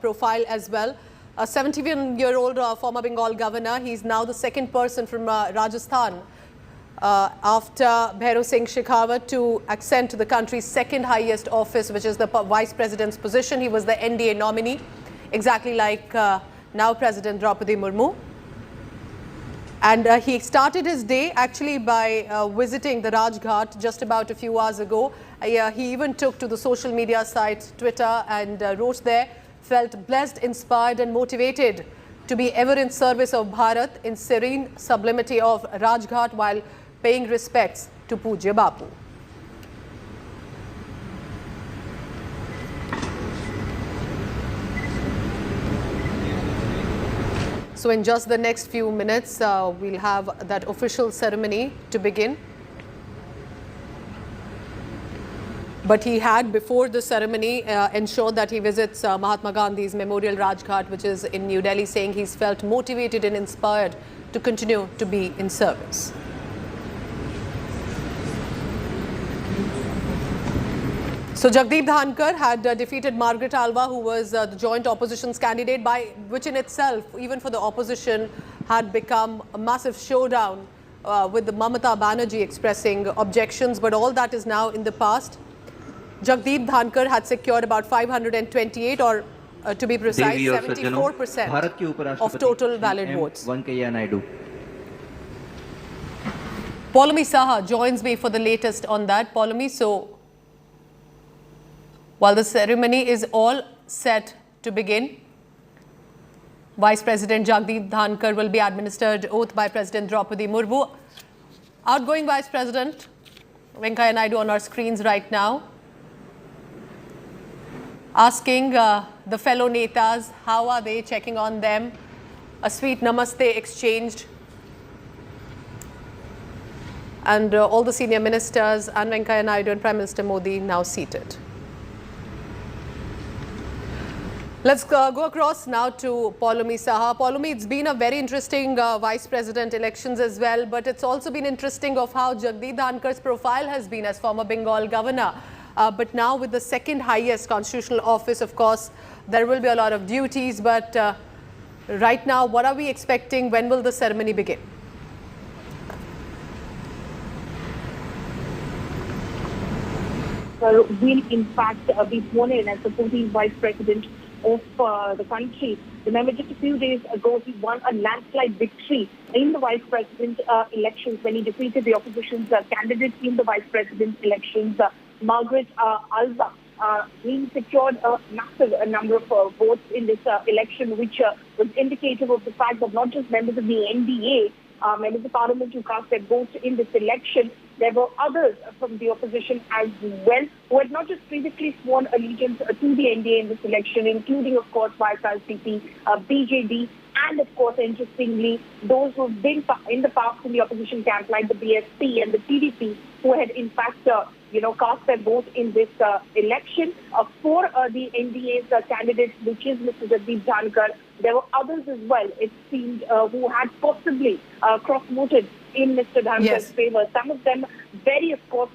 profile as well. A 71-year-old former Bengal governor. He's now the second person from Rajasthan after Bhairav Singh Shekhawat to ascend to the country's second highest office, which is the vice president's position. He was the NDA nominee, exactly like now President Draupadi Murmu. And he started his day actually by visiting the Rajghat just about a few hours ago. He even took to the social media site Twitter and wrote there, felt blessed, inspired and motivated to be ever in service of Bharat in serene sublimity of Rajghat while paying respects to Pujya Bapu. So in just the next few minutes, we'll have that official ceremony to begin. But he had, before the ceremony, ensured that he visits Mahatma Gandhi's Memorial Rajghat, which is in New Delhi, saying he's felt motivated and inspired to continue to be in service. So Jagdeep Dhankhar had defeated Margaret Alva, who was the joint opposition's candidate, which in itself, even for the opposition, had become a massive showdown with the Mamata Banerjee expressing objections. But all that is now in the past. Jagdeep Dhankhar had secured about 528, or to be precise, 74% of total valid votes. Paulami Saha joins me for the latest on that. Paulami, so while the ceremony is all set to begin, Vice President Jagdeep Dhankhar will be administered oath by President Draupadi Murmu. Outgoing Vice President Venkaiah Naidu on our screens right now, asking the fellow netas, how are they, checking on them. A sweet namaste exchanged. And all the senior ministers and Venkaiah Naidu and Prime Minister Modi now seated. Let's go across now to Paulami Saha. Paulami, it's been a very interesting vice president elections as well, but it's also been interesting of how Jagdeep Dhankhar's profile has been as former Bengal governor. But now with the second highest constitutional office, of course, there will be a lot of duties. But right now, what are we expecting? When will the ceremony begin? Will in fact be sworn in as the 14th vice president of the country. Remember, just a few days ago, he won a landslide victory in the vice president elections when he defeated the opposition's candidate in the vice president elections, Margaret Alva. He secured a massive number of votes in this election, which was indicative of the fact that not just members of the NDA, members of parliament who cast their votes in this election, there were others from the opposition as well who had not just previously sworn allegiance to the NDA in this election, including, of course, YSRCP, BJP, and, of course, interestingly, those who have been in the past in the opposition camp, like the BSP and the TDP, who had, in fact, cast their vote in this election. For the NDA's candidate, which is Mr. Jagdeep Dhankhar, there were others as well, it seemed, who had possibly cross-voted in Mr. Dhankhar's favor. Some of them very, of course,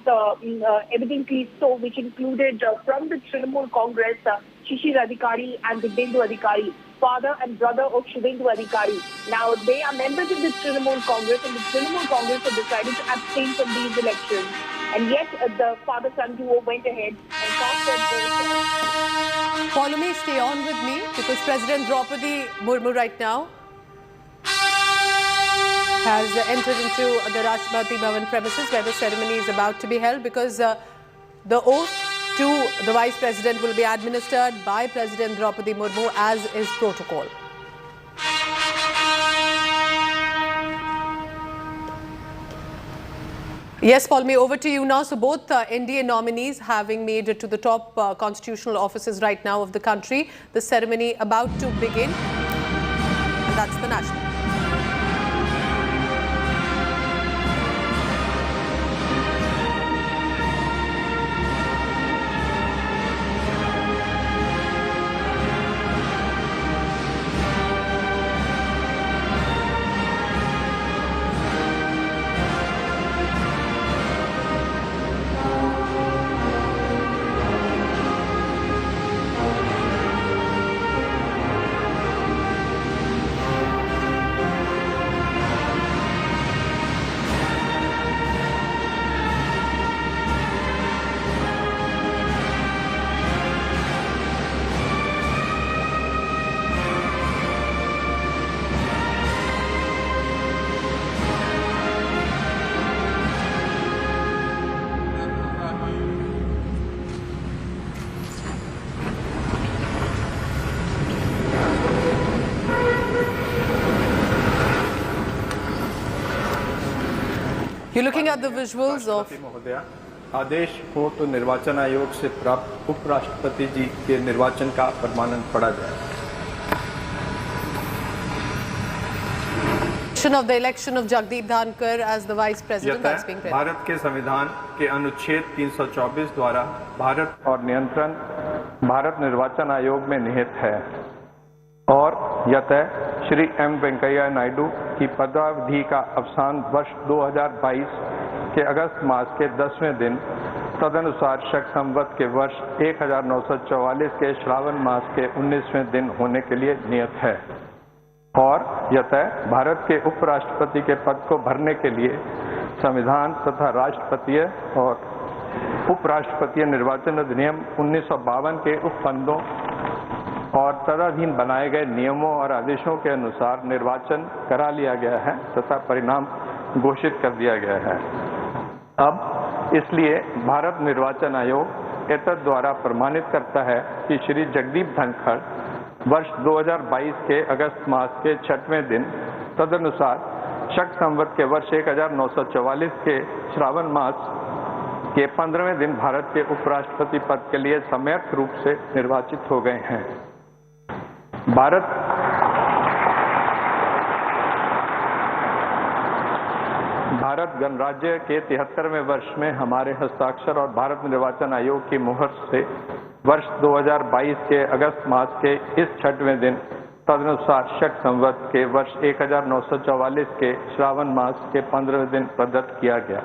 evidently so, which included from the Trinamool Congress, Shishir Adhikari and Dibyendu Adhikari, father and brother of Shubhendu Adhikari. Now, they are members of the Trinamool Congress, and the Trinamool Congress have decided to abstain from these elections. And yet, the father-son duo went ahead and cast their votes. Paulami, stay on with me, because President Draupadi Murmu right now has entered into the Rashtrapati Bhavan premises where the ceremony is about to be held, because the oath to the Vice President will be administered by President Draupadi Murmu as is protocol. Yes, Paulami, over to you now. So both NDA nominees having made it to the top constitutional offices right now of the country. The ceremony about to begin, and that's the national. You're looking at the visuals of महोदया, आदेश हो तो निर्वाचन आयोग से प्राप्त उपराष्ट्रपति जी के निर्वाचन का प्रमाणन पढ़ा जाए। of the election of Jagdeep Dhankhar as the Vice President. That's being read. Bharat के संविधान के अनुच्छेद 324 द्वारा भारत और नियंत्रण भारत निर्वाचन आयोग में निहित है और यतः श्री एम वेंकैया नायडू की पदावधि का अवसान वर्ष 2022 के अगस्त मास के 10वें दिन तदनुसार शक संवत के वर्ष 1944 के श्रावण मास के 19वें दिन होने के लिए नियत है और यतः भारत के उपराष्ट्रपति के पद को भरने के लिए संविधान तथा राष्ट्रपतीय और उपराष्ट्रपतीय निर्वाचन अधिनियम 1952 के उपबंधों और तदधीन बनाए गए नियमों और आदेशों के अनुसार निर्वाचन करा लिया गया है तथा परिणाम घोषित कर दिया गया है। अब इसलिए भारत निर्वाचन आयोग एतद द्वारा प्रमाणित करता है कि श्री जगदीप धनखड़ वर्ष 2022 के अगस्त मास के 6वें दिन तदनुसार शक संवत के वर्ष 1944 के श्रावण मास के 15वें दिन भारत के उपराष्ट्रपति पद के लिए सम्यक रूप से निर्वाचित हो गए हैं। भारत गणराज्य के 73वें वर्ष में हमारे हस्ताक्षर और भारत निर्वाचन आयोग की मुहर से वर्ष 2022 के अगस्त मास के इस 6वें दिन तदनुसार शक संवत के वर्ष 1944 के श्रावण मास के 15वें दिन प्रदत्त किया गया।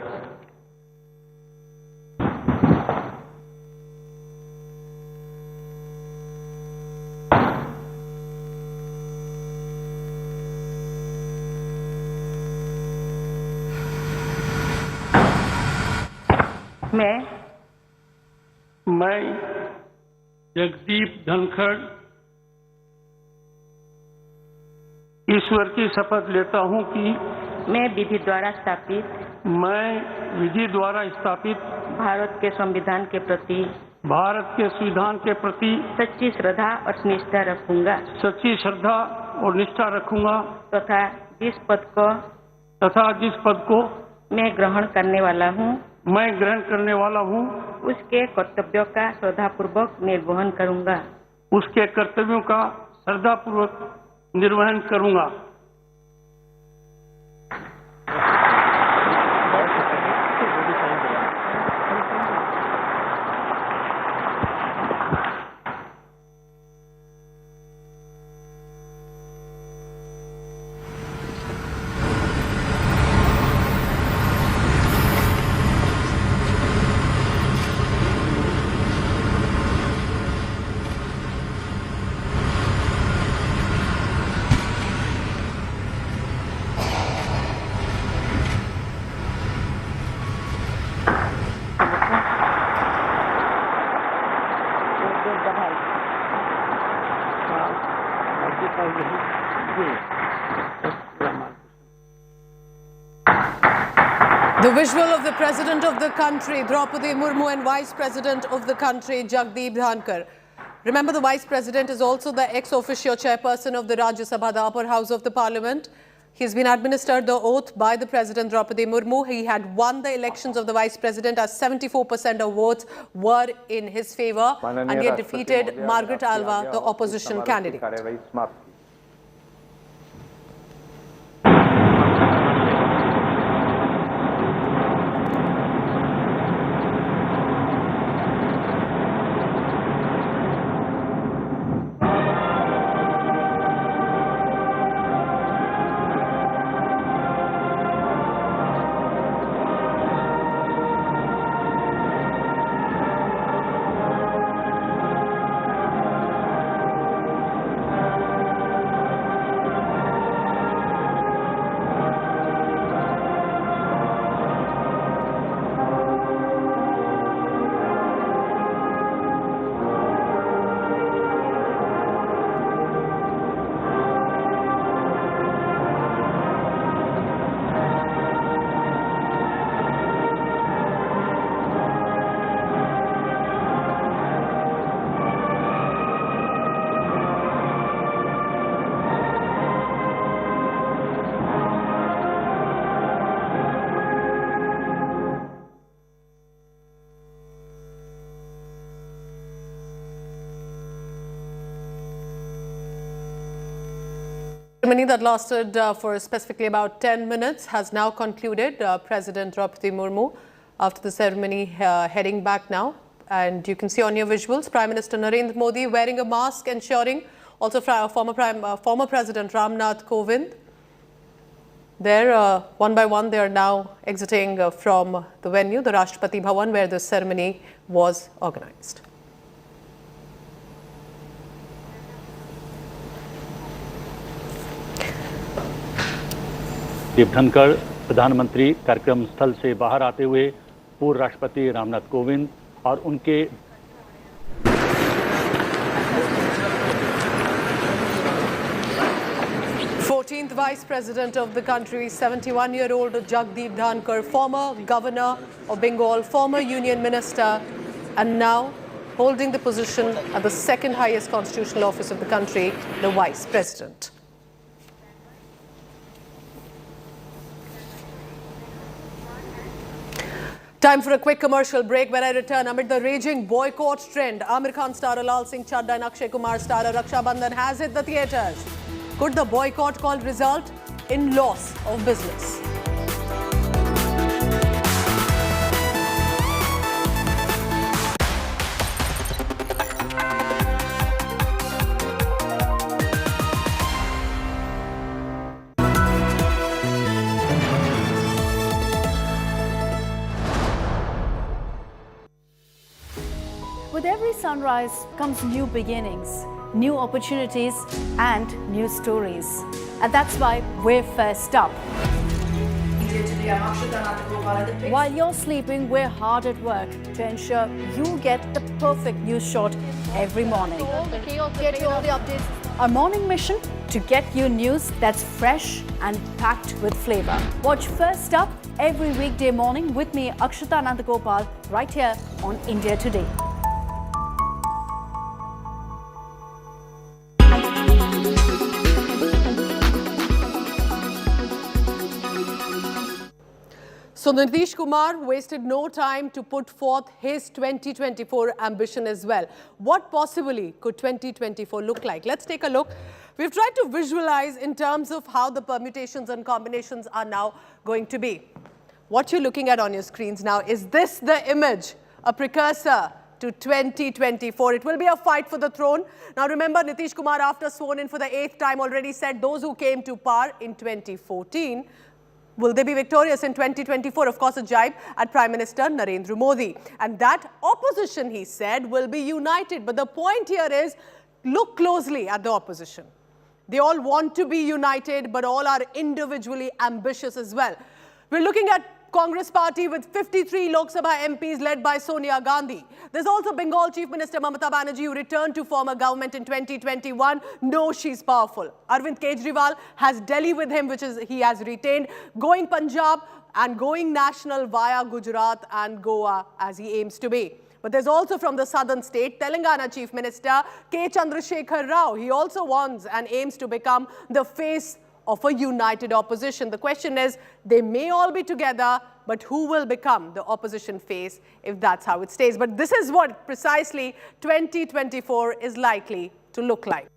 मैं जगदीप धनखड़ ईश्वर की शपथ लेता हूं कि मैं विधि द्वारा स्थापित भारत के संविधान के प्रति सच्ची श्रद्धा और निष्ठा रखूंगा तथा जिस पद को मैं ग्रहण करने वाला हूँ उसके कर्तव्यों का श्रद्धापूर्वक निर्वहन करूंगा। The visual of the President of the country, Draupadi Murmu, and Vice President of the country, Jagdeep Dhankhar. Remember, the Vice President is also the ex-officio chairperson of the Rajya Sabha, the upper house of the Parliament. He's been administered the oath by the President, Draupadi Murmu. He had won the elections of the Vice President as 74% of votes were in his favour, and he had defeated Margaret Alva, the opposition candidate. Ceremony that lasted for specifically about 10 minutes has now concluded. President Draupadi Murmu, after the ceremony, heading back now. And you can see on your visuals, Prime Minister Narendra Modi wearing a mask, ensuring also former President Ramnath Kovind. There, one by one, they are now exiting from the venue, the Rashtrapati Bhavan, where the ceremony was organized. Jagdeep Dhankhar प्रधानमंत्री कार्यक्रम स्थल से बाहर आते हुए पूर्व राष्ट्रपति रामनाथ कोविंद और उनके 14th Vice President of the country, 71-year-old Jagdeep Dhankhar, former Governor of Bengal, former Union Minister, and now holding the position at the second highest constitutional office of the country, the Vice President. Time for a quick commercial break. When I return, amid the raging boycott trend, Amir Khan star Lal Singh Chadda and Akshay Kumar star Raksha Bandhan has hit the theatres. Could the boycott call result in loss of business? With every sunrise comes new beginnings, new opportunities and new stories. And that's why we're first up. While you're sleeping, we're hard at work to ensure you get the perfect news shot every morning. Get you all the updates. Our morning mission to get you news that's fresh and packed with flavor. Watch First Up every weekday morning with me, Akshata Nandagopal, right here on India Today. So Nitish Kumar wasted no time to put forth his 2024 ambition as well. What possibly could 2024 look like? Let's take a look. We've tried to visualize in terms of how the permutations and combinations are now going to be. What you're looking at on your screens now, is this the image, a precursor to 2024? It will be a fight for the throne. Now remember, Nitish Kumar, after sworn in for the 8th time, already said those who came to power in 2014, will they be victorious in 2024? Of course, a jibe at Prime Minister Narendra Modi. And that opposition, he said, will be united. But the point here is, look closely at the opposition. They all want to be united, but all are individually ambitious as well. We're looking at Congress party with 53 Lok Sabha MPs led by Sonia Gandhi. There's also Bengal Chief Minister Mamata Banerjee, who returned to form a government in 2021. No, she's powerful. Arvind Kejriwal has Delhi with him, which is he has retained, going Punjab and going national via Gujarat and Goa as he aims to be. But there's also from the southern state, Telangana Chief Minister K. Chandrasekhar Rao. He also wants and aims to become the face of a united opposition. The question is, they may all be together, but who will become the opposition face if that's how it stays? But this is what precisely 2024 is likely to look like.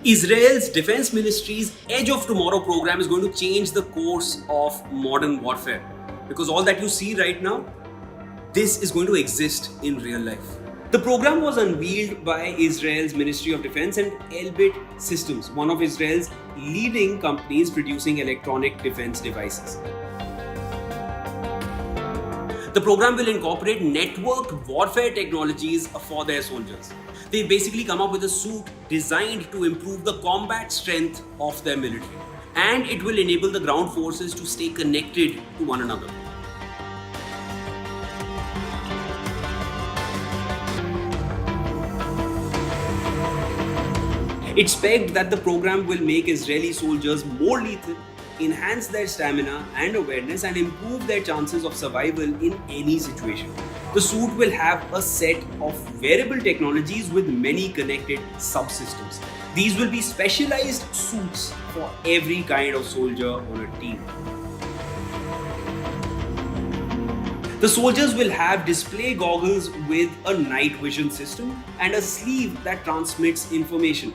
Israel's Defense Ministry's Edge of Tomorrow program is going to change the course of modern warfare. because all that you see right now, this is going to exist in real life. The program was unveiled by Israel's Ministry of Defense and Elbit Systems, one of Israel's leading companies producing electronic defense devices. The program will incorporate network warfare technologies for their soldiers. They basically come up with a suit designed to improve the combat strength of their military. And it will enable the ground forces to stay connected to one another. It's pegged that the program will make Israeli soldiers more lethal, enhance their stamina and awareness, and improve their chances of survival in any situation. The suit will have a set of wearable technologies with many connected subsystems. These will be specialized suits for every kind of soldier on a team. The soldiers will have display goggles with a night vision system and a sleeve that transmits information.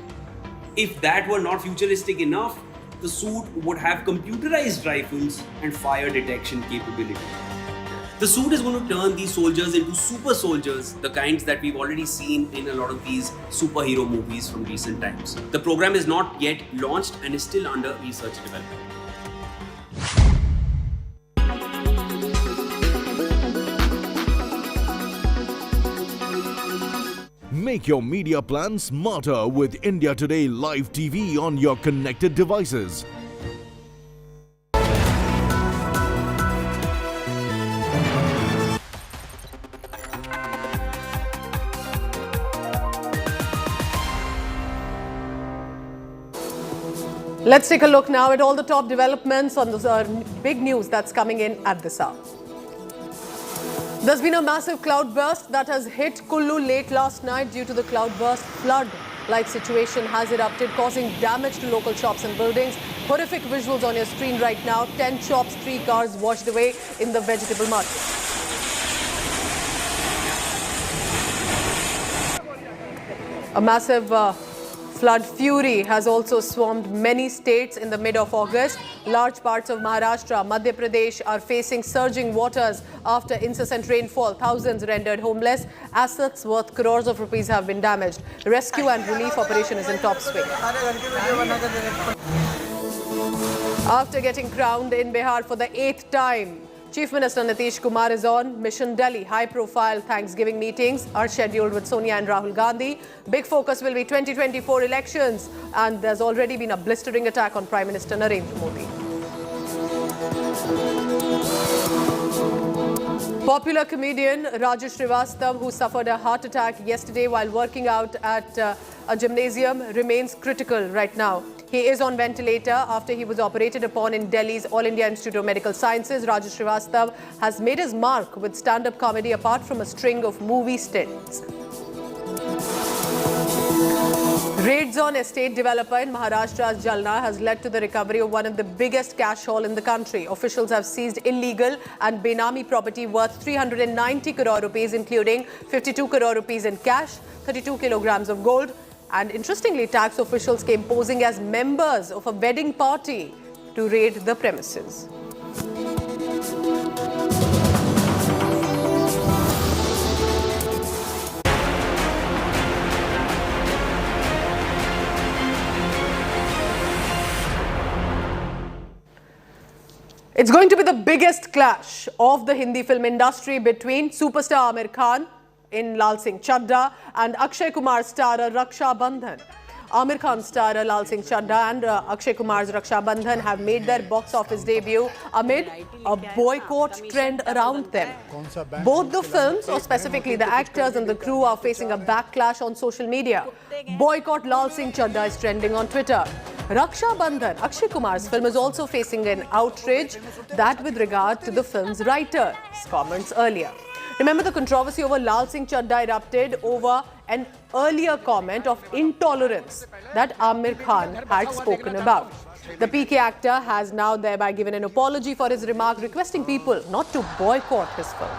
If that were not futuristic enough, the suit would have computerized rifles and fire detection capability. The suit is going to turn these soldiers into super soldiers, the kinds that we've already seen in a lot of these superhero movies from recent times. The program is not yet launched and is still under research development. Make your media plan smarter with India Today Live TV on your connected devices. Let's take a look now at all the top developments on the big news that's coming in at this hour. There's been a massive cloudburst that has hit Kullu late last night. Due to the cloudburst, flood-like situation has erupted, causing damage to local shops and buildings. Horrific visuals on your screen right now. 10 shops, 3 cars washed away in the vegetable mud. A massive flood fury has also swarmed many states in the mid of August. Large parts of Maharashtra, Madhya Pradesh are facing surging waters after incessant rainfall. Thousands rendered homeless. Assets worth crores of rupees have been damaged. Rescue and relief operation is in top swing. After getting crowned in Bihar for the 8th time, Chief Minister Nitish Kumar is on Mission Delhi. High-profile Thanksgiving meetings are scheduled with Sonia and Rahul Gandhi. Big focus will be 2024 elections, and there's already been a blistering attack on Prime Minister Narendra Modi. Popular comedian Raju Srivastava, who suffered a heart attack yesterday while working out at a gymnasium, remains critical right now. He is on ventilator after he was operated upon in Delhi's All India Institute of Medical Sciences. Raju Srivastava has made his mark with stand-up comedy apart from a string of movie stints. Raids on estate developer in Maharashtra's Jalna has led to the recovery of one of the biggest cash haul in the country. Officials have seized illegal and Benami property worth 390 crore rupees, including 52 crore rupees in cash, 32 kilograms of gold. And interestingly, tax officials came posing as members of a wedding party to raid the premises. It's going to be the biggest clash of the Hindi film industry between superstar Amir Khan in Lal Singh Chadda and Akshay Kumar starrer Raksha Bandhan. Amir Khan starrer Lal Singh Chadda and Akshay Kumar's Raksha Bandhan have made their box office debut amid a boycott trend around them. Both the films, or specifically the actors and the crew, are facing a backlash on social media. Boycott Lal Singh Chadda is trending on Twitter. Raksha Bandhan, Akshay Kumar's film, is also facing an outrage, that with regard to the film's writer's comments earlier. Remember, the controversy over Lal Singh Chadda erupted over an earlier comment of intolerance that Amir Khan had spoken about. The PK actor has now thereby given an apology for his remark, requesting people not to boycott his film.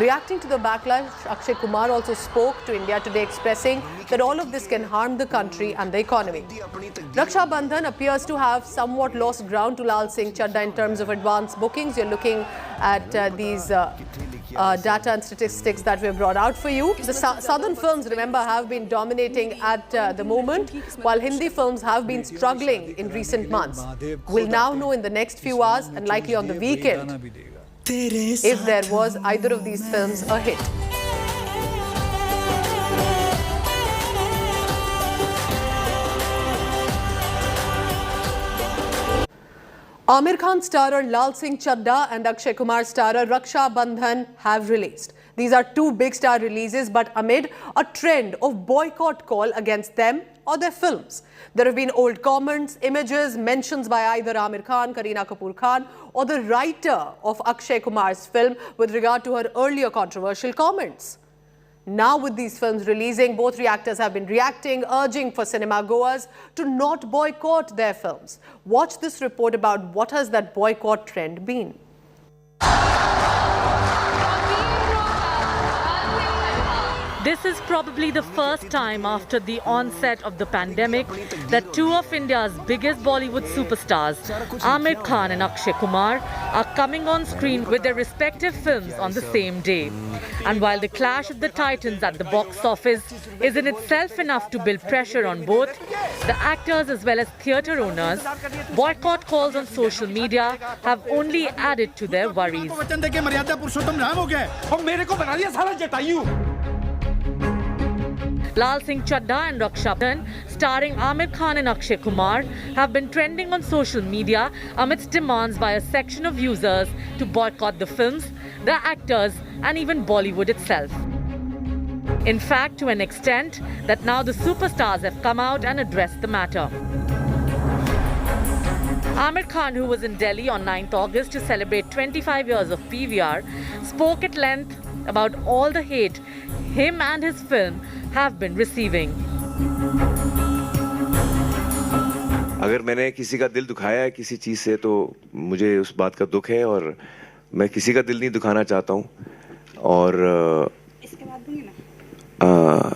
Reacting to the backlash, Akshay Kumar also spoke to India Today, expressing that all of this can harm the country and the economy. Raksha Bandhan appears to have somewhat lost ground to Lal Singh Chadda in terms of advance bookings. You're looking at these data and statistics that we've brought out for you. The southern films, remember, have been dominating at the moment, while Hindi films have been struggling in recent months. We'll now know in the next few hours and likely on the weekend if there was either of these films a hit. Amir Khan starrer Lal Singh Chadda and Akshay Kumar starrer Raksha Bandhan have released. These are two big star releases, but amid a trend of boycott call against them or their films. There have been old comments, images, mentions by either Amir Khan, Kareena Kapoor Khan or the writer of Akshay Kumar's film with regard to her earlier controversial comments. Now with these films releasing, both reactors have been reacting, urging for cinema goers to not boycott their films. Watch this report about what has that boycott trend been. This is probably the first time after the onset of the pandemic that two of India's biggest Bollywood superstars, Amir Khan and Akshay Kumar, are coming on screen with their respective films on the same day. And while the clash of the titans at the box office is in itself enough to build pressure on both the actors as well as theatre owners, boycott calls on social media have only added to their worries. Lal Singh Chadda and Raksha Bandhan, starring Amir Khan and Akshay Kumar, have been trending on social media amidst demands by a section of users to boycott the films, the actors and even Bollywood itself. In fact, to an extent that now the superstars have come out and addressed the matter. Amir Khan, who was in Delhi on 9th August to celebrate 25 years of PVR, spoke at length about all the hate him and his film have been receiving. अगर मैंने किसी का दिल दुखाया है किसी चीज से तो मुझे उस बात का दुख है और मैं किसी का दिल नहीं दुखाना चाहता हूँ और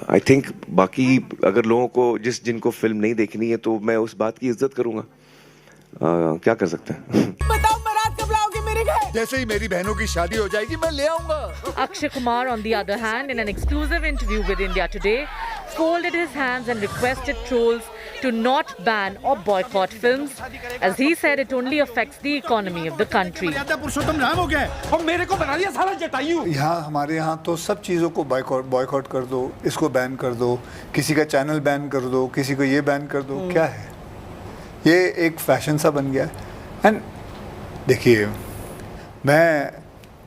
आई थिंक बाकी अगर लोगों को जिनको फिल्म नहीं देखनी है तो मैं उस बात की इज्जत करूँगा क्या कर सकते हैं जैसे ही मेरी बहनों की शादी हो जाएगी मैं ले आऊंगा Akshay Kumar, on the other hand, in an exclusive interview with India Today, folded his hands and requested trolls to not ban or boycott films, as he said it only affects the economy of the country. यहाँ हमारे यहाँ तो सब चीज़ों को boycott कर दो, इसको बैन कर दो, किसी का चैनल बैन कर दो, किसी को ये बैन कर दो, क्या है? ये एक फैशन सा बन गया है। एंड देखिए, मैं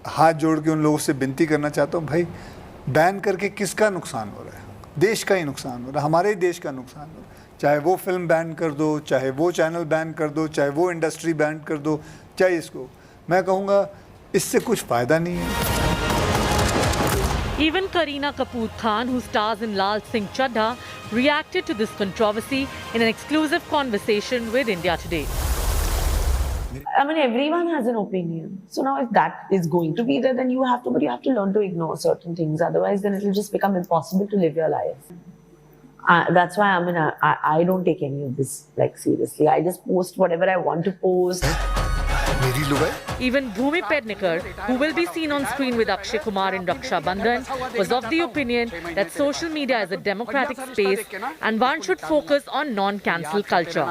हाथ जोड़ के उन लोगों से विनती करना चाहता हूँ, भाई बैन करके किसका नुकसान हो रहा है? देश का ही नुकसान हो रहा है, हमारे देश का नुकसान हो रहा है। चाहे वो फिल्म बैन कर दो, चाहे वो चैनल बैन कर दो, चाहे वो इंडस्ट्री बैन कर दो, चाहे इसको, मैं कहूँगा इससे कुछ फ़ायदा नहीं है। Even Kareena Kapoor Khan, who stars in Lal Singh Chadda, reacted to this controversy in an exclusive conversation with India Today. I mean, everyone has an opinion. So now if that is going to be there, then you have to learn to ignore certain things. Otherwise, then it will just become impossible to live your life. That's why I don't take any of this seriously. I just post whatever I want to post. Even Bhumi Pednekar, who will be seen on screen with Akshay Kumar in Raksha Bandhan, was of the opinion that social media is a democratic space and one should focus on non-cancel culture.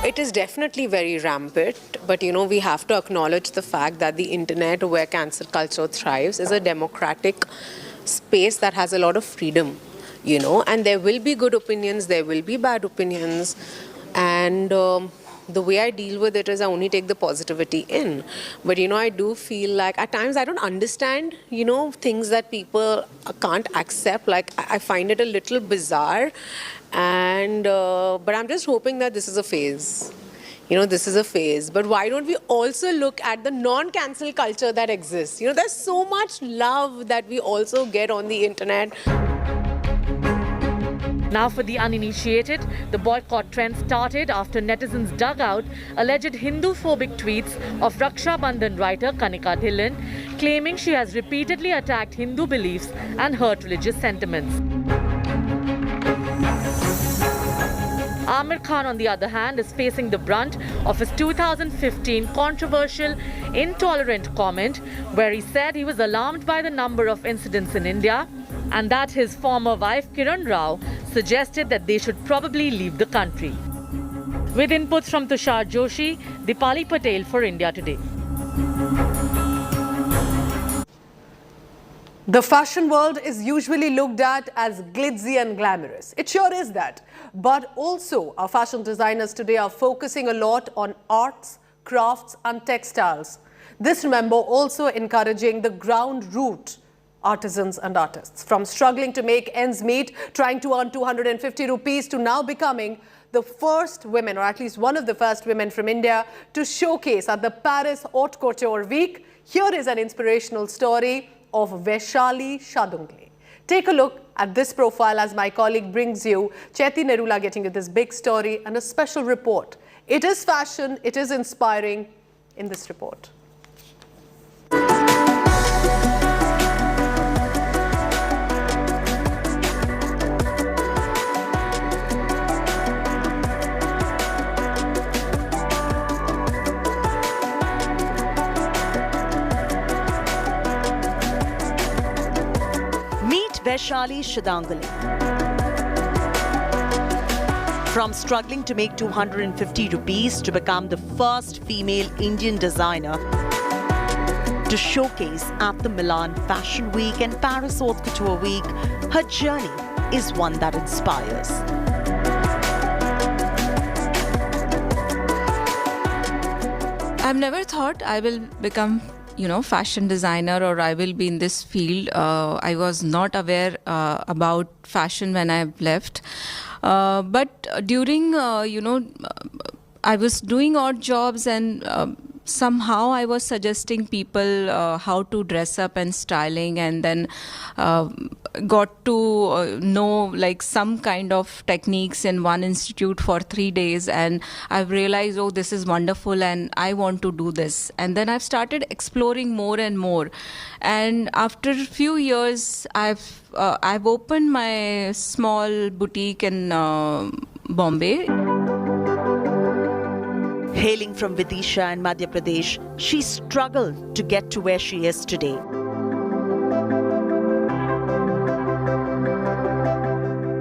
It is definitely very rampant, but we have to acknowledge the fact that the internet, where cancel culture thrives, is a democratic space that has a lot of freedom, and there will be good opinions, there will be bad opinions, and the way I deal with it is I only take the positivity in. But I do feel like at times I don't understand, things that people can't accept. Like I find it a little bizarre, and but I'm just hoping that this is a phase. This is a phase. But why don't we also look at the non-cancel culture that exists? There's so much love that we also get on the internet. Now, for the uninitiated, the boycott trend started after netizens dug out alleged Hindu-phobic tweets of Raksha Bandhan writer Kanika Dhillon, claiming she has repeatedly attacked Hindu beliefs and hurt religious sentiments. Amir Khan, on the other hand, is facing the brunt of his 2015 controversial, intolerant comment where he said he was alarmed by the number of incidents in India and that his former wife Kiran Rao suggested that they should probably leave the country. With inputs from Tushar Joshi, Dipali Patel for India Today. The fashion world is usually looked at as glitzy and glamorous. It sure is that. But also, our fashion designers today are focusing a lot on arts, crafts and textiles. This, remember, also encouraging the ground root artisans and artists. From struggling to make ends meet, trying to earn 250 rupees to now becoming the first women, or at least one of the first women from India, to showcase at the Paris Haute Couture Week. Here is an inspirational story of Vaishali Shadungle. Take a look at this profile as my colleague brings you Chaiti Nerula getting you this big story and a special report. It is fashion, it is inspiring in this report. Vaishali Shadungle. From struggling to make 250 rupees to become the first female Indian designer to showcase at the Milan Fashion Week and Paris Haute Couture Week, her journey is one that inspires. I've never thought I will become fashion designer or I will be in this field. I was not aware about fashion when I left. But during, I was doing odd jobs and somehow I was suggesting people how to dress up and styling, and then got to know like some kind of techniques in one institute for 3 days, and I've realized, oh, this is wonderful and I want to do this. And then I've started exploring more and more, and after a few years I've opened my small boutique in Bombay. Hailing from Vidisha in Madhya Pradesh, she struggled to get to where she is today.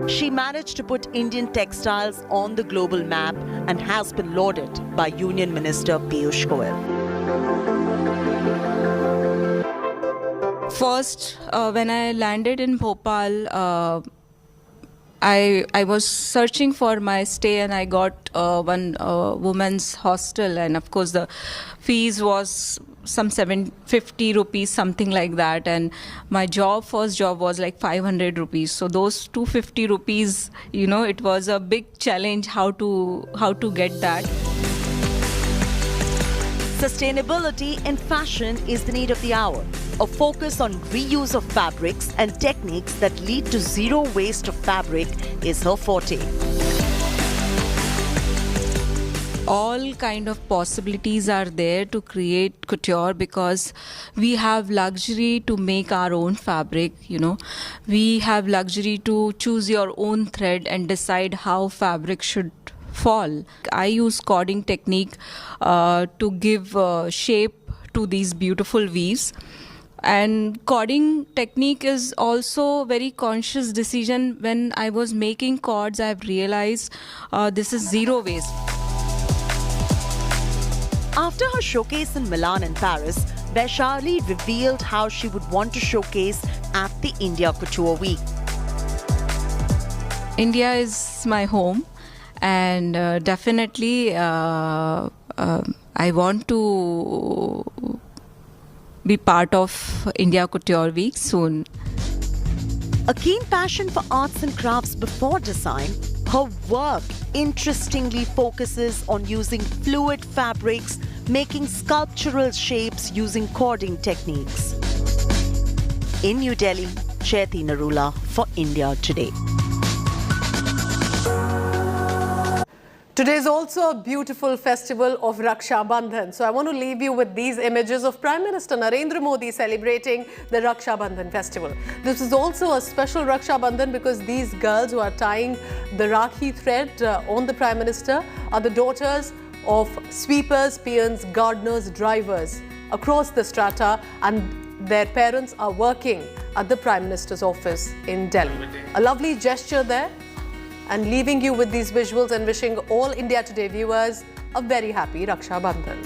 She managed to put Indian textiles on the global map and has been lauded by Union Minister Piyush Goyal. First, when I landed in Bhopal, I was searching for my stay and I got one woman's hostel, and of course the fees was some 750 rupees, something like that, and my first job was like 500 rupees. So those 250 rupees, it was a big challenge how to get that. Sustainability in fashion is the need of the hour. A focus on reuse of fabrics and techniques that lead to zero waste of fabric is her forte. All kind of possibilities are there to create couture because we have luxury to make our own fabric, We have luxury to choose your own thread and decide how fabric should fall. I use cording technique to give shape to these beautiful weaves. And cording technique is also very conscious decision. When I was making cords, I've realized this is zero waste. After her showcase in Milan and Paris, Vaishali revealed how she would want to showcase at the India Couture Week. India is my home, and definitely I want to be part of India Couture Week soon. A keen passion for arts and crafts before design, her work interestingly focuses on using fluid fabrics, making sculptural shapes using cording techniques. In New Delhi, Chaiti Nerula for India Today. Today is also a beautiful festival of Raksha Bandhan. So I want to leave you with these images of Prime Minister Narendra Modi celebrating the Raksha Bandhan festival. This is also a special Raksha Bandhan because these girls who are tying the Rakhi thread on the Prime Minister are the daughters of sweepers, peons, gardeners, drivers across the strata, and their parents are working at the Prime Minister's office in Delhi. A lovely gesture there. And leaving you with these visuals and wishing all India Today viewers a very happy Raksha Bandhan.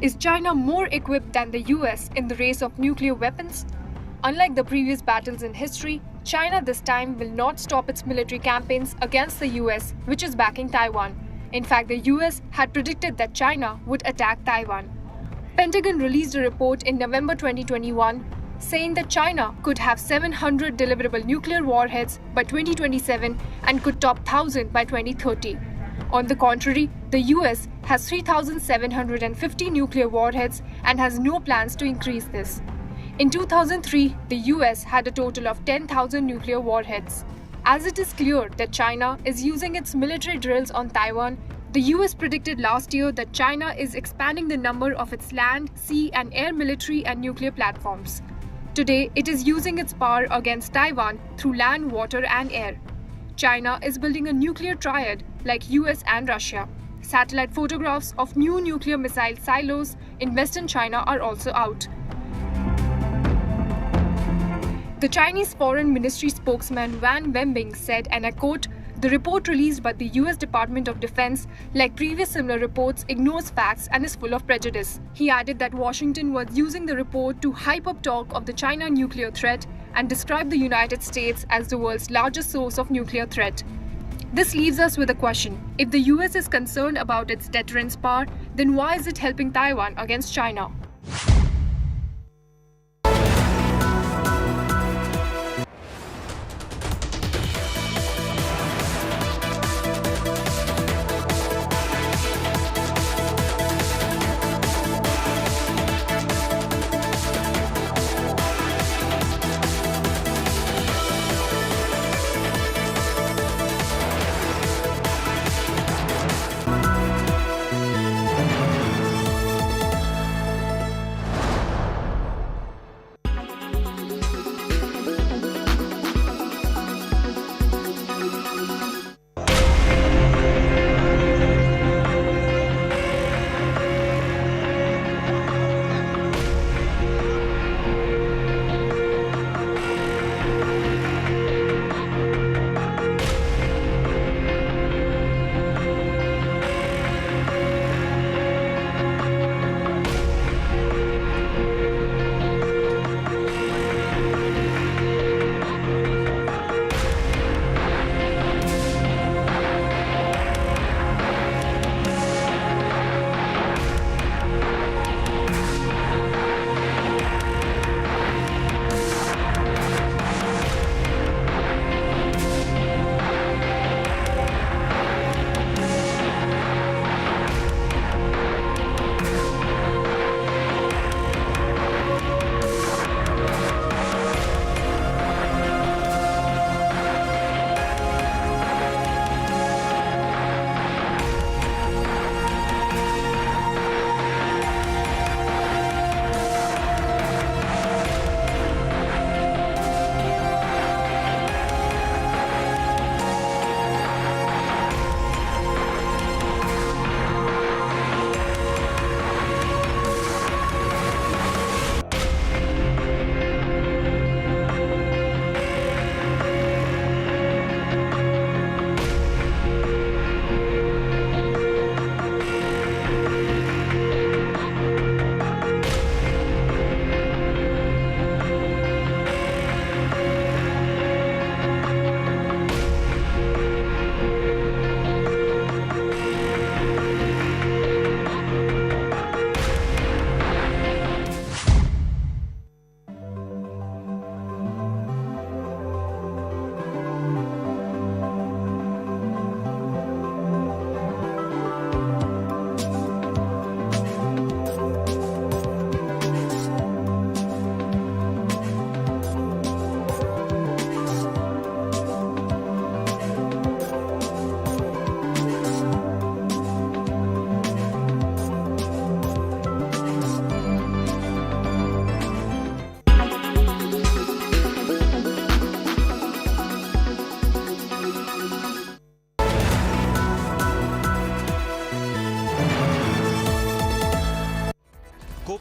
Is China more equipped than the US in the race of nuclear weapons? Unlike the previous battles in history, China this time will not stop its military campaigns against the US, which is backing Taiwan. In fact, the US had predicted that China would attack Taiwan. Pentagon released a report in November 2021 saying that China could have 700 deliverable nuclear warheads by 2027 and could top 1,000 by 2030. On the contrary, the US has 3,750 nuclear warheads and has no plans to increase this. In 2003, the US had a total of 10,000 nuclear warheads. As it is clear that China is using its military drills on Taiwan, the US predicted last year that China is expanding the number of its land, sea, and air military and nuclear platforms. Today, it is using its power against Taiwan through land, water, and air. China is building a nuclear triad like US and Russia. Satellite photographs of new nuclear missile silos in western China are also out. The Chinese Foreign Ministry spokesman Wang Wenbing said, and I quote, "The report released by the US Department of Defense, like previous similar reports, ignores facts and is full of prejudice." He added that Washington was using the report to hype up talk of the China nuclear threat and describe the United States as the world's largest source of nuclear threat. This leaves us with a question. If the US is concerned about its deterrence power, then why is it helping Taiwan against China?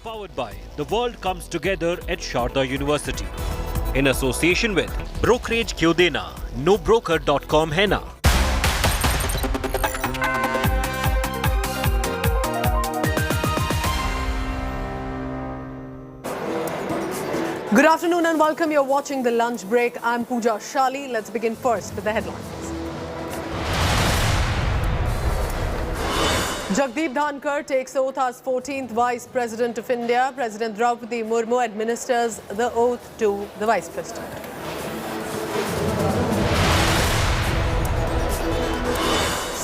powered by The World Comes Together at Sharda University. In association with Brokerage Kyun Dena, nobroker.com hai na. Good afternoon and welcome. You're watching The Lunch Break. I'm Pooja Shali. Let's begin first with the headlines. Jagdeep Dhankhar takes oath as 14th Vice President of India. President Draupadi Murmu administers the oath to the Vice President.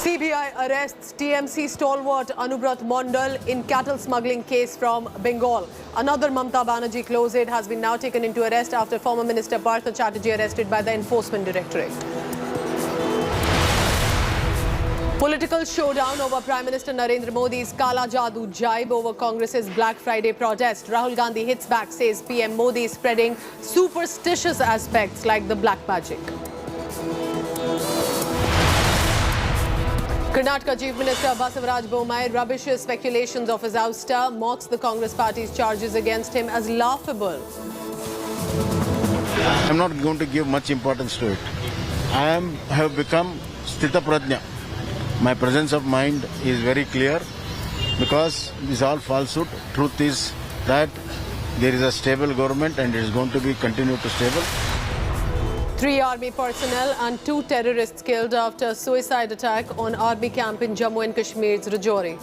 CBI arrests TMC stalwart Anubrat Mondal in cattle smuggling case from Bengal. Another Mamata Banerjee close aide has been now taken into arrest after former Minister Partha Chatterjee arrested by the Enforcement Directorate. Political showdown over Prime Minister Narendra Modi's Kala Jadoo jibe over Congress's Black Friday protest. Rahul Gandhi hits back, says PM Modi is spreading superstitious aspects like the black magic. Karnataka Chief Minister Basavaraj Bommai rubbishes speculations of his ouster, mocks the Congress party's charges against him as laughable. I'm not going to give much importance to it. I have become Sthita Prajna. My presence of mind is very clear because this is all falsehood. Truth is that there is a stable government and it is going to be continued to stable. 3 army personnel and 2 terrorists killed after a suicide attack on army camp in Jammu and Kashmir's Rajouri.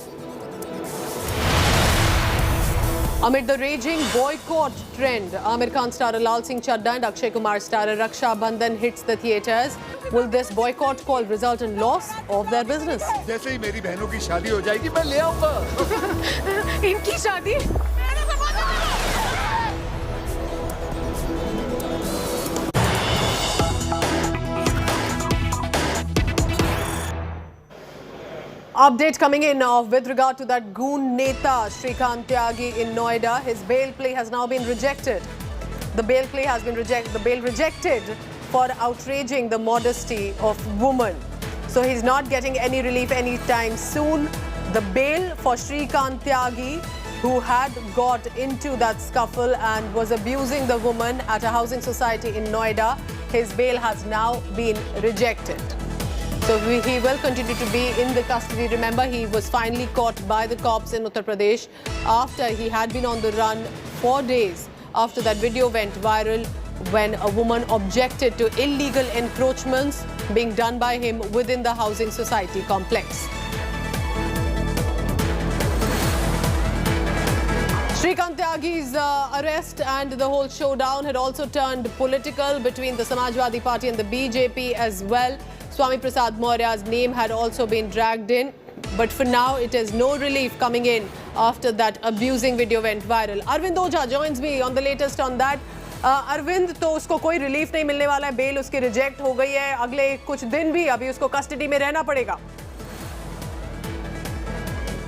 Amid the raging boycott trend, Amir Khan starrer Lal Singh Chadda and Akshay Kumar starrer Raksha Bandhan hits the theatres. Will this boycott call result in loss of their business? जैसे ही मेरी बहनों की शादी हो जाएगी मैं ले आऊंगा इनकी शादी Update coming in with regard to that goon neta Shrikant Tyagi in Noida. His bail plea has now been rejected. The bail plea has been rejected for outraging the modesty of women. So he's not getting any relief anytime soon. The bail for Shrikant Tyagi, who had got into that scuffle and was abusing the woman at a housing society in Noida, his bail has now been rejected. So he will continue to be in the custody. Remember, he was finally caught by the cops in Uttar Pradesh after he had been on the run for days after that video went viral when a woman objected to illegal encroachments being done by him within the housing society complex. Shrikant Tyagi's arrest and the whole showdown had also turned political between the Samajwadi Party and the BJP as well. Swami Prasad Maurya's name had also been dragged in, but for now it is no relief coming in after that abusing video went viral. Arvind Oja joins me on the latest on that. Arvind, तो उसको कोई relief नहीं मिलने वाला है, bell उसकी reject हो गई है, अगले कुछ दिन भी अभी उसको कस्टडी में रहना पड़ेगा।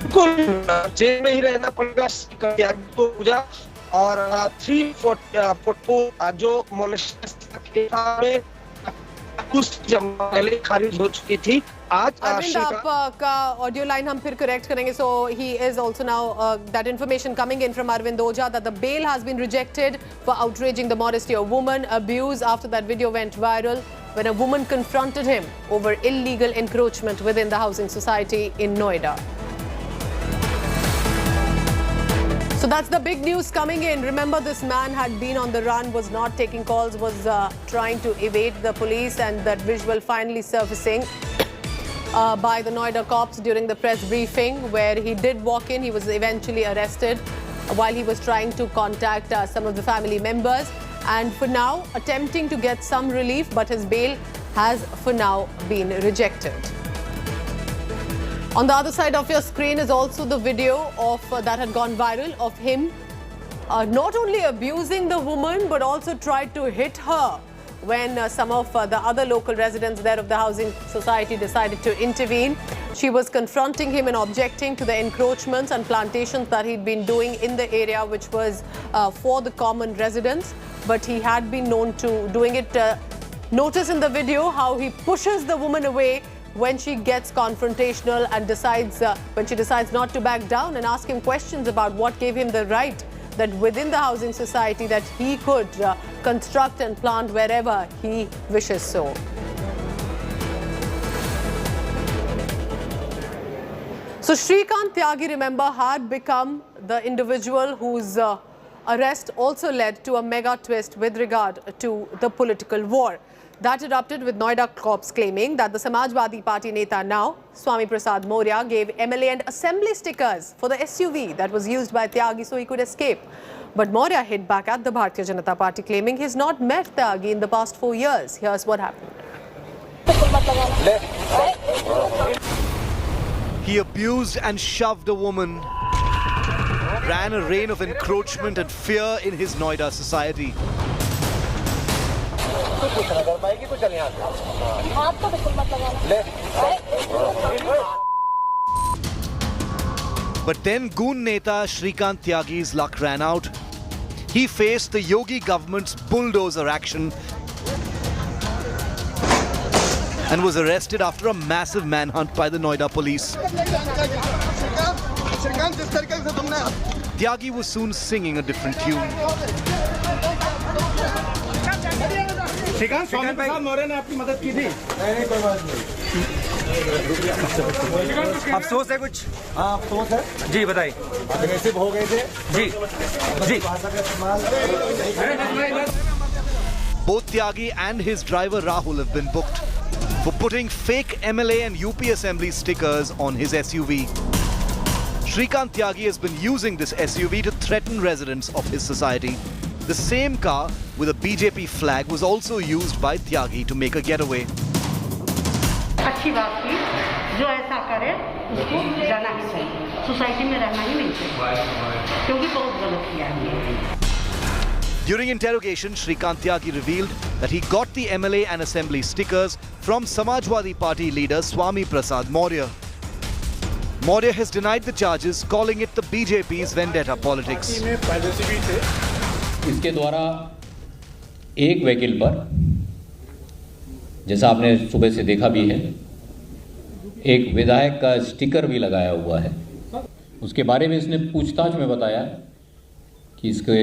बिल्कुल जेल में ही रहना पड़ेगा पूजा और 344 जो मोलेस्टेशन कुछ पहले खारिज हो चुकी थी। आज अरविंद आपका ऑडियो लाइन हम फिर करेक्ट करेंगे. So he is also now that information coming in from Arvind Oja that the bail has been rejected for outraging the modesty of woman, abuse after that video went viral when a woman confronted him over illegal encroachment within the housing society in Noida. So that's the big news coming in. Remember, this man had been on the run, was not taking calls, was trying to evade the police, and that visual finally surfacing by the Noida cops during the press briefing where he did walk in. He was eventually arrested while he was trying to contact some of the family members, and for now attempting to get some relief, but his bail has for now been rejected. On the other side of your screen is also the video of that had gone viral of him not only abusing the woman but also tried to hit her when some of the other local residents there of the housing society decided to intervene. She was confronting him and objecting to the encroachments and plantations that he'd been doing in the area, which was for the common residents, but he had been known to doing it. Notice in the video how he pushes the woman away when she gets confrontational and when she decides not to back down and ask him questions about what gave him the right that within the housing society that he could construct and plant wherever he wishes so. So Shrikant Tyagi, remember, had become the individual whose arrest also led to a mega twist with regard to the political war. That erupted with Noida cops claiming that the Samajwadi Party Neta now, Swami Prasad Maurya, gave MLA and assembly stickers for the SUV that was used by Tyagi so he could escape. But Maurya hit back at the Bharatiya Janata Party, claiming he's not met Tyagi in the past 4 years. Here's what happened. He abused and shoved a woman, ran a reign of encroachment and fear in his Noida society. But then Goon Neta Shrikant Tyagi's luck ran out. He faced the Yogi government's bulldozer action and was arrested after a massive manhunt by the Noida police. Tyagi was soon singing a different tune. Swami Prasad Maurya ने आपकी मदद की थी? नहीं, कोई बात नहीं। अफसोस है कुछ? हाँ, अफसोस है। जी बताइए। अग्रेसिव हो गए थे? जी। Both Tyagi and his driver Rahul have been booked for putting fake MLA and UP Assembly stickers on his SUV. Shrikant Tyagi has been using this SUV to threaten residents of his society. The same car with a BJP flag was also used by Tyagi to make a getaway. अच्छी बात की, जो ऐसा करे उसको जाना ही चाहिए, society में रहना ही नहीं चाहिए, क्योंकि बहुत गलत किया है। During interrogation, Shrikant Tyagi revealed that he got the MLA and assembly stickers from Samajwadi Party leader Swami Prasad Maurya. Maurya has denied the charges, calling it the BJP's vendetta politics. इसके द्वारा एक vehicle पर, जैसा आपने सुबह से देखा भी है, एक विधायक का स्टिकर भी लगाया हुआ है। उसके बारे में इसने पूछताछ में बताया कि इसके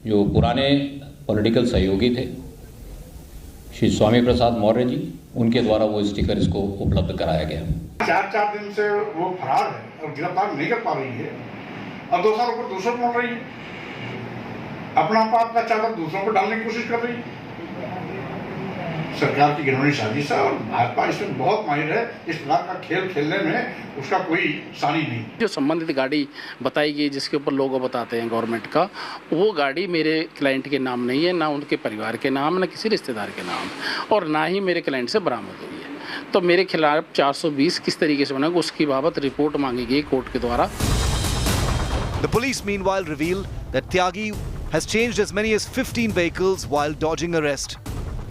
जो पुराने पॉलिटिकल सहयोगी थे श्री स्वामी प्रसाद मौर्य जी, उनके द्वारा वो स्टिकर इसको उपलब्ध कराया गया। 4 दिन से वो फरार है और गिरफ्तार नहीं कर पा रही है और 2 साल ऊपर दूसरों को रही है, अपना पाप का चादर दूसरों को डालने की कोशिश कर रही है। सरकार की घिनौनी साजिश है और भाजपा इसमें बहुत माहिर है। इस प्रकार का खेल खेलने में उसका कोई सानी नहीं। जो संबंधित गाड़ी बताई गई जिसके ऊपर लोगो बताते हैं गवर्नमेंट का, वो गाड़ी मेरे क्लाइंट के नाम नहीं है, ना उनके परिवार के नाम, ना किसी रिश्तेदार के नाम, और ना ही मेरे क्लाइंट से बरामद हुई है। तो मेरे खिलाफ 420 किस तरीके से बनेगा उसकी बाबत रिपोर्ट मांगी गई कोर्ट के द्वारा। The police meanwhile revealed that Tyagi has changed as many as 15 vehicles while dodging arrest.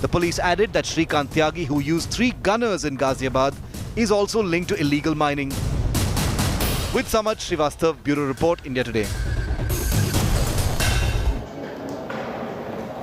The police added that Shrikant Tyagi, who used 3 gunners in Ghaziabad, is also linked to illegal mining. With Samaj Srivastav, Bureau Report, India Today.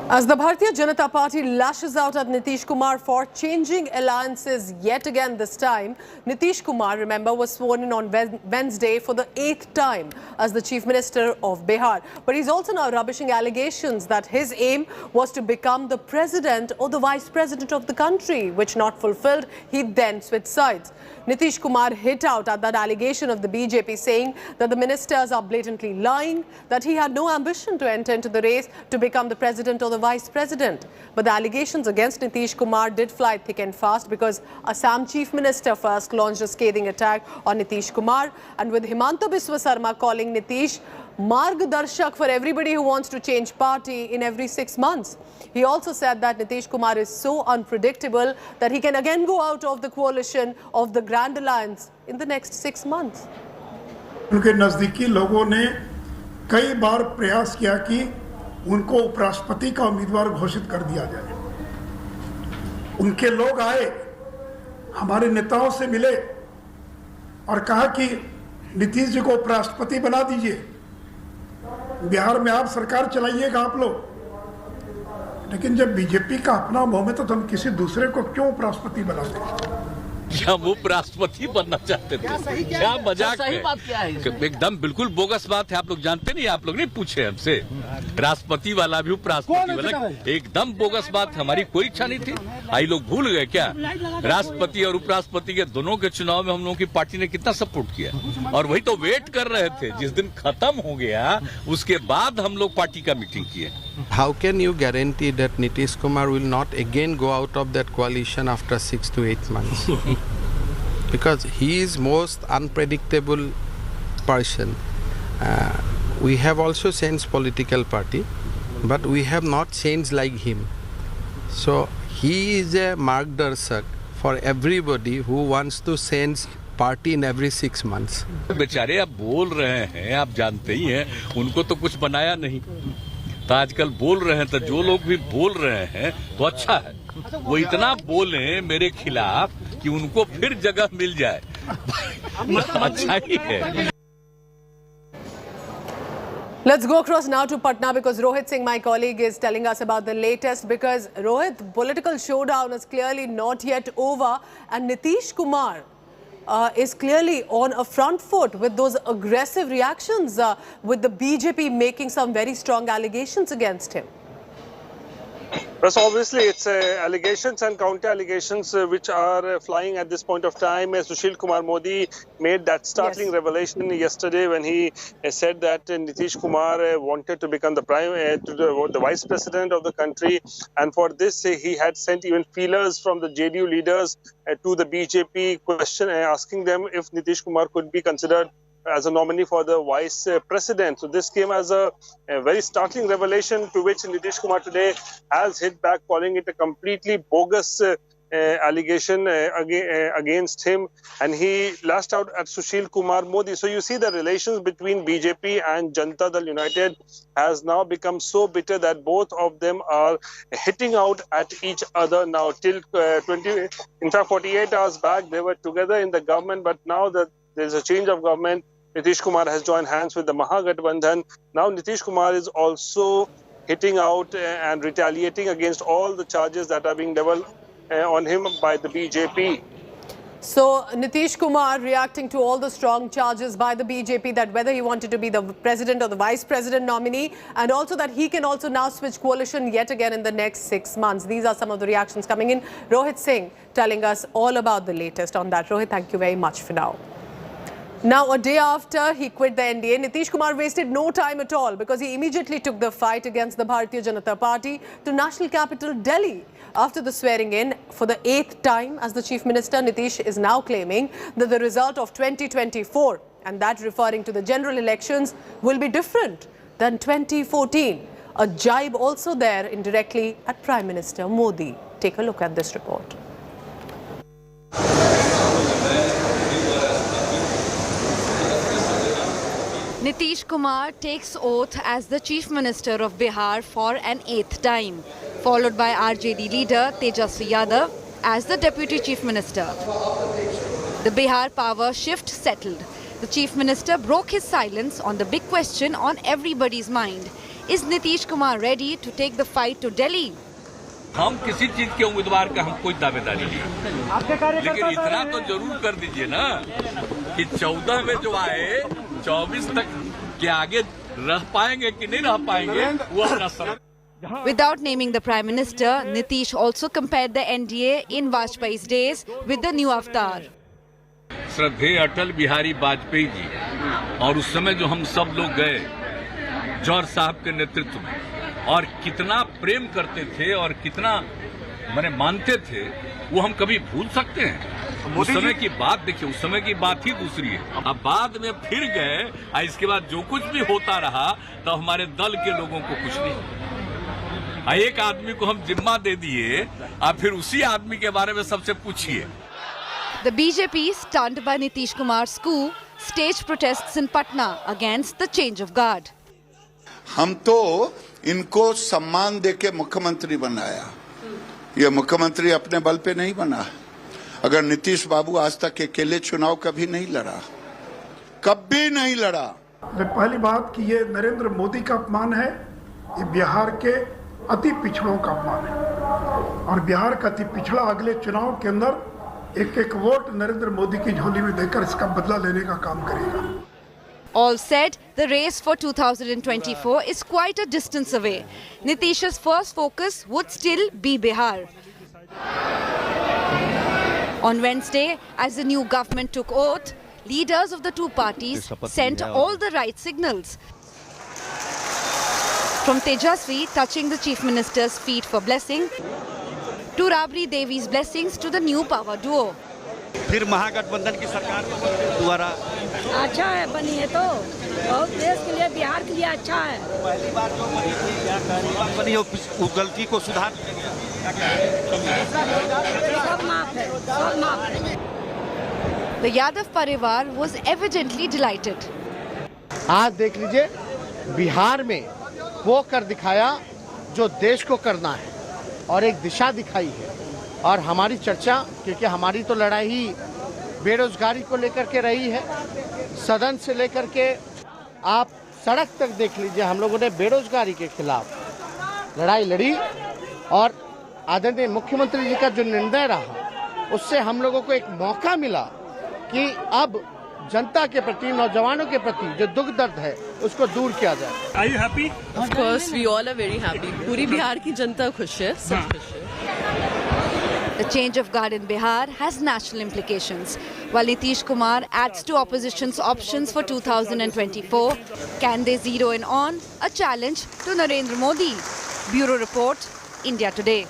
As the Bharatiya Janata Party lashes out at Nitish Kumar for changing alliances yet again this time, Nitish Kumar, remember, was sworn in on Wednesday for the 8th time as the Chief Minister of Bihar. But he's also now rubbishing allegations that his aim was to become the President or the Vice President of the country, which not fulfilled, he then switched sides. Nitish Kumar hit out at that allegation of the BJP, saying that the ministers are blatantly lying, that he had no ambition to enter into the race to become the President or the Vice President. But the allegations against Nitish Kumar did fly thick and fast because Assam Chief Minister first launched a scathing attack on Nitish Kumar, and with Himanta Biswa Sarma calling Nitish Margdarshak for everybody who wants to change party in every 6 months. He also said that Nitish Kumar is so unpredictable that he can again go out of the coalition of the Grand Alliance in the next 6 months. उनके नजदीकी लोगों ने कई बार प्रयास किया कि उनको उपराष्ट्रपति का उम्मीदवार घोषित कर दिया जाए। उनके लोग आए, हमारे नेताओं से मिले और कहा कि नीतीश जी को उपराष्ट्रपति बना दीजिए, बिहार में आप सरकार चलाइएगा आप लोग। लेकिन जब बीजेपी का अपना मोह में तो हम किसी दूसरे को क्यों उपराष्ट्रपति बना सकते? कि हम उपराष्ट्रपति बनना चाहते थे। क्या मजाक है? बात क्या है? एकदम बिल्कुल बोगस बात है। आप लोग जानते नहीं, आप लोग नहीं पूछे हमसे। राष्ट्रपति वाला भी उपराष्ट्रपति वाला, एकदम बोगस बात। हमारी कोई इच्छा नहीं थी। आई लोग भूल गए क्या? राष्ट्रपति और उपराष्ट्रपति के दोनों के चुनाव में हम लोगों की पार्टी ने कितना सपोर्ट किया, और वही तो वेट कर रहे थे। जिस दिन खत्म हो गया उसके बाद हम लोग पार्टी का मीटिंग किए। How can you guarantee that Nitish Kumar will not again go out of that coalition after 6 to 8 months? Because he is most unpredictable person. We have also changed political party, but we have not changed like him. So he is a margdarshak for everybody who wants to change party in every 6 months. बेचारे आप बोल रहे हैं, आप जानते ही हैं, उनको तो कुछ बनाया नहीं। तो आजकल बोल रहे हैं, तो जो लोग भी बोल रहे हैं तो अच्छा है, वो इतना बोले मेरे खिलाफ कि उनको फिर जगह मिल जाए। अच्छा ही है। Let's go across now to Patna, because Rohit Singh, my colleague, is telling us about the latest. Because Rohit, political showdown is clearly not yet over, and Nitish Kumar is clearly on a front foot with those aggressive reactions, with the BJP making some very strong allegations against him. Yes, obviously, it's allegations and counter-allegations which are flying at this point of time. Sushil Kumar Modi made that startling revelation yesterday when he said that Nitish Kumar wanted to become the vice president of the country, and for this he had sent even feelers from the JDU leaders to the BJP, asking them if Nitish Kumar could be considered as a nominee for the vice president. So this came as a very startling revelation, to which Nitish Kumar today has hit back, calling it a completely bogus allegation against him, and he lashed out at Sushil Kumar Modi. So you see the relations between BJP and Janata Dal United has now become so bitter that both of them are hitting out at each other now. Till 48 hours back they were together in the government, but now that there's a change of government, Nitish Kumar has joined hands with the Mahagathbandhan. Now Nitish Kumar is also hitting out and retaliating against all the charges that are being leveled on him by the BJP. So Nitish Kumar reacting to all the strong charges by the BJP, that whether he wanted to be the president or the vice president nominee, and also that he can also now switch coalition yet again in the next 6 months. These are some of the reactions coming in. Rohit Singh telling us all about the latest on that. Rohit, thank you very much for now. Now, a day after he quit the NDA, Nitish Kumar wasted no time at all, because he immediately took the fight against the Bharatiya Janata Party to national capital Delhi. After the swearing in for the 8th time as the Chief Minister, Nitish is now claiming that the result of 2024, and that referring to the general elections, will be different than 2014. A jibe also there indirectly at Prime Minister Modi. Take a look at this report. Nitish Kumar takes oath as the Chief Minister of Bihar for an 8th time, followed by RJD leader Tejasvi Yadav as the Deputy Chief Minister. The Bihar power shift settled. The Chief Minister broke his silence on the big question on everybody's mind. Is Nitish Kumar ready to take the fight to Delhi? हम किसी चीज के उम्मीदवार का हम कोई दावेदारी नहीं, लेकिन इतना तो जरूर कर दीजिए ना कि 14 में जो आए 24 तक के आगे रह पाएंगे कि नहीं रह पाएंगे, वो अपना सब। Without naming the Prime Minister, Nitish also compared the NDA in Vajpayee's days with the new avatar. श्रद्धेय अटल बिहारी वाजपेयी जी, और उस समय जो हम सब लोग गए जौहर साहब के नेतृत्व में, और कितना प्रेम करते थे और कितना मानते थे, वो हम कभी भूल सकते हैं? उस समय की बात देखिए, उस समय की बात ही दूसरी है। अब बाद में फिर गए, और इसके बाद जो कुछ भी होता रहा तो हमारे दल के लोगों को कुछ नहीं। एक आदमी को हम जिम्मा दे दिए, और फिर उसी आदमी के बारे में सबसे पूछिए। The BJP, stunned by Nitish Kumar's coup, staged protests in Patna against the change of guard. हम तो इनको सम्मान देके मुख्यमंत्री बनाया, ये मुख्यमंत्री अपने बल पे नहीं बना। अगर नीतीश बाबू आज तक अकेले चुनाव कभी नहीं लड़ा, कभी नहीं लड़ा। पहली बात कि ये नरेंद्र मोदी का अपमान है, ये बिहार के अति पिछड़ों का अपमान है, और बिहार का अति पिछड़ा अगले चुनाव के अंदर एक एक वोट नरेंद्र मोदी की झोली में देकर इसका बदला लेने का काम करेगा। All said, the race for 2024 is quite a distance away. Nitish's first focus would still be Bihar. On Wednesday, as the new government took oath, leaders of the two parties sent all the right signals. From Tejasvi touching the Chief Minister's feet for blessing, to Rabri Devi's blessings to the new power duo. फिर महागठबंधन की सरकार द्वारा अच्छा है, बनी है तो बहुत देश के लिए, बिहार के लिए अच्छा है। पहली बार जो बनी हो उस गलती को सुधार सब माफ है, सब माफ है। The Yadav Parivar was evidently delighted. आज देख लीजिए, बिहार में वो कर दिखाया जो देश को करना है और एक दिशा दिखाई है। और हमारी चर्चा, क्योंकि हमारी तो लड़ाई ही बेरोजगारी को लेकर के रही है, सदन से लेकर के आप सड़क तक देख लीजिए, हम लोगों ने बेरोजगारी के खिलाफ लड़ाई लड़ी और आदरणीय मुख्यमंत्री जी का जो निर्णय रहा उससे हम लोगों को एक मौका मिला कि अब जनता के प्रति, नौजवानों के प्रति जो दुख दर्द है उसको दूर किया जाए। Are you happy? Of course, we all are very happy. पूरी बिहार की जनता खुश है, सब खुश है। The change of guard in Bihar has national implications. While Nitish Kumar adds to opposition's options for 2024, can they zero in on a challenge to Narendra Modi? Bureau Report, India Today.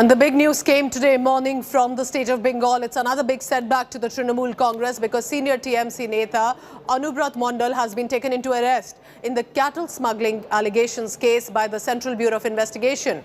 And the big news came today morning from the state of Bengal. It's another big setback to the Trinamool Congress because senior TMC Neta Anubrat Mondal has been taken into arrest in the cattle smuggling allegations case by the Central Bureau of Investigation.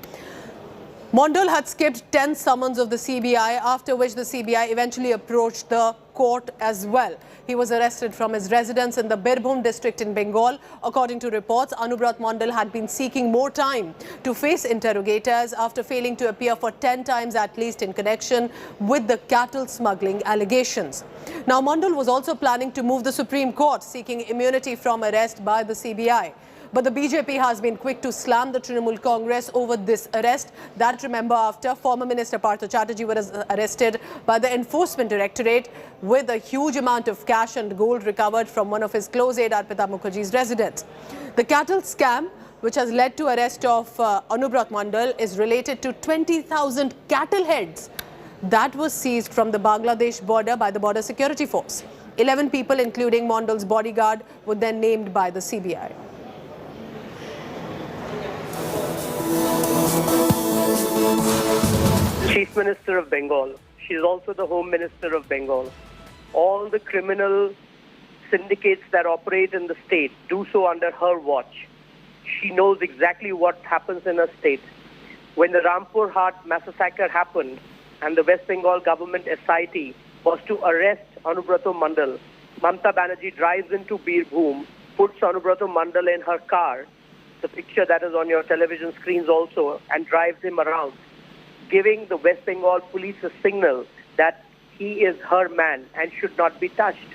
Mondal had skipped 10 summons of the CBI, after which the CBI eventually approached the court as well. He was arrested from his residence in the Birbhum district in Bengal. According to reports, Anubrat Mondal had been seeking more time to face interrogators after failing to appear for 10 times at least in connection with the cattle smuggling allegations. Now, Mondal was also planning to move the Supreme Court, seeking immunity from arrest by the CBI. But the BJP has been quick to slam the Trinamool Congress over this arrest. That, remember, after former Minister Partha Chatterjee was arrested by the Enforcement Directorate with a huge amount of cash and gold recovered from one of his close aide Arpita Mukherjee's residence. The cattle scam, which has led to arrest of Anubrat Mondal, is related to 20,000 cattle heads that was seized from the Bangladesh border by the Border Security Force. 11 people, including Mondal's bodyguard, were then named by the CBI. Chief Minister of Bengal. She is also the Home Minister of Bengal. All the criminal syndicates that operate in the state do so under her watch. She knows exactly what happens in her state. When the Rampur Haat massacre happened and the West Bengal government SIT was to arrest Anubrato Mondal, Mamata Banerjee drives into Birbhum, puts Anubrato Mondal in her car, the picture that is on your television screens also, and drives him around, giving the West Bengal police a signal that he is her man and should not be touched.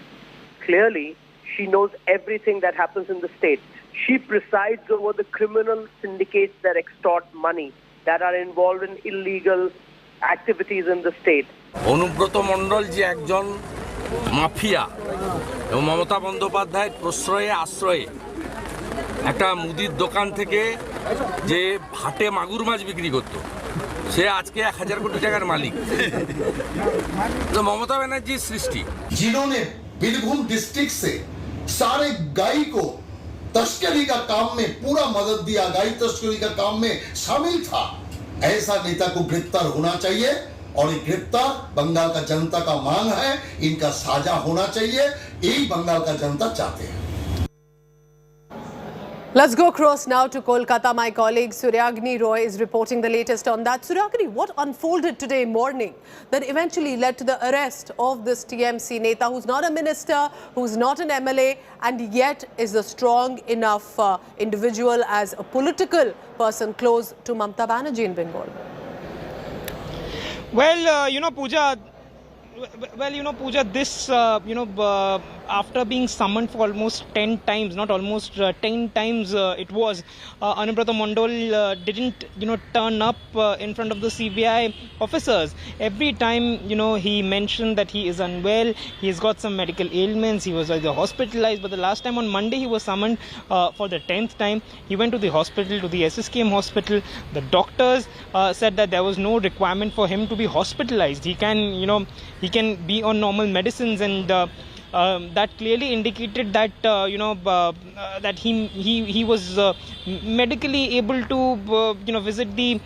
Clearly, she knows everything that happens in the state. She presides over the criminal syndicates that extort money, that are involved in illegal activities in the state. Anubrata Mondal যে একজন mafia এবং মমতা বন্দ্যোপাধ্যায়ের প্রশ্রয়ে আশ্রয়ে একটা মুদির দোকান থেকে যে হাটে মাগুর মাছ বিক্রি করত সে আজকে 1000 কোটি টাকার মালিক তো মমতা ব্যানার্জির সৃষ্টি जिन्होंने बीरभूम डिस्ट्रिक्ट से सारे गाय को तस्करी का काम में पूरा मदद दिया, गाय तस्करी का काम में शामिल था, ऐसा नेता को गिरफ्तार होना चाहिए और ये गिरफ्तार बंगाल का जनता का मांग है, इनका साझा होना चाहिए, यही बंगाल का जनता चाहते हैं। Let's go across now to Kolkata. My colleague Suryagni Roy is reporting the latest on that. Suryagni, what unfolded today morning that eventually led to the arrest of this TMC Neta, who's not a minister, who's not an MLA, and yet is a strong enough individual as a political person close to Mamata Banerjee in Bengal? Well, Pooja, Well, Pooja, this, after being summoned for almost 10 times, not almost 10 times it was, Anubrata Mondal didn't, turn up in front of the CBI officers. Every time, he mentioned that he is unwell, he's got some medical ailments, he was either hospitalized, but the last time on Monday he was summoned for the 10th time. He went to the hospital, to the SSKM hospital. The doctors said that there was no requirement for him to be hospitalized. He can be on normal medicines, and that clearly indicated that that he was medically able to visit the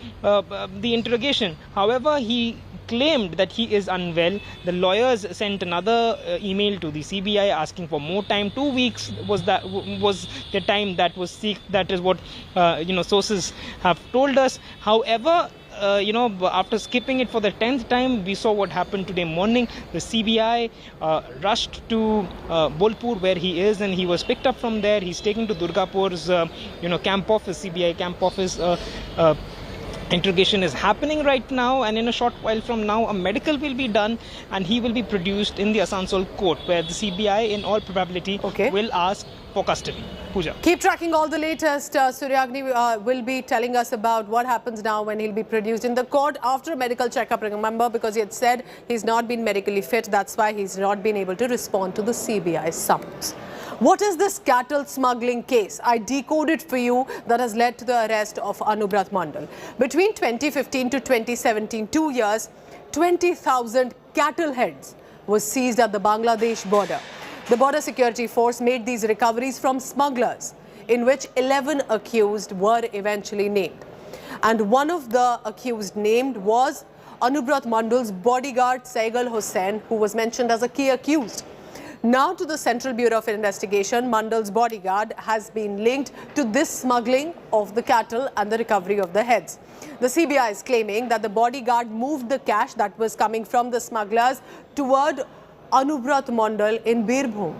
interrogation. However, he claimed that he is unwell. The lawyers sent another email to the CBI asking for more time. 2 weeks was the time that was seeked. That is what sources have told us. However, after skipping it for the 10th time, we saw what happened today morning. The CBI rushed to Bolpur, where he is, and he was picked up from there. He's taken to Durgapur's camp office, CBI camp office. Interrogation is happening right now, and in a short while from now a medical will be done and he will be produced in the Asansol court, where the CBI in all probability will ask for custody. Pooja. Keep tracking all the latest. Suryagni will be telling us about what happens now when he'll be produced in the court after a medical checkup. Remember, because he had said he's not been medically fit, that's why he's not been able to respond to the CBI summons. What is this cattle smuggling case? I decoded for you that has led to the arrest of Anubrat Mondal. Between 2015 to 2017, 2 years, 20,000 cattle heads was seized at the Bangladesh border. The border security force made these recoveries from smugglers, in which 11 accused were eventually named. And one of the accused named was Anubrat Mondal's bodyguard Saigal Hussain, who was mentioned as a key accused. Now to the Central Bureau of Investigation, Mondal's bodyguard has been linked to this smuggling of the cattle and the recovery of the heads. The CBI is claiming that the bodyguard moved the cash that was coming from the smugglers toward Anubrat Mondal in Birbhum.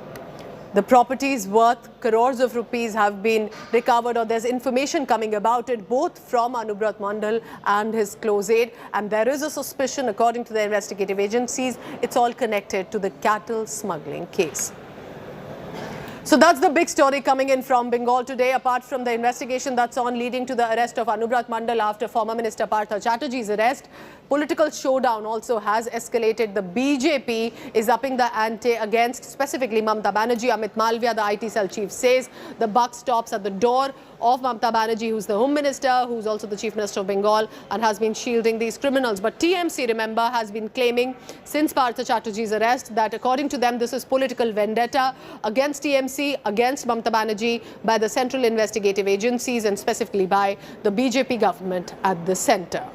The properties worth crores of rupees have been recovered, or there's information coming about it, both from Anubrat Mondal and his close aide. And there is a suspicion, according to the investigative agencies, it's all connected to the cattle smuggling case. So that's the big story coming in from Bengal today. Apart from the investigation that's on leading to the arrest of Anubrat Mondal after former Minister Partha Chatterjee's arrest, political showdown also has escalated. The BJP is upping the ante against specifically Mamata Banerjee. Amit Malviya, the IT cell chief, says the buck stops at the door of Mamata Banerjee, who's the Home Minister, who's also the Chief Minister of Bengal, and has been shielding these criminals. But TMC, remember, has been claiming since Partha Chatterjee's arrest that according to them, this is political vendetta against TMC, against Mamata Banerjee by the central investigative agencies and specifically by the BJP government at the centre.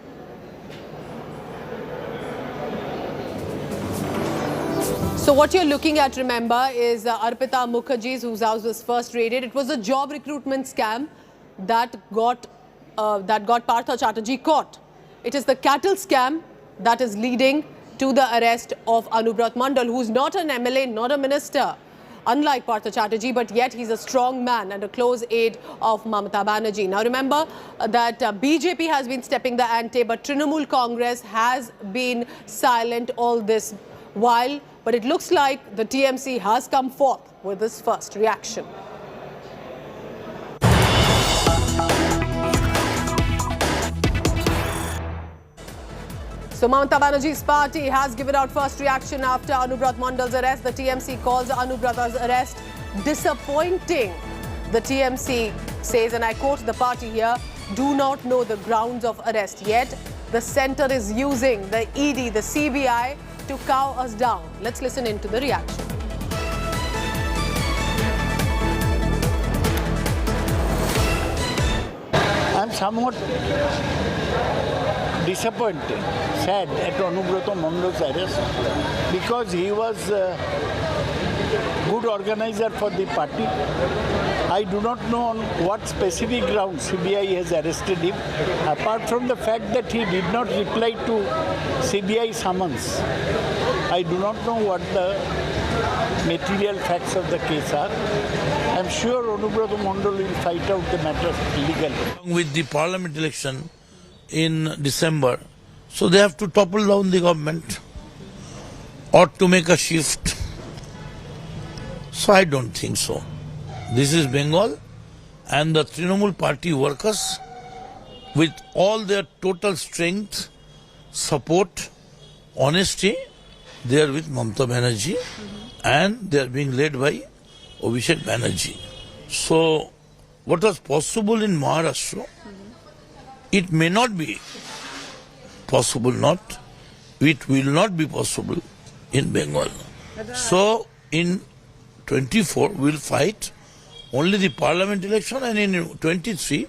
So what you're looking at, remember, is Arpita Mukherjee's, whose house was first raided. It was a job recruitment scam that got Partha Chatterjee caught. It is the cattle scam that is leading to the arrest of Anubrat Mondal, who's not an MLA, not a minister, unlike Partha Chatterjee, but yet he's a strong man and a close aide of Mamata Banerjee. Now remember that BJP has been stepping the ante, but Trinamool Congress has been silent all this while. But it looks like the TMC has come forth with this first reaction. So Mamata Banerjee's party has given out first reaction after Anubrat Mondal's arrest. The TMC calls Anubrata's arrest disappointing. The TMC says, and I quote the party here, "Do not know the grounds of arrest yet. The centre is using the ED, the CBI, to cow us down." Let's listen into the reaction. I'm somewhat disappointed, sad at Anubrata Mondal's arrest because he was a good organizer for the party. I do not know on what specific grounds CBI has arrested him, apart from the fact that he did not reply to CBI summons. I do not know what the material facts of the case are. I am sure Anubrata Mondal will fight out the matter legally. With the parliament election in December, so they have to topple down the government. ought to make a shift. So I don't think so. This is Bengal, and the Trinamool party workers, with all their total strength, support, honesty, they are with Mamata Banerjee, and they are being led by Abhishek Banerjee. So what was possible in Maharashtra, it may not be possible, it will not be possible in Bengal. So in 24 we will fight only the parliament election, and in 23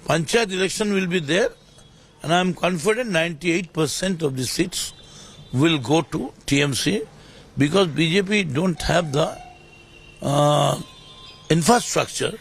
Panchayat election will be there, and I am confident 98% of the seats will go to TMC, because BJP don't have the infrastructure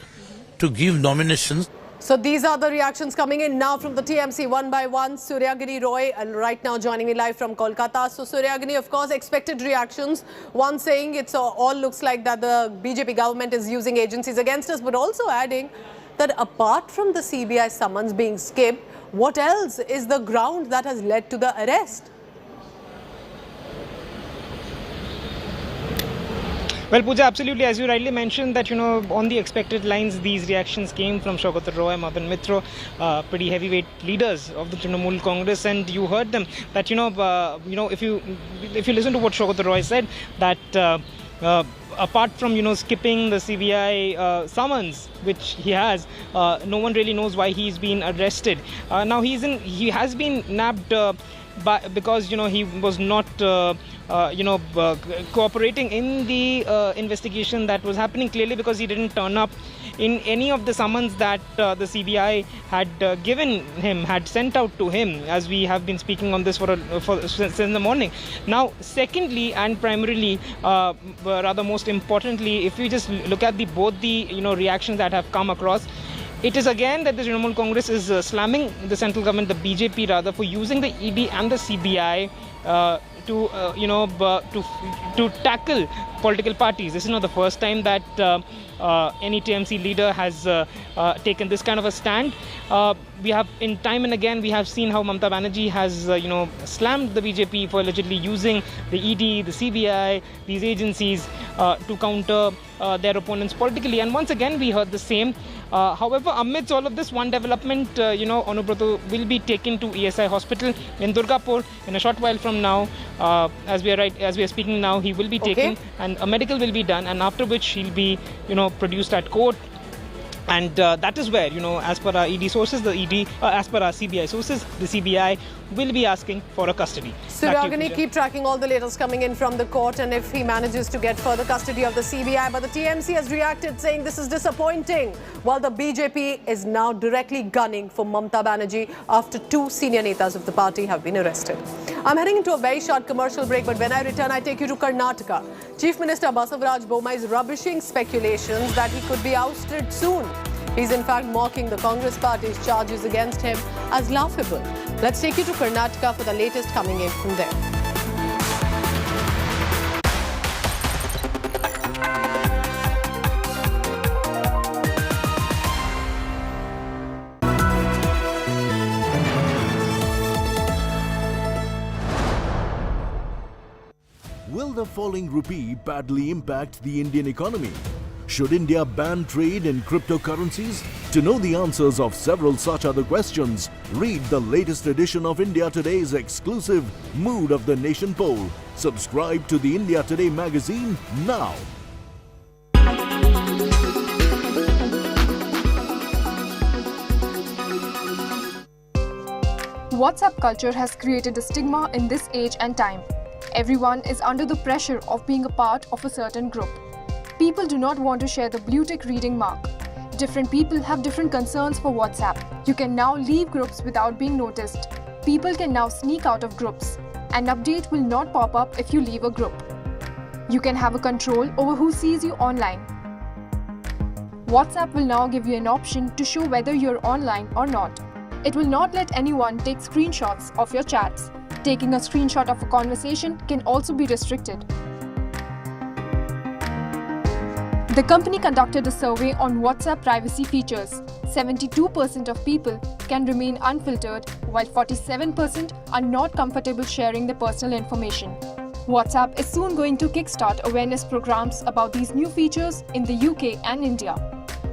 to give nominations. So these are the reactions coming in now from the TMC one by one. Suryagini Roy, and right now joining me live from Kolkata. So Suryagini, of course, expected reactions. One saying it's all looks like that the BJP government is using agencies against us, but also adding that apart from the CBI summons being skipped, what else is the ground that has led to the arrest? Well, Pooja, absolutely. As you rightly mentioned that, on the expected lines, these reactions came from Jagdeep Roy, Madan Mitra, pretty heavyweight leaders of the Trinamool Congress, and you heard them that, if you listen to what Jagdeep Roy said, that apart from, skipping the CBI summons, which he has, no one really knows why he's been arrested. Now he has been nabbed because he was not cooperating in the investigation that was happening, clearly because he didn't turn up in any of the summons that the CBI had had sent out to him, as we have been speaking on this since the morning. Now, secondly and primarily, rather most importantly, if we just look at both the reactions that have come across, it is again that the Trinamool Congress is slamming the central government, the BJP rather, for using the ED and the CBI to tackle political parties. This is not the first time that any TMC leader has taken this kind of a stand. We have, in time and again, we have seen how Mamata Banerjee has, slammed the BJP for allegedly using the ED, the CBI, these agencies to counter their opponents politically. And once again, we heard the same. However, amidst all of this, one development, Anubrato will be taken to ESI hospital in Durgapur in a short while from now. As we are speaking now, he will be taken, and a medical will be done, and after which he'll be, produced at court. And that is where, as per our ED sources, as per our CBI sources, the CBI will be asking for a custody. Suryagini, keep tracking all the latest coming in from the court, and if he manages to get further custody of the CBI. But the TMC has reacted saying this is disappointing, while the BJP is now directly gunning for Mamata Banerjee after 2 senior netas of the party have been arrested. I'm heading into a very short commercial break, but when I return, I take you to Karnataka. Chief Minister Basavaraj Bommai is rubbishing speculations that he could be ousted soon. He's in fact mocking the Congress party's charges against him as laughable. Let's take you to Karnataka for the latest coming in from there. Will the falling rupee badly impact the Indian economy? Should India ban trade in cryptocurrencies? To know the answers of several such other questions, read the latest edition of India Today's exclusive Mood of the Nation poll. Subscribe to the India Today magazine now. WhatsApp culture has created a stigma in this age and time. Everyone is under the pressure of being a part of a certain group. People do not want to share the blue tick reading mark. Different people have different concerns for WhatsApp. You can now leave groups without being noticed. People can now sneak out of groups. An update will not pop up if you leave a group. You can have a control over who sees you online. WhatsApp will now give you an option to show whether you're online or not. It will not let anyone take screenshots of your chats. Taking a screenshot of a conversation can also be restricted. The company conducted a survey on WhatsApp privacy features. 72% of people can remain unfiltered, while 47% are not comfortable sharing their personal information. WhatsApp is soon going to kickstart awareness programs about these new features in the UK and India.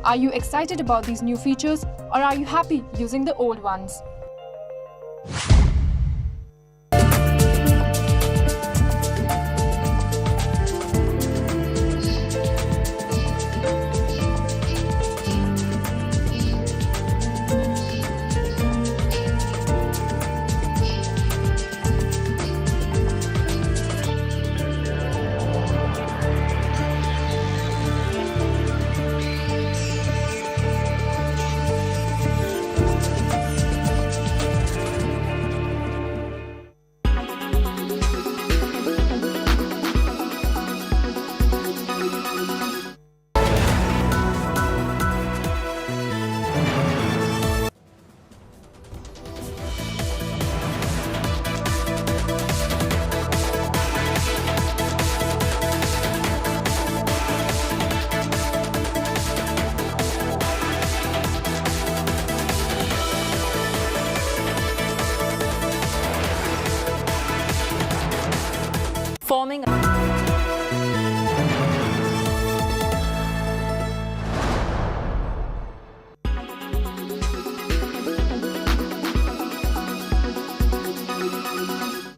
Are you excited about these new features, or are you happy using the old ones? Forming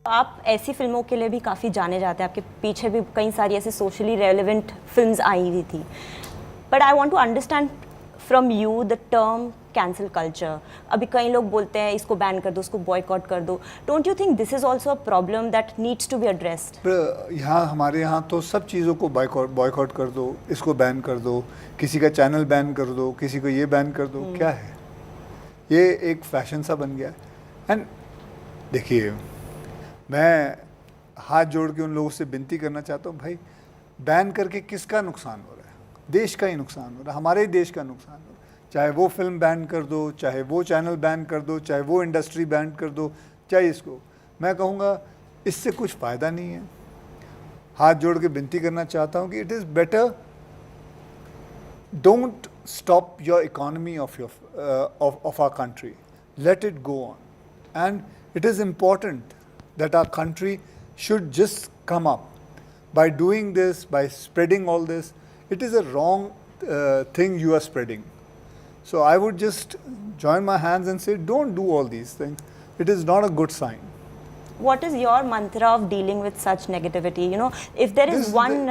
आप ऐसी फिल्मों के लिए भी काफ़ी जाने जाते हैं, आपके पीछे भी कई सारी ऐसी सोशली रेलेवेंट फिल्म्स आई हुई थी, but I want to understand from you the term cancel culture. अभी कई लोग बोलते हैं इसको बैन कर दो, उसको बॉयकॉट कर दो. Don't you think this is also a problem that needs to be addressed? यहाँ हमारे यहाँ तो सब चीज़ों को बॉयकॉट कर दो, इसको बैन कर दो, किसी का चैनल बैन कर दो, किसी को ये बैन कर दो. क्या है ये? एक फैशन सा बन गया. एंड देखिए, मैं हाथ जोड़ के उन लोगों से विनती करना चाहता हूँ, भाई बैन करके किसका नुकसान हो रहा है? देश का ही नुकसान हो रहा है, हमारे ही देश का नुकसान हो रहा है. चाहे वो फिल्म बैन कर दो, चाहे वो चैनल बैन कर दो, चाहे वो इंडस्ट्री बैन कर दो, चाहे इसको. मैं कहूँगा इससे कुछ फ़ायदा नहीं है. हाथ जोड़ के विनती करना चाहता हूँ कि it is better, don't stop your economy of our country, let it go on. And it is important that our country should just come up. By doing this, by spreading all this, it is a wrong thing you are spreading. So I would just join my hands and say, don't do all these things. It is not a good sign. What is your mantra of dealing with such negativity? You know, if there is one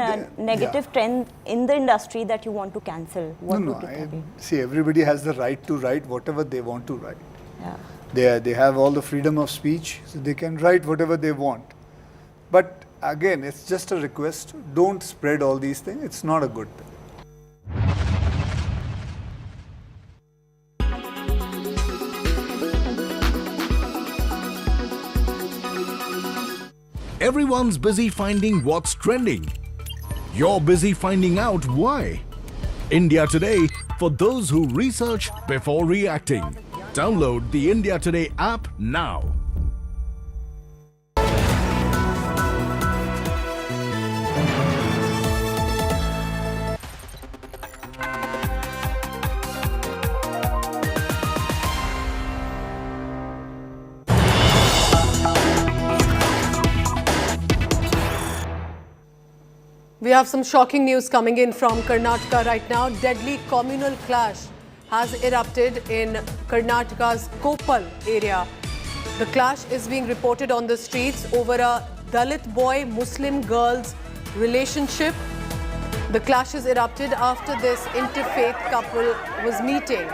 negative trend in the industry that you want to cancel, what would it be? See, everybody has the right to write whatever they want to write. Yeah. They have all the freedom of speech, so they can write whatever they want. But again, it's just a request. Don't spread all these things. It's not a good thing. Everyone's busy finding what's trending. You're busy finding out why. India Today, for those who research before reacting. Download the India Today app now. We have some shocking news coming in from Karnataka right now. Deadly communal clash has erupted in Karnataka's Koppal area. The clash is being reported on the streets over a Dalit boy Muslim girl's relationship. The clashes erupted after this interfaith couple was meeting.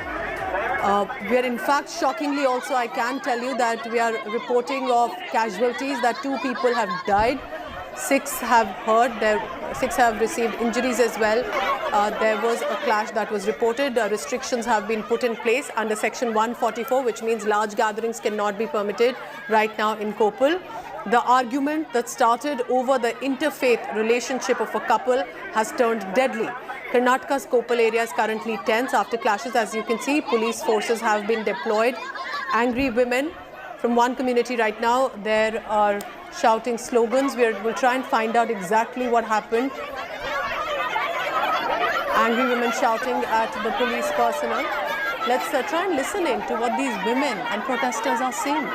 We are in fact, shockingly also, I can tell you that we are reporting of casualties, that 2 people have died. 6 have hurt, 6 have received injuries as well. There was a clash that was reported. Restrictions have been put in place under section 144, which means large gatherings cannot be permitted right now in Koppal. The argument that started over the interfaith relationship of a couple has turned deadly. Karnataka's Koppal area is currently tense after clashes. As you can see, police forces have been deployed. Angry women from one community right now, there are shouting slogans. We'll try and find out exactly what happened. Angry women shouting at the police personnel. Let's try and listen in to what these women and protesters are saying.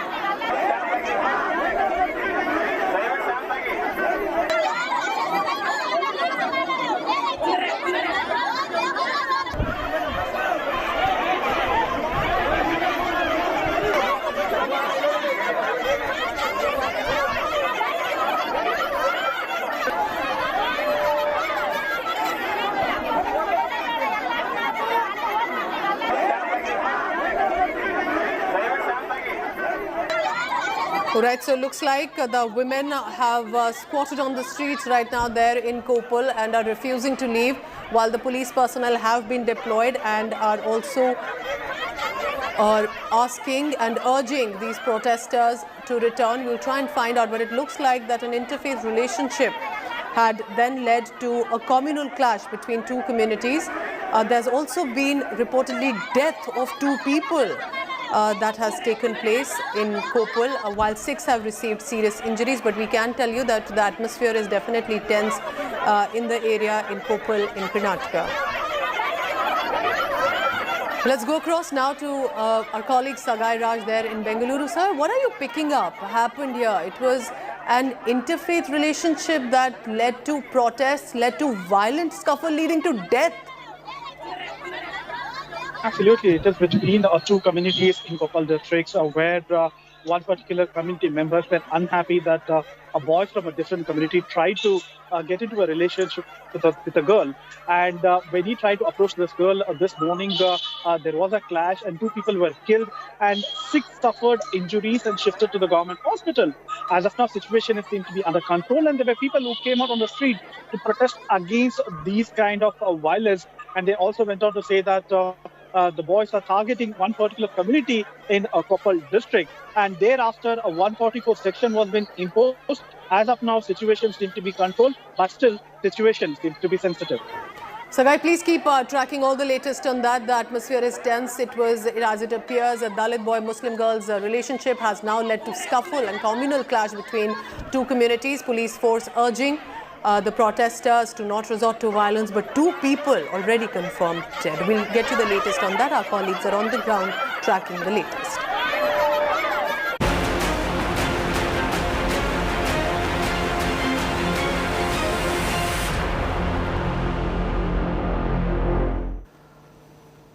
All right, so it looks like the women have squatted on the streets right now there in Koppal and are refusing to leave, while the police personnel have been deployed and are also asking and urging these protesters to return. We'll try and find out, but it looks like that an interfaith relationship had then led to a communal clash between two communities. There's also been reportedly death of 2 people that has taken place in Koppal, while 6 have received serious injuries. But we can tell you that the atmosphere is definitely tense in the area in Koppal in Karnataka. Let's go across now to our colleague Sagai Raj there in Bengaluru. Sir, what are you picking up happened here? It was an interfaith relationship that led to protests, led to violent scuffle leading to death. Absolutely, it is between 2 communities in Koppal districts where one particular community members were unhappy that a boy from a different community tried to get into a relationship with a girl, and when he tried to approach this girl this morning, there was a clash and 2 people were killed and 6 suffered injuries and shifted to the government hospital. As of now, situation seems to be under control, and there were people who came out on the street to protest against these kind of violence, and they also went on to say that the boys are targeting one particular community in Koppal district, and thereafter a 144 section was been imposed. As of now, situation seems to be controlled, but still situation seems to be sensitive. Sagai, please keep tracking all the latest on that. The atmosphere is tense. It was, as it appears, a Dalit boy-Muslim girl's relationship has now led to scuffle and communal clash between 2 communities. Police force urging the protesters to not resort to violence, but 2 people already confirmed dead. We'll get you the latest on that. Our colleagues are on the ground tracking the latest.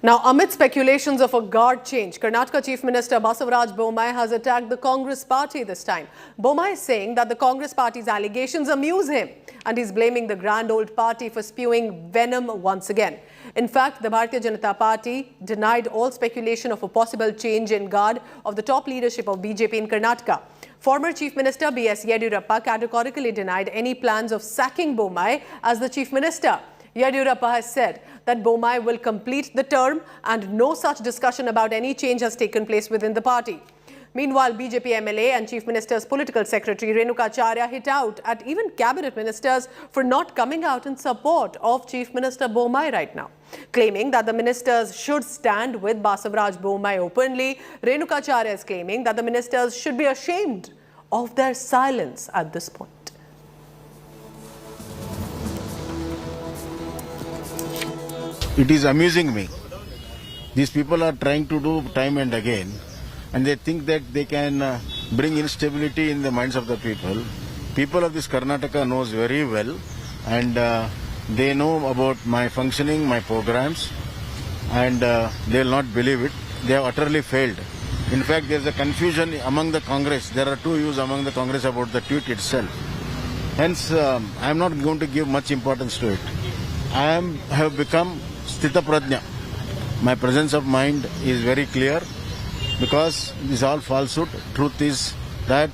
Now, amid speculations of a guard change, Karnataka Chief Minister Basavaraj Bommai has attacked the Congress party this time. Bommai is saying that the Congress party's allegations amuse him, and he's blaming the grand old party for spewing venom once again. In fact, the Bharatiya Janata Party denied all speculation of a possible change in guard of the top leadership of BJP in Karnataka. Former Chief Minister B.S. Yediyurappa categorically denied any plans of sacking Bommai as the Chief Minister. Yediyurappa has said that Bommai will complete the term and no such discussion about any change has taken place within the party. Meanwhile, BJP MLA and Chief Minister's political secretary Renuka Acharya hit out at even cabinet ministers for not coming out in support of Chief Minister Bommai right now. Claiming that the ministers should stand with Basavaraj Bommai openly, Renuka Acharya is claiming that the ministers should be ashamed of their silence at this point. It is amusing me. These people are trying to do time and again, and they think that they can bring instability in the minds of the people. People of this Karnataka knows very well, and they know about my functioning, my programs, and they will not believe it. They have utterly failed. In fact, there is a confusion among the Congress. There are 2 views among the Congress about the tweet itself. Hence, I am not going to give much importance to it. I have become Sthita Prajna. My presence of mind is very clear because this is all falsehood. Truth is that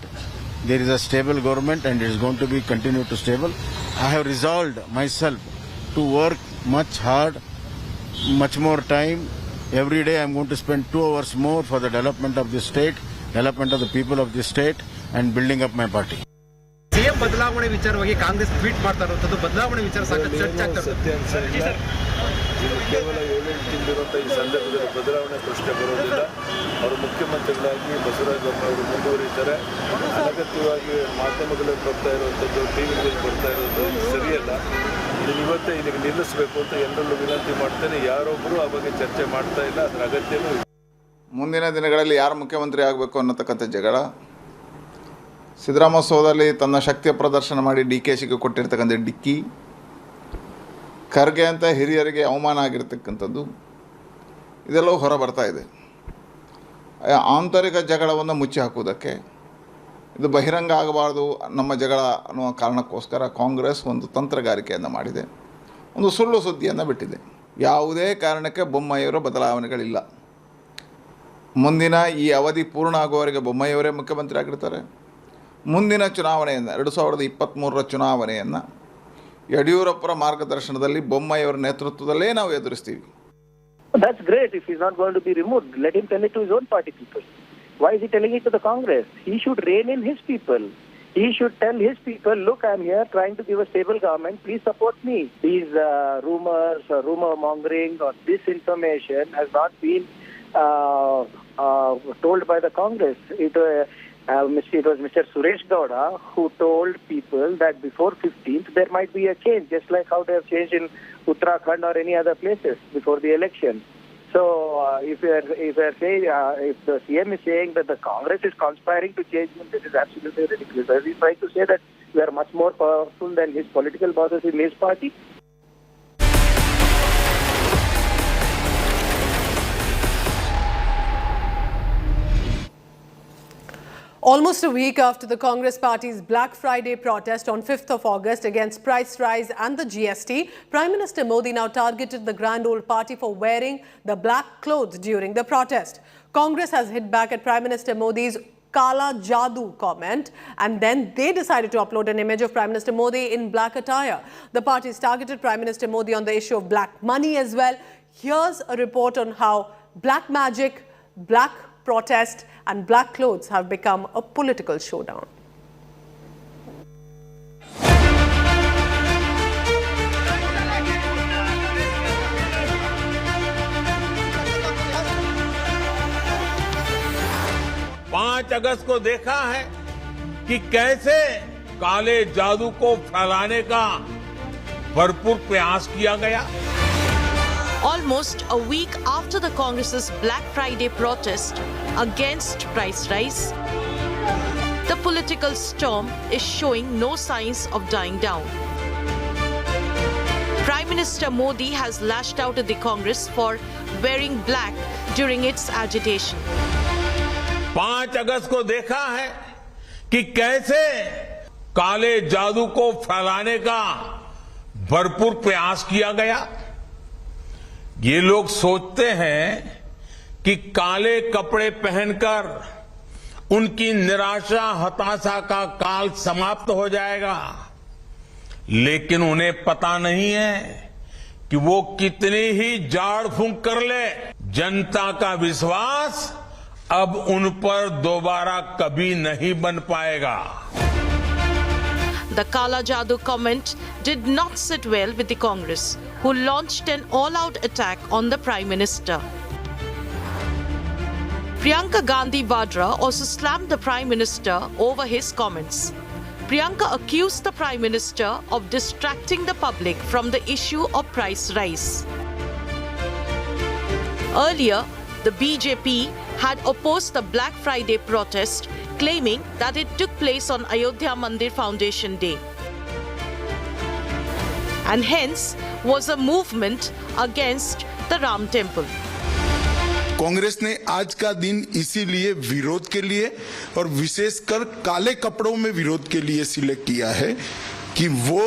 there is a stable government and it is going to be continued to stable. I have resolved myself to work much hard, much more time. Every day I am going to spend 2 hours more for the development of the state, development of the people of the state and building up my party. CM ಬದಲಾವಣೆ ವಿಚಾರವಾಗಿ Congress tweet ಮಾಡ್ತಾ ಇರುವಂತದ್ದು ಬದಲಾವಣೆ ವಿಚಾರ ಸಾಕಷ್ಟು ಚರ್ಚೆ ಆಗ್ತಾ ಇದೆ. ಕೇವಲ 7 ತಿಂಗಳಿರುವಂಥ ಈ ಸಂದರ್ಭದಲ್ಲಿ ಬದಲಾವಣೆ ಪ್ರಶ್ನೆ ಬರೋದಿಲ್ಲ. ಅವರು ಮುಖ್ಯಮಂತ್ರಿಗಳಾಗಿ ಬಸವರಾಜ ಬೊಮ್ಮಾಯಿ ಮುಂದುವರಿತಾರೆ. ಅನಗತ್ಯವಾಗಿ ಮಾಧ್ಯಮಗಳಲ್ಲಿ ಬರ್ತಾ ಇರುವಂಥದ್ದು, ಟಿವಿಗಳಲ್ಲಿ ಬರ್ತಾ ಇರೋದು ಸರಿಯಲ್ಲ. ಇದನ್ನು ಇವತ್ತೇ ಇದಕ್ಕೆ ನಿಲ್ಲಿಸಬೇಕು ಅಂತ ಎಲ್ಲರಲ್ಲೂ ವಿನಂತಿ ಮಾಡ್ತೇನೆ. ಯಾರೊಬ್ಬರು ಆ ಬಗ್ಗೆ ಚರ್ಚೆ ಮಾಡ್ತಾ ಇಲ್ಲ, ಅದರ ಅಗತ್ಯವೂ ಇಲ್ಲ. ಮುಂದಿನ ದಿನಗಳಲ್ಲಿ ಯಾರು ಮುಖ್ಯಮಂತ್ರಿ ಆಗಬೇಕು ಅನ್ನತಕ್ಕಂಥ ಜಗಳ, ಸಿದ್ದರಾಮೋತ್ಸವದಲ್ಲಿ ತನ್ನ ಶಕ್ತಿಯ ಪ್ರದರ್ಶನ ಮಾಡಿ DKಶಿಗೆ ಕೊಟ್ಟಿರ್ತಕ್ಕಂಥ ಡಿಕ್ಕಿ, ಖರ್ಗೆ ಅಂತ ಹಿರಿಯರಿಗೆ ಅವಮಾನ ಆಗಿರ್ತಕ್ಕಂಥದ್ದು, ಇದೆಲ್ಲವೂ ಹೊರ ಬರ್ತಾ ಇದೆ. ಆಂತರಿಕ ಜಗಳವನ್ನು ಮುಚ್ಚಿ ಹಾಕುವುದಕ್ಕೆ, ಇದು ಬಹಿರಂಗ ಆಗಬಾರ್ದು ನಮ್ಮ ಜಗಳ ಅನ್ನುವ ಕಾರಣಕ್ಕೋಸ್ಕರ ಕಾಂಗ್ರೆಸ್ ಒಂದು ತಂತ್ರಗಾರಿಕೆಯನ್ನು ಮಾಡಿದೆ, ಒಂದು ಸುಳ್ಳು ಸುದ್ದಿಯನ್ನು ಬಿಟ್ಟಿದೆ. ಯಾವುದೇ ಕಾರಣಕ್ಕೆ ಬೊಮ್ಮಾಯಿಯವರ ಬದಲಾವಣೆಗಳಿಲ್ಲ. ಮುಂದಿನ ಈ ಅವಧಿ ಪೂರ್ಣ ಆಗುವವರೆಗೆ ಬೊಮ್ಮಾಯಿಯವರೇ ಮುಖ್ಯಮಂತ್ರಿ ಆಗಿರ್ತಾರೆ. ಮುಂದಿನ ಚುನಾವಣೆಯನ್ನು 2023ರ ಚುನಾವಣೆಯನ್ನು ಯಡಿಯೂರಪ್ಪರ ಮಾರ್ಗದರ್ಶನದಲ್ಲಿ ಬೊಮ್ಮಾಯಿಯವರ ನೇತೃತ್ವದಲ್ಲೇ ನಾವು ಎದುರಿಸ್ತೀವಿ. That's great. If he's not going to be removed, let him tell it to his own party people. Why is he telling it to the Congress? He should rein in his people. He should tell his people, look, I'm here trying to give a stable government. Please support me. These rumors, rumor mongering, or disinformation has not been told by the Congress. It was Mr. Suresh Gowda who told people that before 15th there might be a change, just like how they have changed in Uttarakhand or any other places before the election. So if the CM is saying that the Congress is conspiring to change him, this is absolutely ridiculous. He's trying to say that we are much more powerful than his political bosses in his party. Almost a week after the Congress Party's Black Friday protest on 5th of August against price rise and the GST, Prime Minister Modi now targeted the Grand Old Party for wearing the black clothes during the protest. Congress has hit back at Prime Minister Modi's Kala Jadoo comment, and then they decided to upload an image of Prime Minister Modi in black attire. The parties targeted Prime Minister Modi on the issue of black money as well. Here's a report on how black magic, black protest and black clothes have become a political showdown. पांच अगस्त को देखा है कि कैसे काले जादू को फैलाने का भरपूर प्रयास किया गया. Almost a week after the Congress's Black Friday protest against price rise, the political storm is showing no signs of dying down. Prime Minister Modi has lashed out at the Congress for wearing black during its agitation. 5 अगस्त को देखा है कि कैसे काले जादू को फैलाने का भरपूर प्रयास किया गया. ये लोग सोचते हैं कि काले कपड़े पहनकर उनकी निराशा हताशा का काल समाप्त हो जाएगा, लेकिन उन्हें पता नहीं है कि वो कितनी ही झाड़ फूंक कर ले, जनता का विश्वास अब उन पर दोबारा कभी नहीं बन पाएगा. The Kala Jadoo comment did not sit well with the Congress, who launched an all-out attack on the Prime Minister. Priyanka Gandhi Vadra also slammed the Prime Minister over his comments. Priyanka accused the Prime Minister of distracting the public from the issue of price rise. Earlier, the BJP had opposed the Black Friday protest, claiming that it took place on Ayodhya Mandir Foundation Day, and hence was a movement against the Ram Temple. Congress ने आज का दिन इसीलिए विरोध के लिए और विशेषकर काले कपड़ों में विरोध के लिए सिलेक्ट किया है कि वो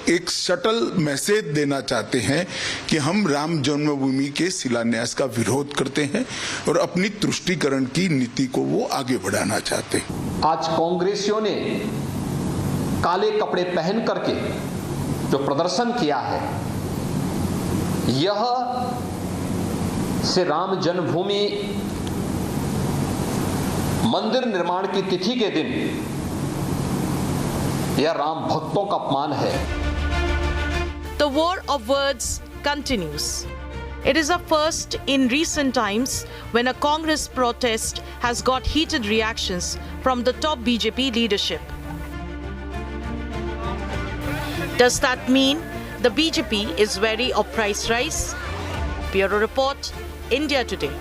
एक शटल मैसेज देना चाहते हैं कि हम राम जन्मभूमि के शिलान्यास का विरोध करते हैं और अपनी तुष्टीकरण की नीति को वो आगे बढ़ाना चाहते हैं. आज कांग्रेसियों ने काले कपड़े पहन करके जो प्रदर्शन किया है, यह से राम जन्मभूमि मंदिर निर्माण की तिथि के दिन यह राम भक्तों का अपमान है. The war of words continues. It is a first in recent times when a Congress protest has got heated reactions from the top BJP leadership. Does that mean the BJP is wary of price rise? Bureau Report, India Today.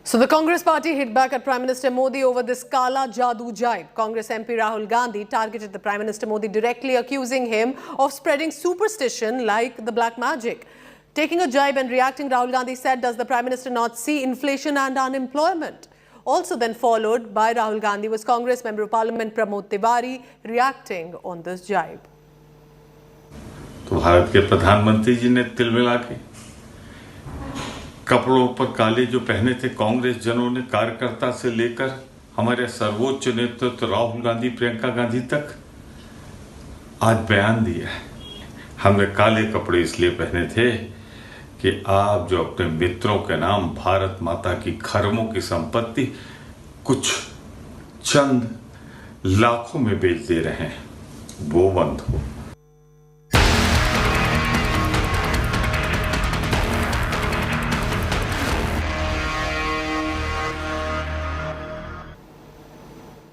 So the Congress party hit back at Prime Minister Modi over this Kala Jadoo jibe. Congress MP Rahul Gandhi targeted the Prime Minister Modi directly, accusing him of spreading superstition like the black magic. Taking a jibe and reacting, Rahul Gandhi said, does the Prime Minister not see inflation and unemployment? Also then followed by Rahul Gandhi was Congress Member of Parliament Pramod Tiwari reacting on this jibe. तो भारत के प्रधानमंत्री जी ने तिलमिला के कपड़ों पर काले जो पहने थे कांग्रेस जनों ने, कार्यकर्ता से लेकर हमारे सर्वोच्च नेतृत्व राहुल गांधी, प्रियंका गांधी तक, आज बयान दिया है। हमने काले कपड़े इसलिए पहने थे कि आप जो अपने मित्रों के नाम भारत माता की खरबों की संपत्ति कुछ चंद लाखों में बेच दे रहे हैं, वो बंद हो।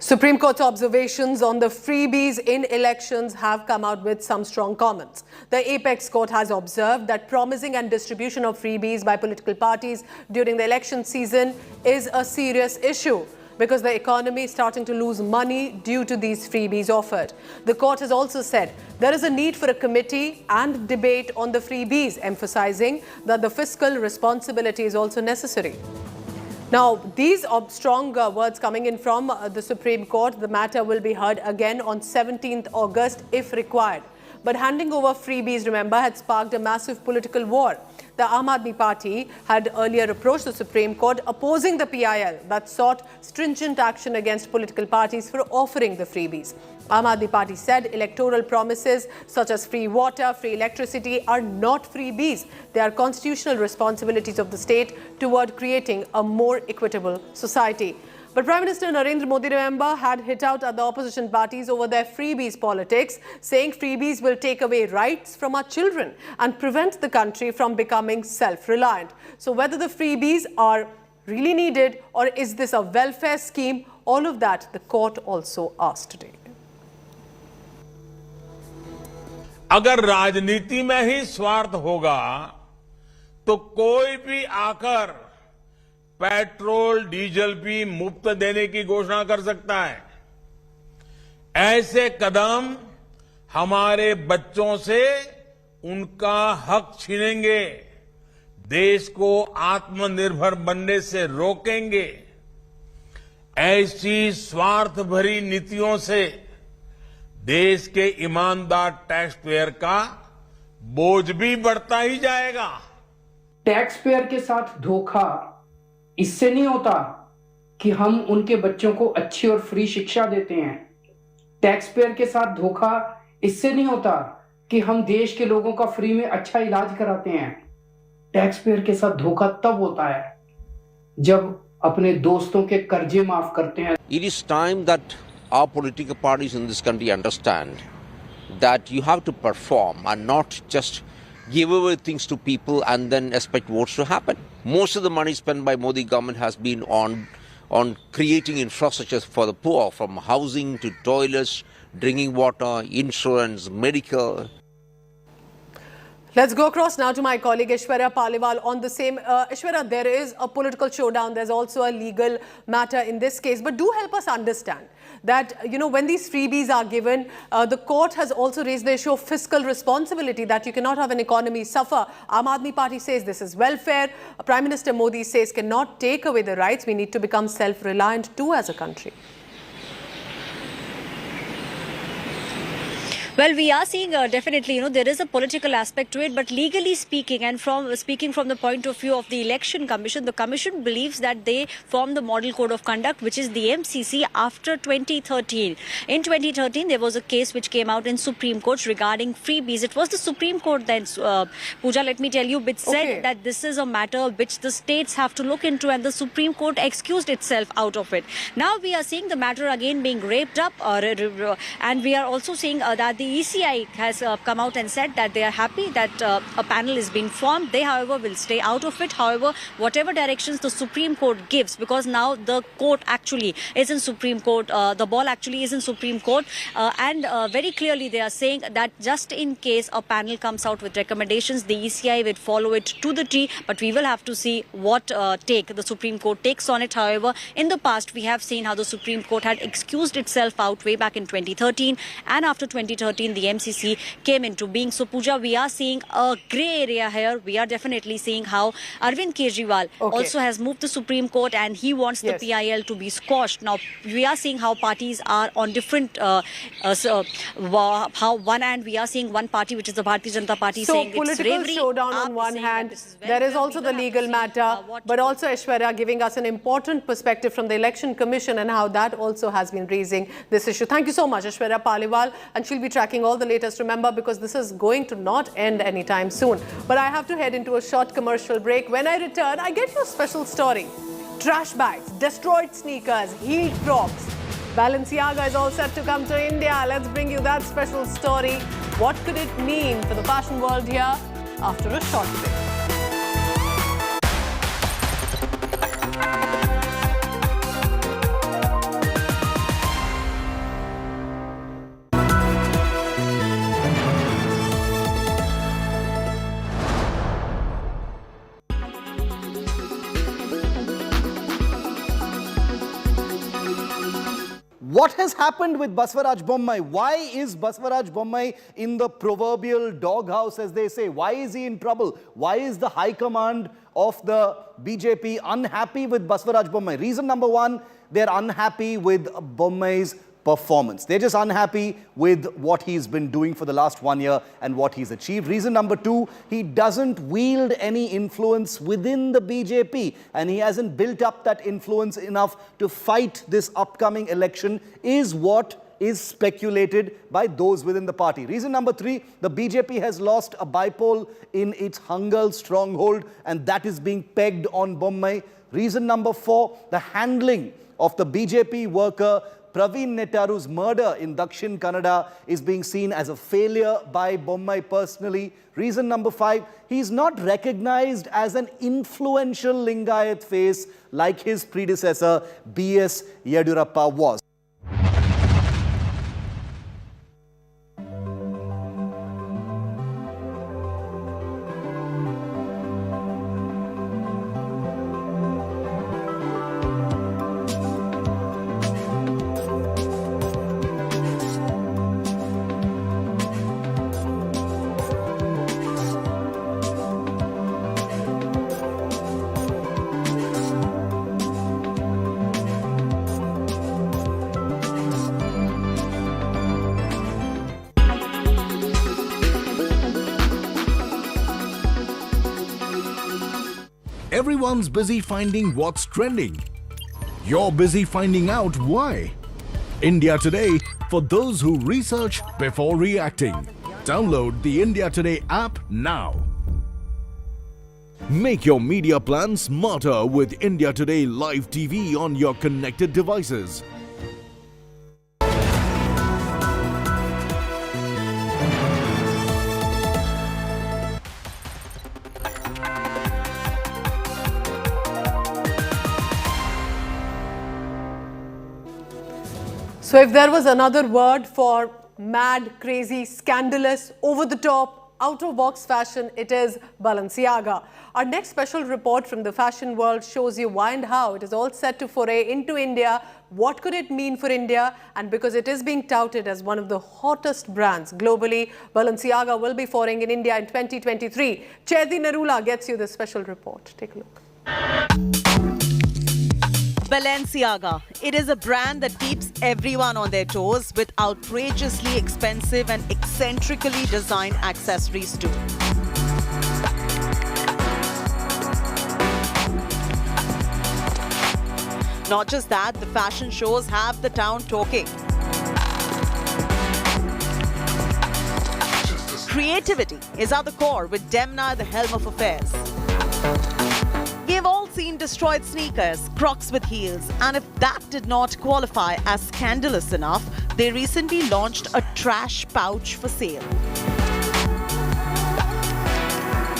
Supreme Court's observations on the freebies in elections have come out with some strong comments. The Apex Court has observed that promising and distribution of freebies by political parties during the election season is a serious issue because the economy is starting to lose money due to these freebies offered. The court has also said there is a need for a committee and debate on the freebies, emphasizing that the fiscal responsibility is also necessary. Now, these strong words coming in from the Supreme Court. The matter will be heard again on 17th August if required. But handing over freebies, remember, had sparked a massive political war. The Aam Aadmi Party had earlier approached the Supreme Court opposing the PIL that sought stringent action against political parties for offering the freebies. Aam Aadmi Party said electoral promises such as free water, free electricity are not freebies. They are constitutional responsibilities of the state toward creating a more equitable society. But Prime Minister Narendra Modi, remember, had hit out at the opposition parties over their freebies politics, saying freebies will take away rights from our children and prevent the country from becoming self-reliant. So whether the freebies are really needed or is this a welfare scheme, all of that the court also asked today. अगर राजनीति में ही स्वार्थ होगा तो कोई भी आकर petrol diesel भी मुफ्त देने की घोषणा कर सकता है। ऐसे कदम हमारे बच्चों से उनका हक छीनेंगे, देश को आत्मनिर्भर बनने से रोकेंगे। ऐसी स्वार्थ भरी नीतियों से देश के ईमानदार टैक्स पेयर का बोझ भी बढ़ता ही जाएगा। टैक्स पेयर के साथ धोखा इससे नहीं होता कि हम उनके बच्चों को अच्छी और फ्री शिक्षा देते हैं। टैक्स पेयर के साथ धोखा इससे नहीं होता कि हम देश के लोगों का फ्री में अच्छा इलाज कराते हैं। टैक्स पेयर के साथ धोखा तब होता है जब अपने दोस्तों के कर्जे माफ करते हैं। It is time that our political parties in this country understand that you have to perform and not just give away things to people and then expect votes to happen. Most of the money spent by Modi government has been on creating infrastructure for the poor, from housing to toilets, drinking water, insurance, medical. Let's go across now to my colleague Aishwarya Paliwal on the same. Aishwarya, there is a political showdown. There's also a legal matter in this case. But do help us understand that, you know, when these freebies are given, the court has also raised the issue of fiscal responsibility, that you cannot have an economy suffer. Aam Aadmi Party says this is welfare. Prime Minister Modi says cannot take away the rights. We need to become self-reliant too as a country. Well, we are seeing definitely, there is a political aspect to it, but legally speaking, and speaking from the point of view of the Election Commission, the Commission believes that they formed the Model Code of Conduct, which is the MCC, after 2013. In 2013, there was a case which came out in Supreme Court regarding freebies. It was the Supreme Court then, Pooja, let me tell you, which said that this is a matter which the states have to look into, and the Supreme Court excused itself out of it. Now we are seeing the matter again being raped up, and we are also seeing that the ECI has come out and said that they are happy that a panel is being formed. They, however, will stay out of it. However, whatever directions the Supreme Court gives, because now the court actually is in Supreme Court, the ball actually is in Supreme Court, and very clearly they are saying that just in case a panel comes out with recommendations, the ECI will follow it to the T, but we will have to see what take the Supreme Court takes on it. However, in the past, we have seen how the Supreme Court had excused itself out way back in 2013, and after 2013, 2013 the MCC came into being. So Pooja, we are seeing a grey area here. We are definitely seeing how Arvind Kejriwal also has moved to Supreme Court and he wants the PIL to be squashed. Now we are seeing how parties are on different how one hand we are seeing one party, which is the Bharatiya Janata Party, saying it's political bravery. showdown on one hand, there is also the legal matter, but also Aishwarya giving us an important perspective from the Election Commission and how that also has been raising this issue. Thank you so much, Aishwarya Paliwal, and she'll be tracking all the latest, remember, because this is going to not end anytime soon. But I have to head into a short commercial break. When I return, I get you a special story. Trash bags, destroyed sneakers, heeled Crocs. Balenciaga is all set to come to India. Let's bring you that special story. What could it mean for the fashion world here after a short break? What has happened with Baswaraj Bommai? Why is Baswaraj Bommai in the proverbial doghouse, as they say? Why is he in trouble? Why is the high command of the BJP unhappy with Baswaraj Bommai? Reason number one, they're unhappy with Bommai's performance. They're just unhappy with what he's been doing for the last 1 year and what he's achieved. Reason number two, he doesn't wield any influence within the BJP and he hasn't built up that influence enough to fight this upcoming election, is what is speculated by those within the party. Reason number three, the BJP has lost a bipole in its Hangal stronghold and that is being pegged on Bommai. Reason number four, the handling of the BJP worker Praveen Netaru's murder in Dakshin Kannada is being seen as a failure by Bommai personally. Reason number five, he's not recognized as an influential Lingayat face like his predecessor B.S. Yediyurappa was. Everyone's busy finding what's trending. You're busy finding out why. India Today, for those who research before reacting. Download the India Today app now. Make your media plan smarter with India Today Live TV on your connected devices. So if there was another word for mad, crazy, scandalous, over-the-top, out-of-box fashion, it is Balenciaga. Our next special report from the fashion world shows you why and how it is all set to foray into India. What could it mean for India? And because it is being touted as one of the hottest brands globally, Balenciaga will be foraying in India in 2023. Chaiti Narula gets you this special report. Take a look. Balenciaga. It is a brand that keeps everyone on their toes with outrageously expensive and eccentrically designed accessories too. Not just that, the fashion shows have the town talking. Creativity is at the core with Demna at the helm of affairs. We've all seen destroyed sneakers, Crocs with heels, and if that did not qualify as scandalous enough, they recently launched a trash pouch for sale.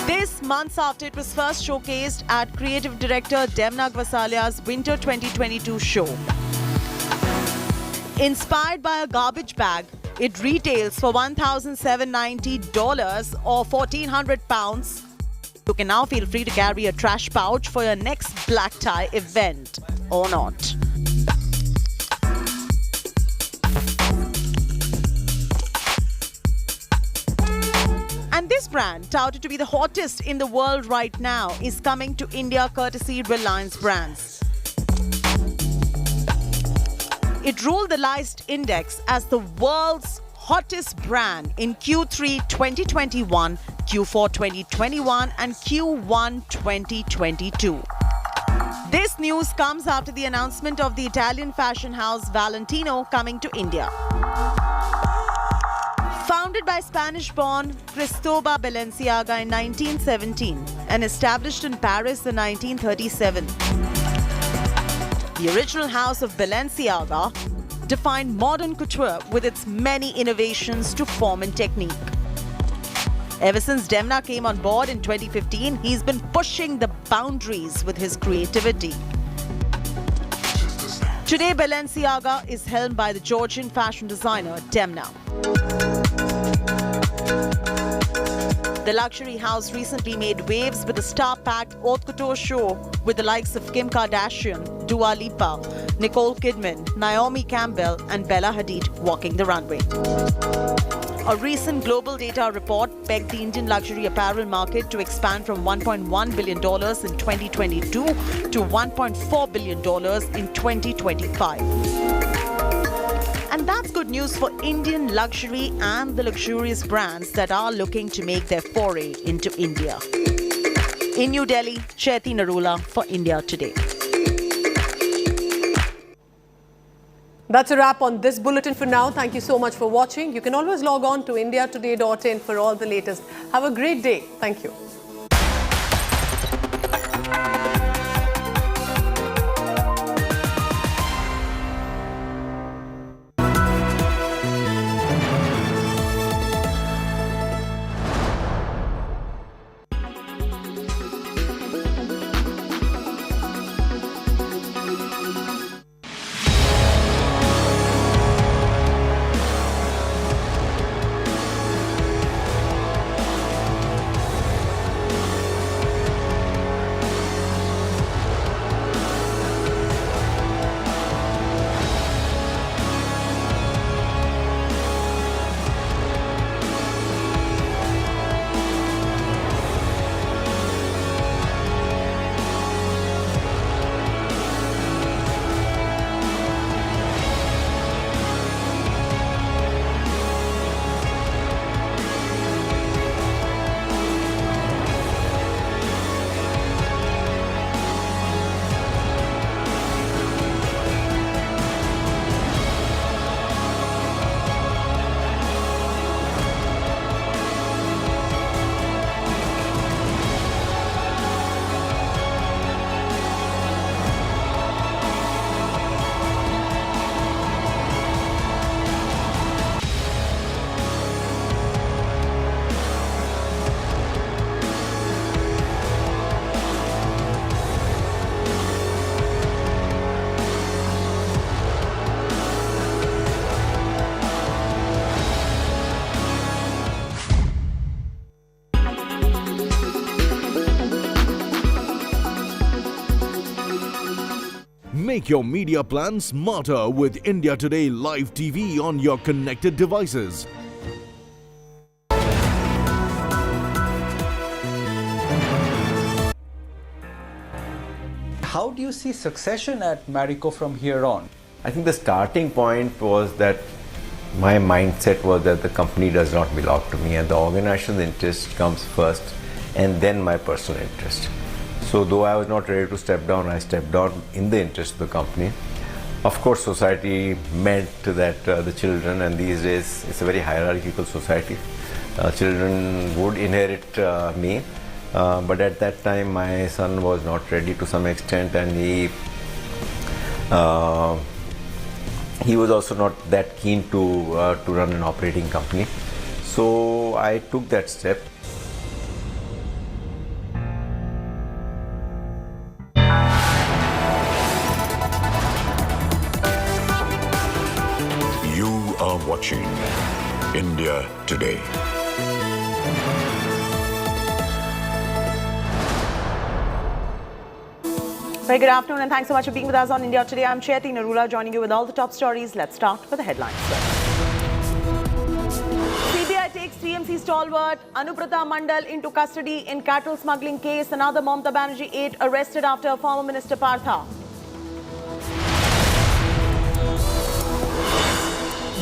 This months after it was first showcased at creative director Demna Gwasalia's Winter 2022 show. Inspired by a garbage bag, it retails for $1,790 or 1,400 pounds. You can now feel free to carry a trash pouch for your next black tie event, or not. luxurious brand, touted to be the hottest in the world right now, is coming to India courtesy Reliance Brands. It ruled the List Index as the world's hottest brand in Q3 2021, Q4 2021 and Q1 2022. This news comes after the announcement of the Italian fashion house Valentino coming to India. Founded by Spanish-born Cristobal Balenciaga in 1917 and established in Paris in 1937, the original house of Balenciaga defined modern couture with its many innovations to form and technique. Ever since Demna came on board in 2015, he's been pushing the boundaries with his creativity. Today, Balenciaga is helmed by the Georgian fashion designer Demna. The luxury house recently made waves with a star-packed haute couture show with the likes of Kim Kardashian, Dua Lipa, Nicole Kidman, Naomi Campbell and Bella Hadid walking the runway. A recent global data report pegged the Indian luxury apparel market to expand from $1.1 billion in 2022 to $1.4 billion in 2025. And that's good news for Indian luxury and the luxurious brands that are looking to make their foray into India. In New Delhi, Chaiti Narula for India Today. That's a wrap on this bulletin for now. Thank you so much for watching. You can always log on to indiatoday.in for all the latest. Have a great day. Thank you. Make your media plan smarter with India Today Live TV on your connected devices. How do you see succession at Marico from here on? I think the starting point was that my mindset was that the company does not belong to me and the organization's interest comes first and then my personal interest. So though I was not ready to step down, I stepped down in the interest of the company. Of course, society meant that the children, and these days it's a very hierarchical society, children would inherit me. But at that time my son was not ready to some extent, and he was also not that keen to run an operating company. So I took that step. You are watching India Today. Very good afternoon and thanks so much for being with us on India Today. I'm Chaiti Narula joining you with all the top stories. Let's start with the headlines. CBI takes CM TMC stalwart Anubrata Mandal into custody in cattle smuggling case. Another Mamata Banerjee aide arrested after former Minister Partha.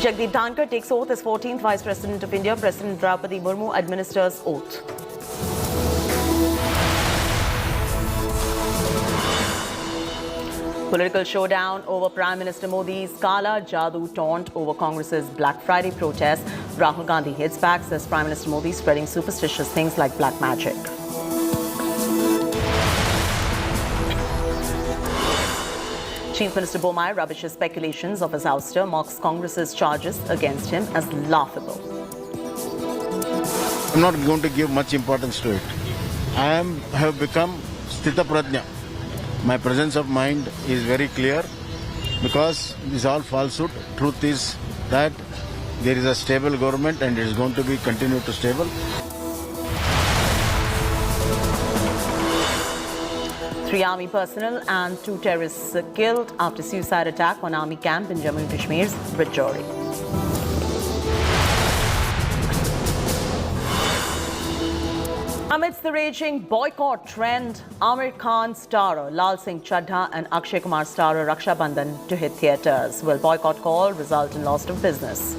Jagdeep Dhankhar takes oath as 14th Vice President of India. President Draupadi Murmu administers oath. Political showdown over Prime Minister Modi's Kala Jadoo taunt over Congress's Black Friday protest. Rahul Gandhi hits back, says Prime Minister Modi spreading superstitious things like black magic. Chief Minister Bommai rubbishes speculations of his ouster, mocks Congress's charges against him as laughable. I'm not going to give much importance to it. I have become Sthita Prajna. My presence of mind is very clear because it's all falsehood. Truth is that there is a stable government and it is going to be continued to stable. Three army personnel and 2 terrorists killed after suicide attack on army camp in Jammu and Kashmir's Rajouri. Amidst the raging boycott trend, Amir Khan starrer Lal Singh Chaddha and Akshay Kumar starrer Raksha Bandhan to hit theatres. Will boycott call result in loss of business?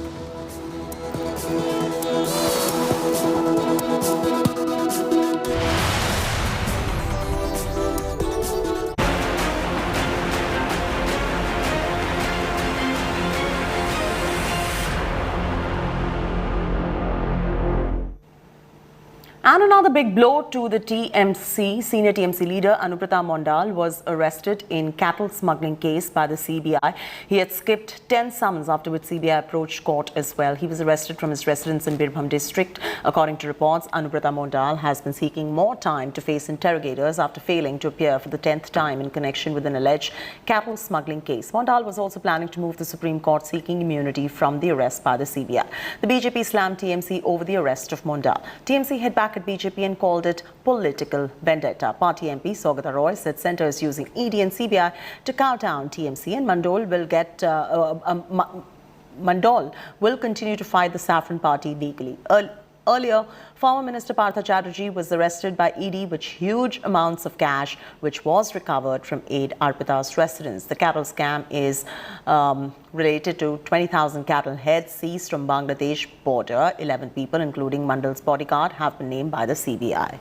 And another big blow to the TMC. Senior TMC leader Anubrata Mandal was arrested in cattle smuggling case by the CBI. He had skipped 10 summons, after which CBI approached court as well. He was arrested from his residence in Birbhum district. According to reports, Anubrata Mandal has been seeking more time to face interrogators after failing to appear for the 10th time in connection with an alleged cattle smuggling case. Mandal was also planning to move the Supreme Court, seeking immunity from the arrest by the CBI. The BJP slammed TMC over the arrest of Mandal. TMC hit back at BJP and called it political vendetta. Party MP Saugata Roy said centre is using ED and CBI to cow down TMC, and Mandal will continue to fight the Saffron Party legally. Earlier, former Minister Partha Chatterjee was arrested by ED with huge amounts of cash, which was recovered from aide Arpita's residence. The cattle scam is related to 20,000 cattle heads seized from Bangladesh border. 11 people, including Mandal's bodyguard, have been named by the CBI.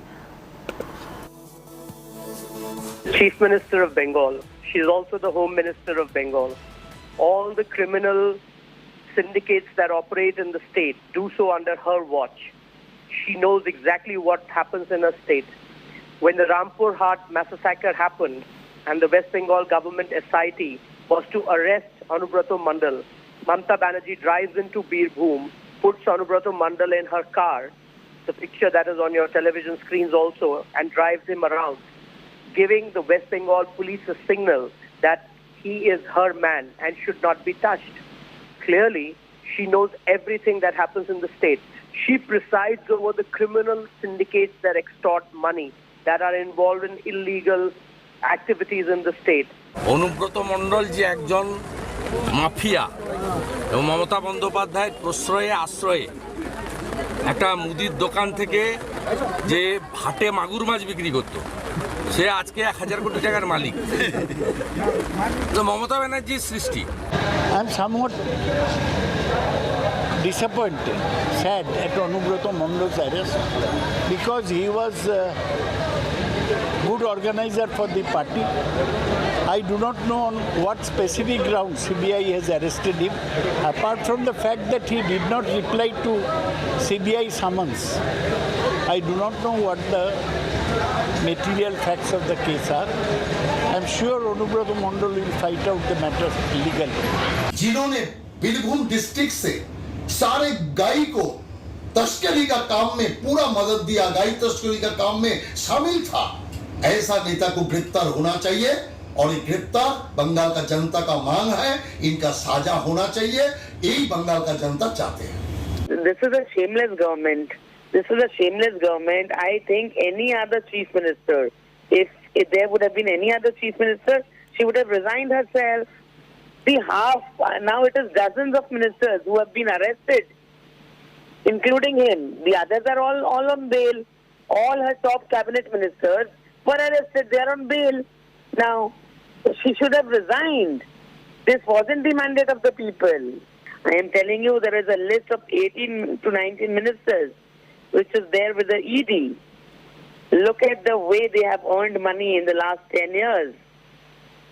Chief Minister of Bengal. She's also the Home Minister of Bengal. All the criminal syndicates that operate in the state do so under her watch. She knows exactly what happens in her state. When the Rampur Haat massacre happened and the West Bengal government SIT was to arrest Anubrata Mandal, Mamata Banerjee drives into Birbhum, puts Anubrata Mandal in her car, the picture that is on your television screens also, and drives him around, giving the West Bengal police a signal that he is her man and should not be touched. Clearly, she knows everything that happens in the state. She presides over the criminal syndicates that extort money, that are involved in illegal activities in the state. Anubrata Mondal যে একজন mafia এবং মমতা বন্দ্যোপাধ্যায়ের প্রশ্রয়ে আশ্রয়ে একটা মুদির দোকান থেকে যে হাটে মাগুর মাছ বিক্রি করত, সে আজকে 1000 কোটি টাকার মালিক। তো মমতা ব্যানার্জির সৃষ্টি। I am somewhat disappointed, sad at Anubrata Mandal's arrest because he was a good organizer for the party. I do not know on what specific grounds CBI has arrested him, apart from the fact that he did not reply to CBI summons. I do not know what the material facts of the case are. I am sure Anubrata Mandal will fight out the matter legally. जिन्होंने Birbhum district से सारे गाय को तस्करी का काम में पूरा मदद दिया, गाय तस्करी का काम में शामिल था, ऐसा नेता को गिरफ्तार होना चाहिए और ये गिरफ्तार बंगाल का जनता का मांग है, इनका साजा होना चाहिए, यही बंगाल का जनता चाहते हैं। This is a shameless government. This is a shameless government. I think any other chief minister, if there would have been any other chief minister, she would have resigned herself. See, now it is dozens of ministers who have been arrested. including him. The others are all on bail. All her top cabinet ministers were arrested. They are on bail. Now, she should have resigned. This wasn't the mandate of the people. I am telling you, there is a list of 18 to 19 ministers which is there with the ED. Look at the way they have earned money in the last 10 years.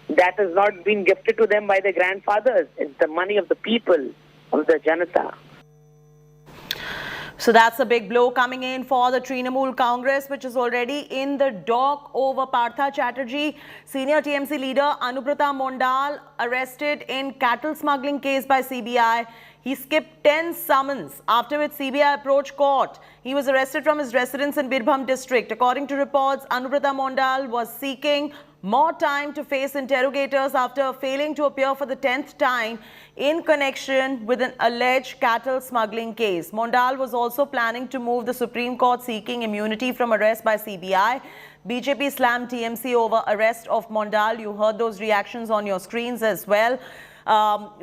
That has not been gifted to them by their grandfathers. It's the money of the people, of the Janata. So that's a big blow coming in for the Trinamool Congress, which is already in the dock over Partha Chatterjee. Senior TMC leader Anubrata Mondal arrested in cattle smuggling case by CBI. He skipped 10 summons, after which CBI approached court. He was arrested from his residence in Birbhum district. According to reports, Anubrata Mondal was seeking more time to face interrogators after failing to appear for the 10th time in connection with an alleged cattle smuggling case. Mondal was also planning to move the Supreme Court seeking immunity from arrest by CBI. BJP slammed TMC over arrest of Mondal. You heard those reactions on your screens as well.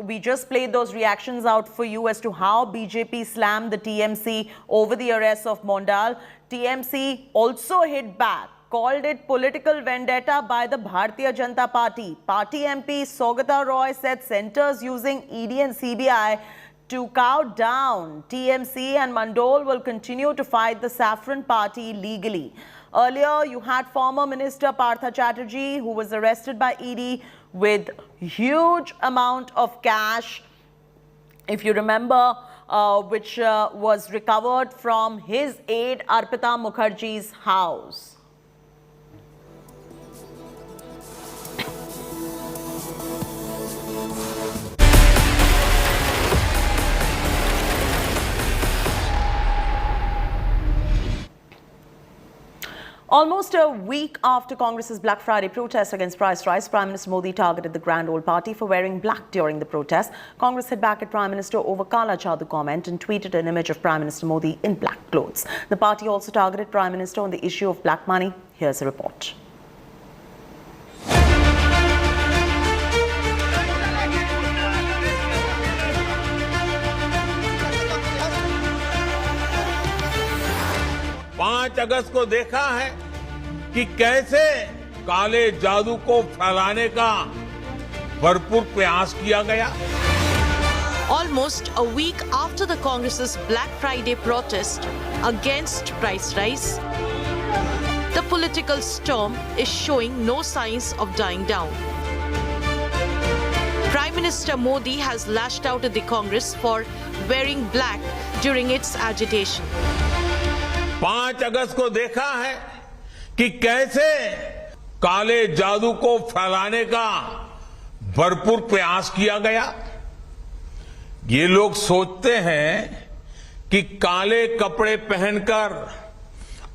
We just played those reactions out for you as to how BJP slammed the TMC over the arrest of Mondal. TMC also hit back, called it political vendetta by the Bharatiya Janata Party. Party MP Saugata Roy said centers using ED and CBI to cow down TMC and Mandol will continue to fight the Saffron Party legally. Earlier, you had former Minister Partha Chatterjee, who was arrested by ED with huge amount of cash, if you remember, which was recovered from his aide Arpita Mukherjee's house. Almost a week after Congress's Black Friday protest against price rise, Prime Minister Modi targeted the Grand Old Party for wearing black during the protest. Congress hit back at Prime Minister over Kala Jadoo comment and tweeted an image of Prime Minister Modi in black clothes. The party also targeted Prime Minister on the issue of black money. Here's a report. अगस्त को देखा है कि कैसे काले जादू को फैलाने का भरपूर प्रयास किया गया. Almost a week after the Congress's Black Friday protest against price rise, the political storm is showing no signs of dying down. Prime Minister Modi has lashed out at the Congress for wearing black during its agitation. 5 अगस्त को देखा है कि कैसे काले जादू को फैलाने का भरपूर प्रयास किया गया. ये लोग सोचते हैं कि काले कपड़े पहनकर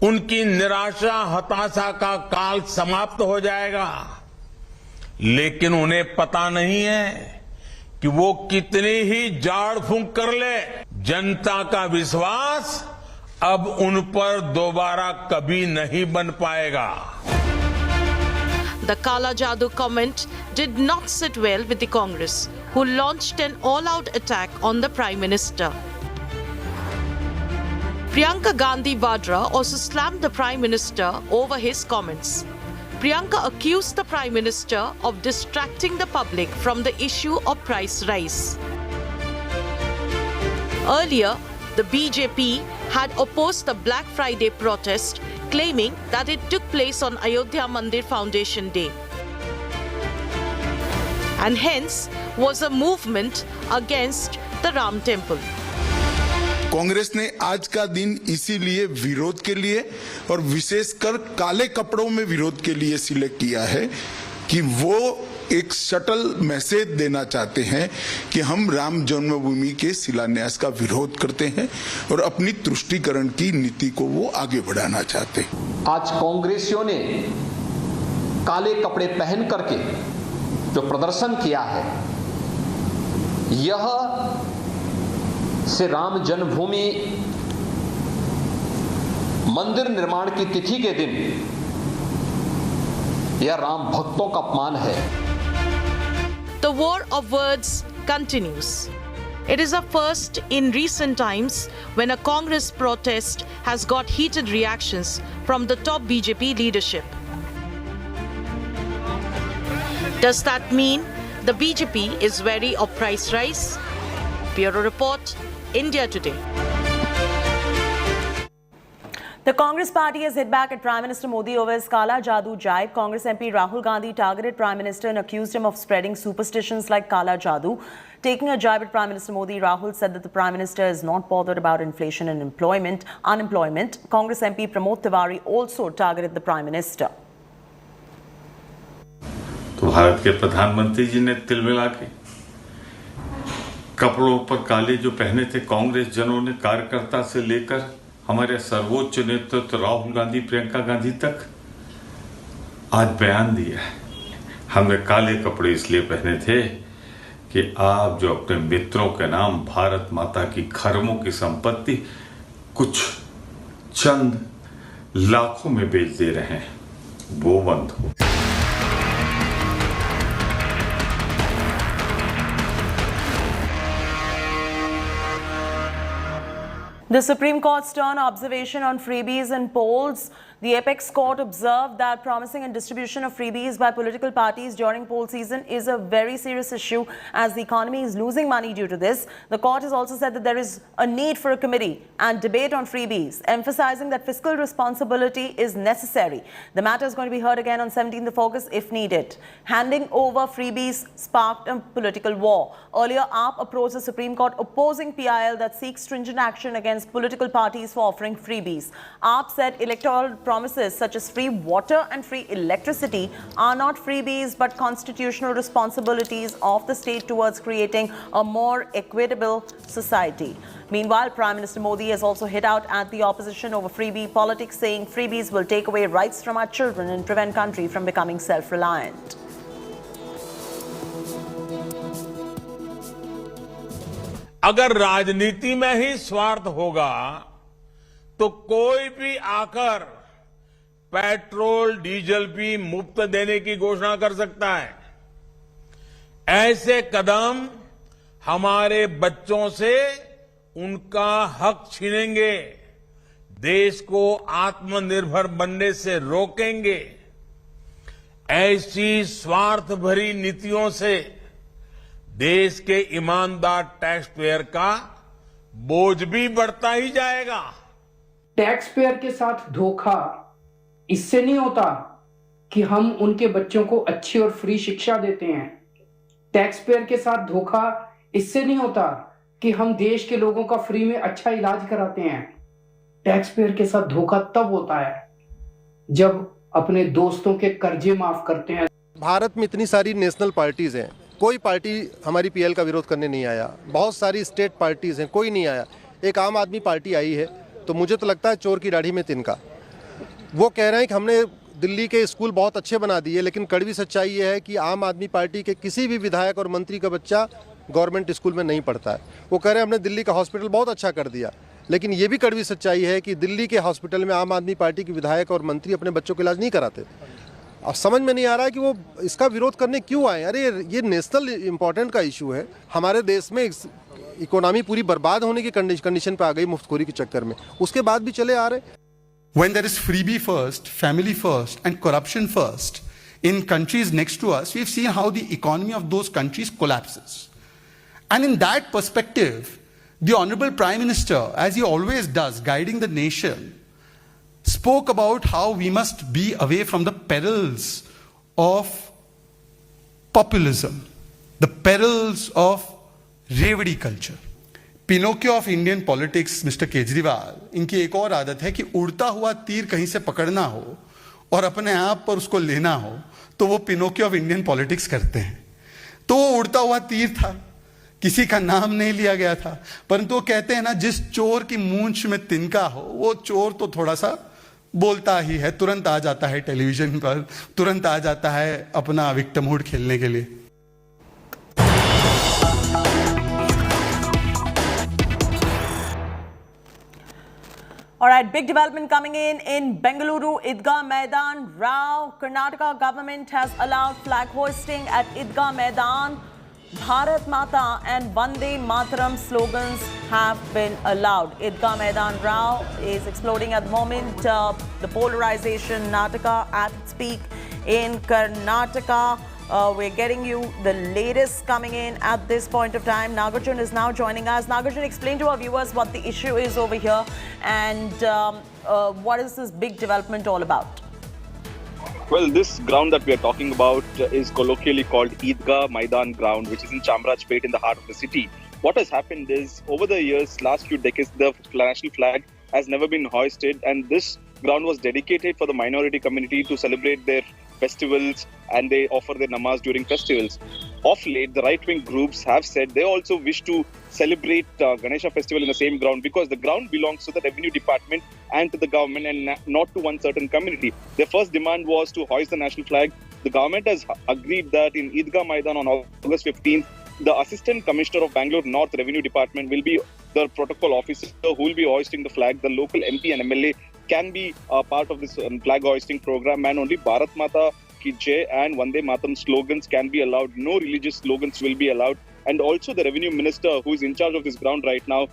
उनकी निराशा हताशा का काल समाप्त हो जाएगा, लेकिन उन्हें पता नहीं है कि वो कितनी ही झाड़ फूंक कर ले, जनता का विश्वास अब उन पर दोबारा कभी नहीं बन पाएगा. The Kala Jadoo comment did not sit well with the Congress, who launched an all-out attack on the Prime Minister. Priyanka Gandhi Vadra also slammed the Prime Minister over his comments. Priyanka accused the Prime Minister of distracting the public from the issue of price rise. Earlier, the BJP had opposed the Black Friday protest, claiming that it took place on Ayodhya Mandir Foundation Day, and hence was a movement against the Ram Temple. Congress ने आज का दिन इसीलिए विरोध के लिए और विशेषकर काले कपड़ों में विरोध के लिए सिलेक्ट किया है कि वो एक सटल मैसेज देना चाहते हैं कि हम राम जन्मभूमि के शिलान्यास का विरोध करते हैं और अपनी तुष्टीकरण की नीति को वो आगे बढ़ाना चाहते हैं. आज कांग्रेसियों ने काले कपड़े पहन करके जो प्रदर्शन किया है, यह से राम जन्मभूमि मंदिर निर्माण की तिथि के दिन यह राम भक्तों का अपमान है. The war of words continues. It is a first in recent times when a Congress protest has got heated reactions from the top BJP leadership. Does that mean the BJP is wary of price rise? Bureau Report, India Today. The Congress party has hit back at Prime Minister Modi over his Kala Jadoo jibe. Congress MP Rahul Gandhi targeted Prime Minister and accused him of spreading superstitions like Kala Jadoo. Taking a jibe at Prime Minister Modi, Rahul said that the Prime Minister is not bothered about inflation and unemployment. Congress MP Pramod Tiwari also targeted the Prime Minister. तो भारत के प्रधानमंत्री जी ने तिल मिला के कपड़ों पर काले जो पहने थे कांग्रेस जनों ने कार्यकर्ता से लेकर हमारे सर्वोच्च नेतृत्व राहुल गांधी प्रियंका गांधी तक आज बयान दिया है। हमने काले कपड़े इसलिए पहने थे कि आप जो अपने मित्रों के नाम भारत माता की खरबों की संपत्ति कुछ चंद लाखों में बेच दे रहे हैं, वो बंद हो। The Supreme Court's stern observation on freebies and polls. The apex court observed that promising and distribution of freebies by political parties during poll season is a very serious issue as the economy is losing money due to this. The court has also said that there is a need for a committee and debate on freebies, emphasizing that fiscal responsibility is necessary. The matter is going to be heard again on 17th of August if needed. Handing over freebies sparked a political war. Earlier, AAP approached the Supreme Court opposing PIL that seeks stringent action against political parties for offering freebies. AAP said electoral promises such as free water and free electricity are not freebies but constitutional responsibilities of the state towards creating a more equitable society. Meanwhile, Prime Minister Modi has also hit out at the opposition over freebie politics, saying freebies will take away rights from our children and prevent country from becoming self-reliant. अगर राजनीति में ही स्वार्थ होगा तो कोई भी आकर petrol diesel भी मुफ्त देने की घोषणा कर सकता है। ऐसे कदम हमारे बच्चों से उनका हक छीनेंगे, देश को आत्मनिर्भर बनने से रोकेंगे। ऐसी स्वार्थ भरी नीतियों से देश के ईमानदार टैक्स पेयर का बोझ भी बढ़ता ही जाएगा। टैक्स पेयर के साथ धोखा इससे नहीं होता कि हम उनके बच्चों को अच्छी और फ्री शिक्षा देते हैं। टैक्स पेयर के साथ धोखा इससे नहीं होता कि हम देश के लोगों का फ्री में अच्छा इलाज कराते हैं। टैक्स पेयर के साथ धोखा तब होता है जब अपने दोस्तों के कर्जे माफ करते हैं। भारत में इतनी सारी नेशनल पार्टीज हैं, कोई पार्टी हमारी पीएल का विरोध करने नहीं आया। बहुत सारी स्टेट पार्टीज हैं, कोई नहीं आया। एक आम आदमी पार्टी आई है तो मुझे तो लगता है चोर की दाढ़ी में तिनका। वो कह रहे हैं कि हमने दिल्ली के स्कूल बहुत अच्छे बना दिए, लेकिन कड़वी सच्चाई ये है कि आम आदमी पार्टी के किसी भी विधायक और मंत्री का बच्चा गवर्नमेंट स्कूल में नहीं पढ़ता है। वो कह रहे हैं हमने दिल्ली का हॉस्पिटल बहुत अच्छा कर दिया, लेकिन ये भी कड़वी सच्चाई है कि दिल्ली के हॉस्पिटल में आम आदमी पार्टी के विधायक और मंत्री अपने बच्चों का इलाज नहीं कराते। अब समझ में नहीं आ रहा है कि वो इसका विरोध करने क्यों आए। अरे ये नेशनल इम्पोर्टेंट का इशू है। हमारे देश में इकोनॉमी पूरी बर्बाद होने की कंडीशन पे आ गई मुफ्तखोरी के चक्कर में, उसके बाद भी चले आ रहे। When there is freebie first, family first, and corruption first in countries next to us, we've seen how the economy of those countries collapses. And in that perspective, the Honorable Prime Minister, as he always does, guiding the nation, spoke about how we must be away from the perils of populism, the perils of रेवड़ी culture. Pinocchio of Indian politics mister Kejriwal, इनकी एक और आदत है कि उड़ता हुआ तीर कहीं से पकड़ना हो और अपने आप पर उसको लेना हो तो वो पिनोकियो ऑफ इंडियन पॉलिटिक्स करते हैं। तो वो उड़ता हुआ तीर था, किसी का नाम नहीं लिया गया था, परंतु वो कहते हैं ना, जिस चोर की मूंछ में तिनका हो वो चोर तो थोड़ा सा बोलता ही है, तुरंत आ जाता है टेलीविजन पर, तुरंत आ जाता है अपना विक्टिमहुड खेलने के लिए। All right, big development coming in Bengaluru, Idgah Maidan. Rao, Karnataka government has allowed flag hoisting at Idgah Maidan. Bharat Mata and Vande Mataram slogans have been allowed. Idgah Maidan Rao is exploding at the moment. The polarization Natka at its peak in Karnataka. We're getting you the latest coming in at this point of time. Nagarjun is now joining us. Nagarjun, explain to our viewers what the issue is over here and what is this big development all about? Well, this ground that we are talking about is colloquially called Idgah Maidan ground, which is in Chamrajpet in the heart of the city. What has happened is, over the years, last few decades, the national flag has never been hoisted, and this ground was dedicated for the minority community to celebrate their festivals, and they offer their namaz during festivals. Of late, the right-wing groups have said they also wish to celebrate Ganesha festival in the same ground because the ground belongs to the revenue department and to the government and not to one certain community. Their first demand was to hoist the national flag. The government has agreed that in Idgah Maidan on August 15th, the Assistant Commissioner of Bangalore North Revenue Department will be the protocol officer who will be hoisting the flag. The local MP and MLA can be part of this flag hoisting program, and only Bharat Mata Ki Jai and Vande Mataram slogans can be allowed. No religious slogans will be allowed. And also the revenue minister who is in charge of this ground right now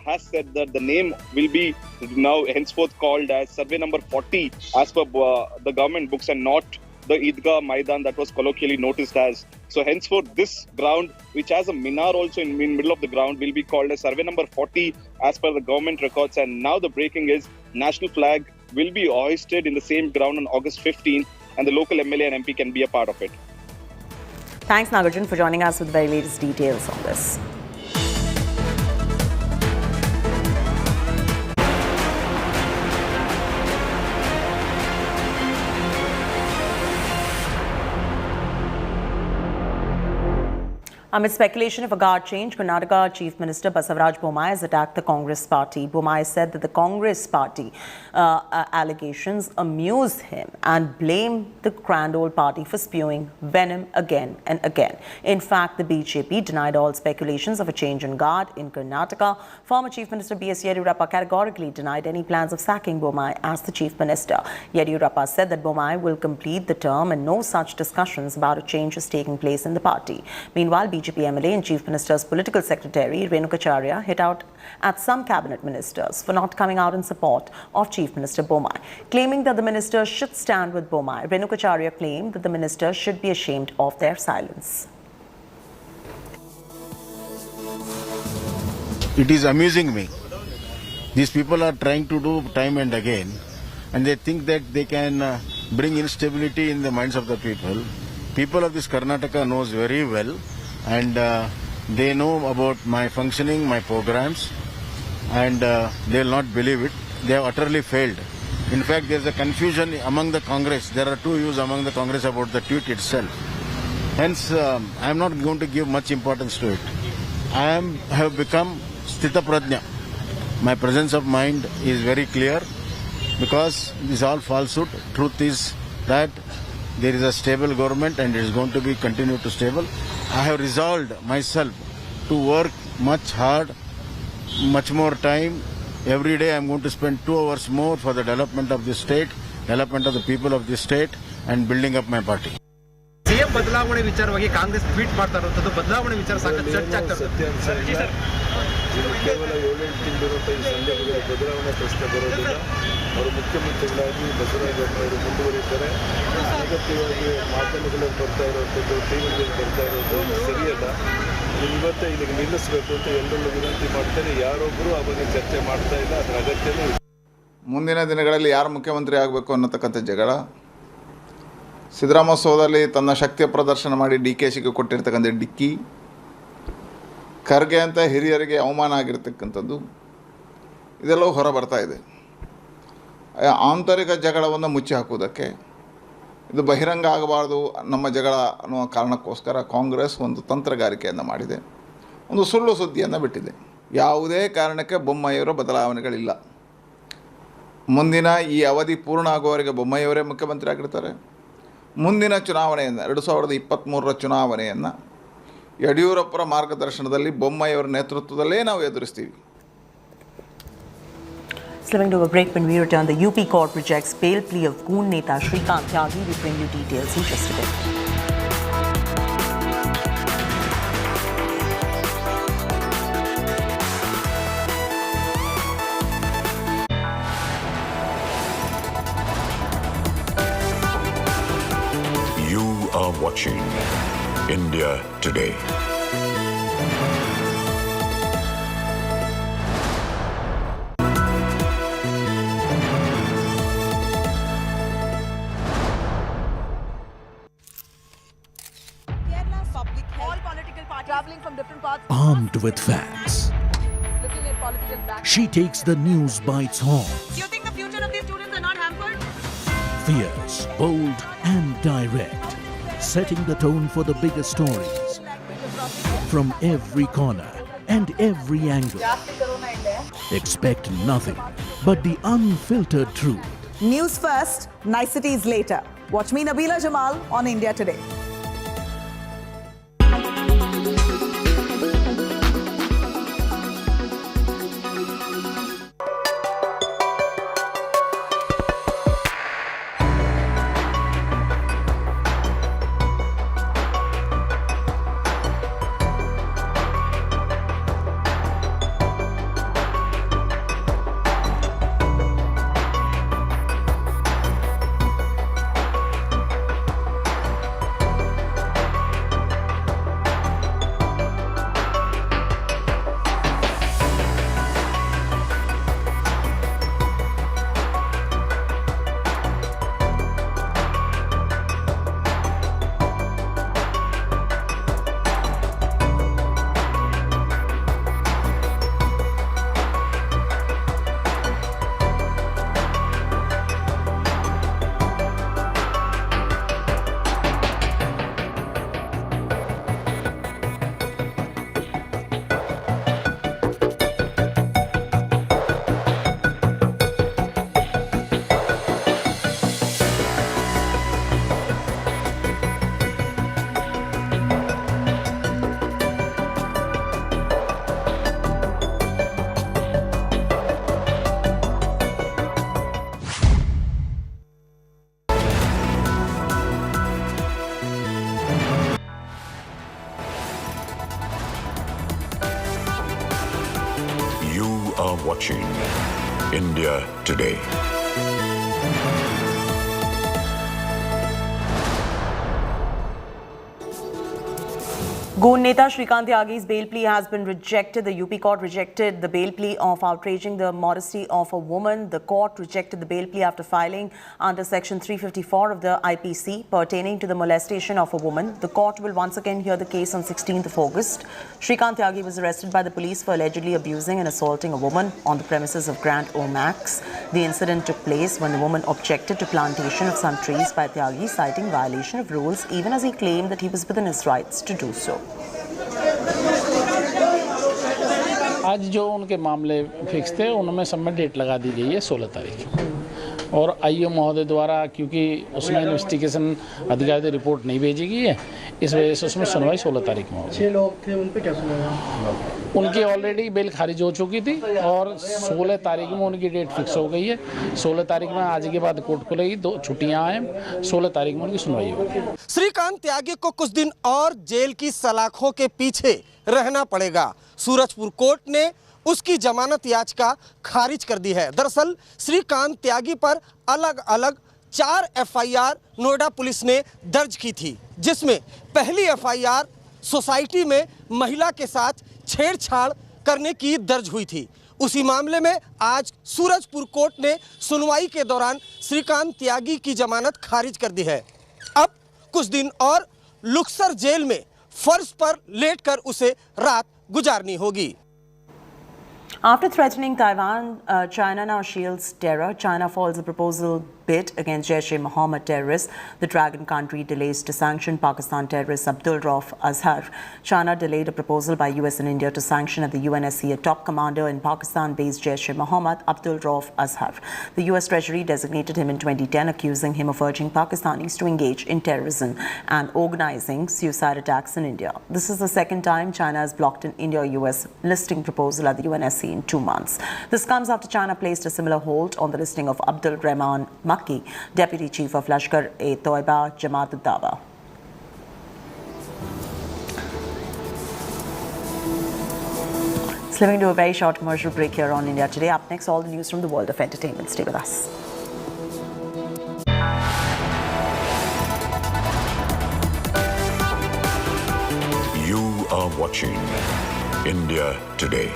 has said that the name will be now henceforth called as survey number 40 as per the government books and not the Idgah Maidan that was colloquially noticed as. So henceforth this ground, which has a minar also in the middle of the ground, will be called as survey number 40 as per the government records. And now the breaking is national flag will be hoisted in the same ground on August 15th and the local MLA and MP can be a part of it. Thanks, Nagarjun, for joining us with the very latest details on this. Amid speculation of a guard change, Karnataka Chief Minister Basavaraj Bommai has attacked the Congress party. Bommai said that the Congress party allegations amuse him and blame the grand old party for spewing venom again and again. In fact, the BJP denied all speculations of a change in guard in Karnataka. Former Chief Minister B.S. Yediyurappa categorically denied any plans of sacking Bommai as the Chief Minister. Yediyurappa said that Bommai will complete the term and no such discussions about a change is taking place in the party. Meanwhile, BJP MLA and Chief Minister's political secretary Renukacharya hit out at some cabinet ministers for not coming out in support of Chief Minister Bommai, claiming that the minister should stand with Bommai. Renukacharya claimed that the minister should be ashamed of their silence. It is amusing me. These people are trying to do time and again, and they think that they can bring instability in the minds of the people. People of this Karnataka knows very well, and they know about my functioning, my programs, and they will not believe it. They have utterly failed. In fact, there is a confusion among the Congress. There are two views among the Congress about the tweet itself. Hence, I am not going to give much importance to it. I have become Sthita Prajna. My presence of mind is very clear because this is all falsehood. Truth is that there is a stable government and it is going to be continued to stable. I have resolved myself to work much hard, much more time. Every day I am going to spend 2 hours more for the development of this state, development of the people of this state, and building up my party. CM ಬದಲಾವಣೆ ವಿಚಾರವಾಗಿ Congress tweet ಮಾಡ್ತಾ ಇರುವಂತದ್ದು ಬದಲಾವಣೆ ವಿಚಾರ ಸಾಕಷ್ಟು ಚರ್ಚೆ ಆಗ್ತಾ ಇದೆ. ಕೇವಲ 7-8 ತಿಂಗಳಿರುವಂಥ ಈ ಸಂದರ್ಭದಲ್ಲಿ ಬದಲಾವಣೆ ಪ್ರಶ್ನೆ ಬರೋದಿಲ್ಲ. ಅವರು ಮುಖ್ಯಮಂತ್ರಿಗಳಾಗಿ ಬಸವರಾಜ ಬೊಮ್ಮಾಯಿ ಮುಂದುವರಿತಾರೆ. ಅಗತ್ಯವಾಗಿ ಮಾಧ್ಯಮಗಳಲ್ಲಿ ಬರ್ತಾ ಇರುವಂಥದ್ದು, ಟಿವಿಗಳಲ್ಲಿ ಬರ್ತಾ ಇರೋದು ಸರಿಯಲ್ಲ. ಇವತ್ತೇ ಇಲ್ಲಿಗೆ ನಿಲ್ಲಿಸಬೇಕು ಅಂತ ಎಲ್ಲರಲ್ಲೂ ವಿನಂತಿ ಮಾಡ್ತಾರೆ. ಯಾರೊಬ್ಬರು ಆ ಬಗ್ಗೆ ಚರ್ಚೆ ಮಾಡ್ತಾ ಇಲ್ಲ. ಅದರ ಅಗತ್ಯನೂ ಇಲ್ಲ. ಮುಂದಿನ ದಿನಗಳಲ್ಲಿ ಯಾರು ಮುಖ್ಯಮಂತ್ರಿ ಆಗಬೇಕು ಅನ್ನತಕ್ಕಂಥ ಜಗಳ, ಸಿದ್ದರಾಮೋತ್ಸವದಲ್ಲಿ ತನ್ನ ಶಕ್ತಿಯ ಪ್ರದರ್ಶನ ಮಾಡಿ DKಶಿಗೆ ಕೊಟ್ಟಿರ್ತಕ್ಕಂಥ ಡಿಕ್ಕಿ, ಖರ್ಗೆ ಅಂತ ಹಿರಿಯರಿಗೆ ಅವಮಾನ ಆಗಿರ್ತಕ್ಕಂಥದ್ದು, ಇದೆಲ್ಲವೂ ಹೊರ ಬರ್ತಾ ಇದೆ. ಆಂತರಿಕ ಜಗಳವನ್ನು ಮುಚ್ಚಿ ಹಾಕುವುದಕ್ಕೆ, ಇದು ಬಹಿರಂಗ ಆಗಬಾರ್ದು ನಮ್ಮ ಜಗಳ ಅನ್ನುವ ಕಾರಣಕ್ಕೋಸ್ಕರ ಕಾಂಗ್ರೆಸ್ ಒಂದು ತಂತ್ರಗಾರಿಕೆಯನ್ನು ಮಾಡಿದೆ, ಒಂದು ಸುಳ್ಳು ಸುದ್ದಿಯನ್ನು ಬಿಟ್ಟಿದೆ. ಯಾವುದೇ ಕಾರಣಕ್ಕೆ ಬೊಮ್ಮಾಯಿಯವರ ಬದಲಾವಣೆಗಳಿಲ್ಲ. ಮುಂದಿನ ಈ ಅವಧಿ ಪೂರ್ಣ ಆಗುವವರೆಗೆ ಬೊಮ್ಮಾಯಿಯವರೇ ಮುಖ್ಯಮಂತ್ರಿ ಆಗಿರ್ತಾರೆ. ಮುಂದಿನ ಚುನಾವಣೆಯನ್ನು 2023ರ ಚುನಾವಣೆಯನ್ನು ಯಡಿಯೂರಪ್ಪರ ಮಾರ್ಗದರ್ಶನದಲ್ಲಿ ಬೊಮ್ಮಾಯಿಯವರ ನೇತೃತ್ವದಲ್ಲೇ ನಾವು ಎದುರಿಸ್ತೀವಿ. Slipping to a break. When we return, the UP court rejects bail plea of Goon Neta Shrikant Tyagi. We bring you details in just a bit. watching India Today. Armed with facts, she takes the news by its horns. Do you think the future of these students are not hampered? Fierce, bold and direct, setting the tone for the biggest stories from every corner and every angle. Expect nothing but the unfiltered truth. News first, niceties later. Watch me, Nabila Jamal, on India Today. Watching India Today. Goon Neta Shrikant Tyagi's bail plea has been rejected. The UP court rejected the bail plea of outraging the modesty of a woman. The court rejected the bail plea after filing under Section 354 of the IPC pertaining to the molestation of a woman. The court will once again hear the case on 16th of August. Shrikant Tyagi was arrested by the police for allegedly abusing and assaulting a woman on the premises of Grand Omax. The incident took place when the woman objected to plantation of some trees by Tyagi, citing violation of rules, even as he claimed that he was within his rights to do so. आज जो उनके मामले fix थे उनमें सब में date लगा दी गई है 16 तारीख और आईओ महोदय द्वारा क्योंकि उसमें इन्वेस्टिगेशन अधिकारी से रिपोर्ट नहीं भेजी गई है इस वजह से उसमें सुनवाई 16 तारीख में होगी। 6 लोग थे उन पे क्या सुनवाई? उनकी ऑलरेडी बेल खारिज हो चुकी थी और 16 तारीख में उनकी डेट फिक्स हो गई है। 16 तारीख में आज के बाद कोर्ट खुलेगी, 2 छुट्टियां हैं, 16 तारीख में उनकी सुनवाई होगी। श्रीकांत त्यागी को कुछ दिन और जेल की सलाखों के पीछे रहना पड़ेगा। सूरजपुर कोर्ट ने उसकी जमानत याचिका खारिज कर दी है। दरअसल श्रीकांत त्यागी पर अलग अलग 4 एफआईआर नोएडा पुलिस ने दर्ज की थी, जिसमें पहली एफआईआर सोसाइटी में महिला के साथ छेड़छाड़ करने की दर्ज हुई थी। उसी मामले में आज सूरजपुर कोर्ट ने सुनवाई के दौरान श्रीकांत त्यागी की जमानत खारिज कर दी है। अब कुछ दिन और लुक्सर जेल में फर्श पर लेटकर उसे रात गुजारनी होगी। After threatening Taiwan, China now shields terror. China foils a proposal bid against Jaish-e-Mohammed terrorists. The dragon country delays to sanction Pakistan terrorist Abdul Rauf Azhar. China delayed a proposal by US and India to sanction at the UNSC a top commander in Pakistan-based Jaish-e-Mohammed, Abdul Rauf Azhar. The US Treasury designated him in 2010, accusing him of urging Pakistanis to engage in terrorism and organizing suicide attacks in India. This is the second time China has blocked an India-US listing proposal at the UNSC in 2 months. This comes after China placed a similar hold on the listing of Abdul Rahman Makki, Deputy Chief of Lashkar-e-Toiba Jamaat ad-Dawa. Slipping to a very short commercial break here on India Today. Up next, all the news from the world of entertainment. Stay with us. watching India Today.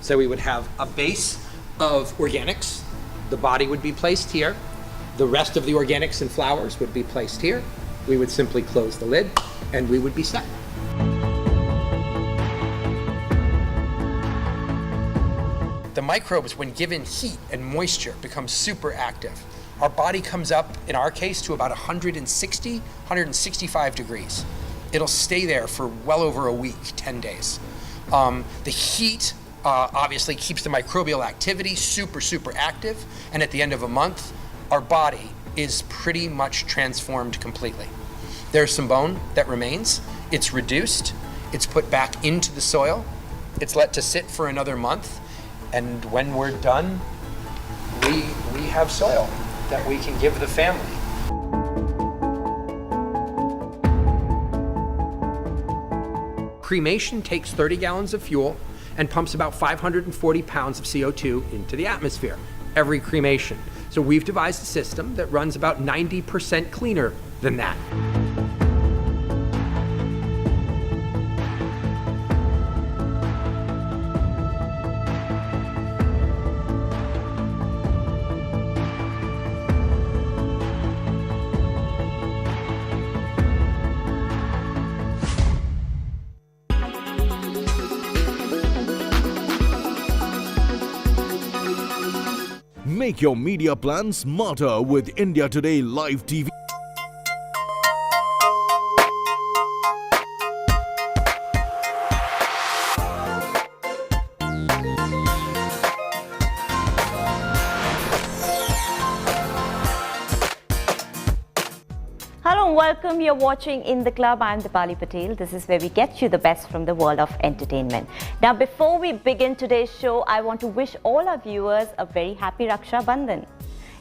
So we would have a base of organics. The body would be placed here. The rest of the organics and flowers would be placed here. We would simply close the lid and we would be set. The microbes, when given heat and moisture, become super active. Our body comes up, in our case, to about 160, 165 degrees. It'll stay there for well over a week, 10 days. The heat obviously keeps the microbial activity super active, and at the end of a month, our body is pretty much transformed completely. There's some bone that remains, it's reduced, it's put back into the soil, it's let to sit for another month, and when we're done, we have soil that we can give the family. Cremation takes 30 gallons of fuel and pumps about 540 pounds of CO2 into the atmosphere, every cremation. So we've devised a system that runs about 90% cleaner than that. Make your media plan smarter with India Today Live TV. Hello and welcome. You're watching In the Club. I'm Dipali Patel. This is where we get you the best from the world of entertainment. Now, before we begin today's show, I want to wish all our viewers a very happy Raksha Bandhan.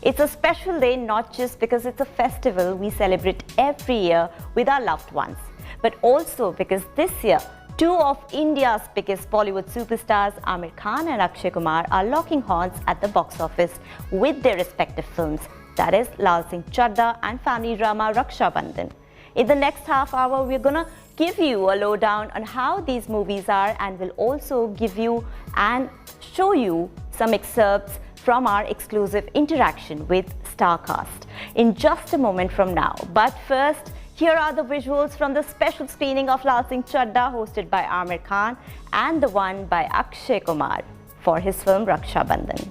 It's a special day not just because it's a festival we celebrate every year with our loved ones, but also because this year, two of India's biggest Bollywood superstars, Aamir Khan and Akshay Kumar, are locking horns at the box office with their respective films. That is Lal Singh Chadda and family drama Raksha Bandhan. In the next half hour, we're gonna give you a lowdown on how these movies are, and we'll also give you and show you some excerpts from our exclusive interaction with Starcast in just a moment from now. But first, here are the visuals from the special screening of Lal Singh Chadda hosted by Aamir Khan and the one by Akshay Kumar for his film Raksha Bandhan.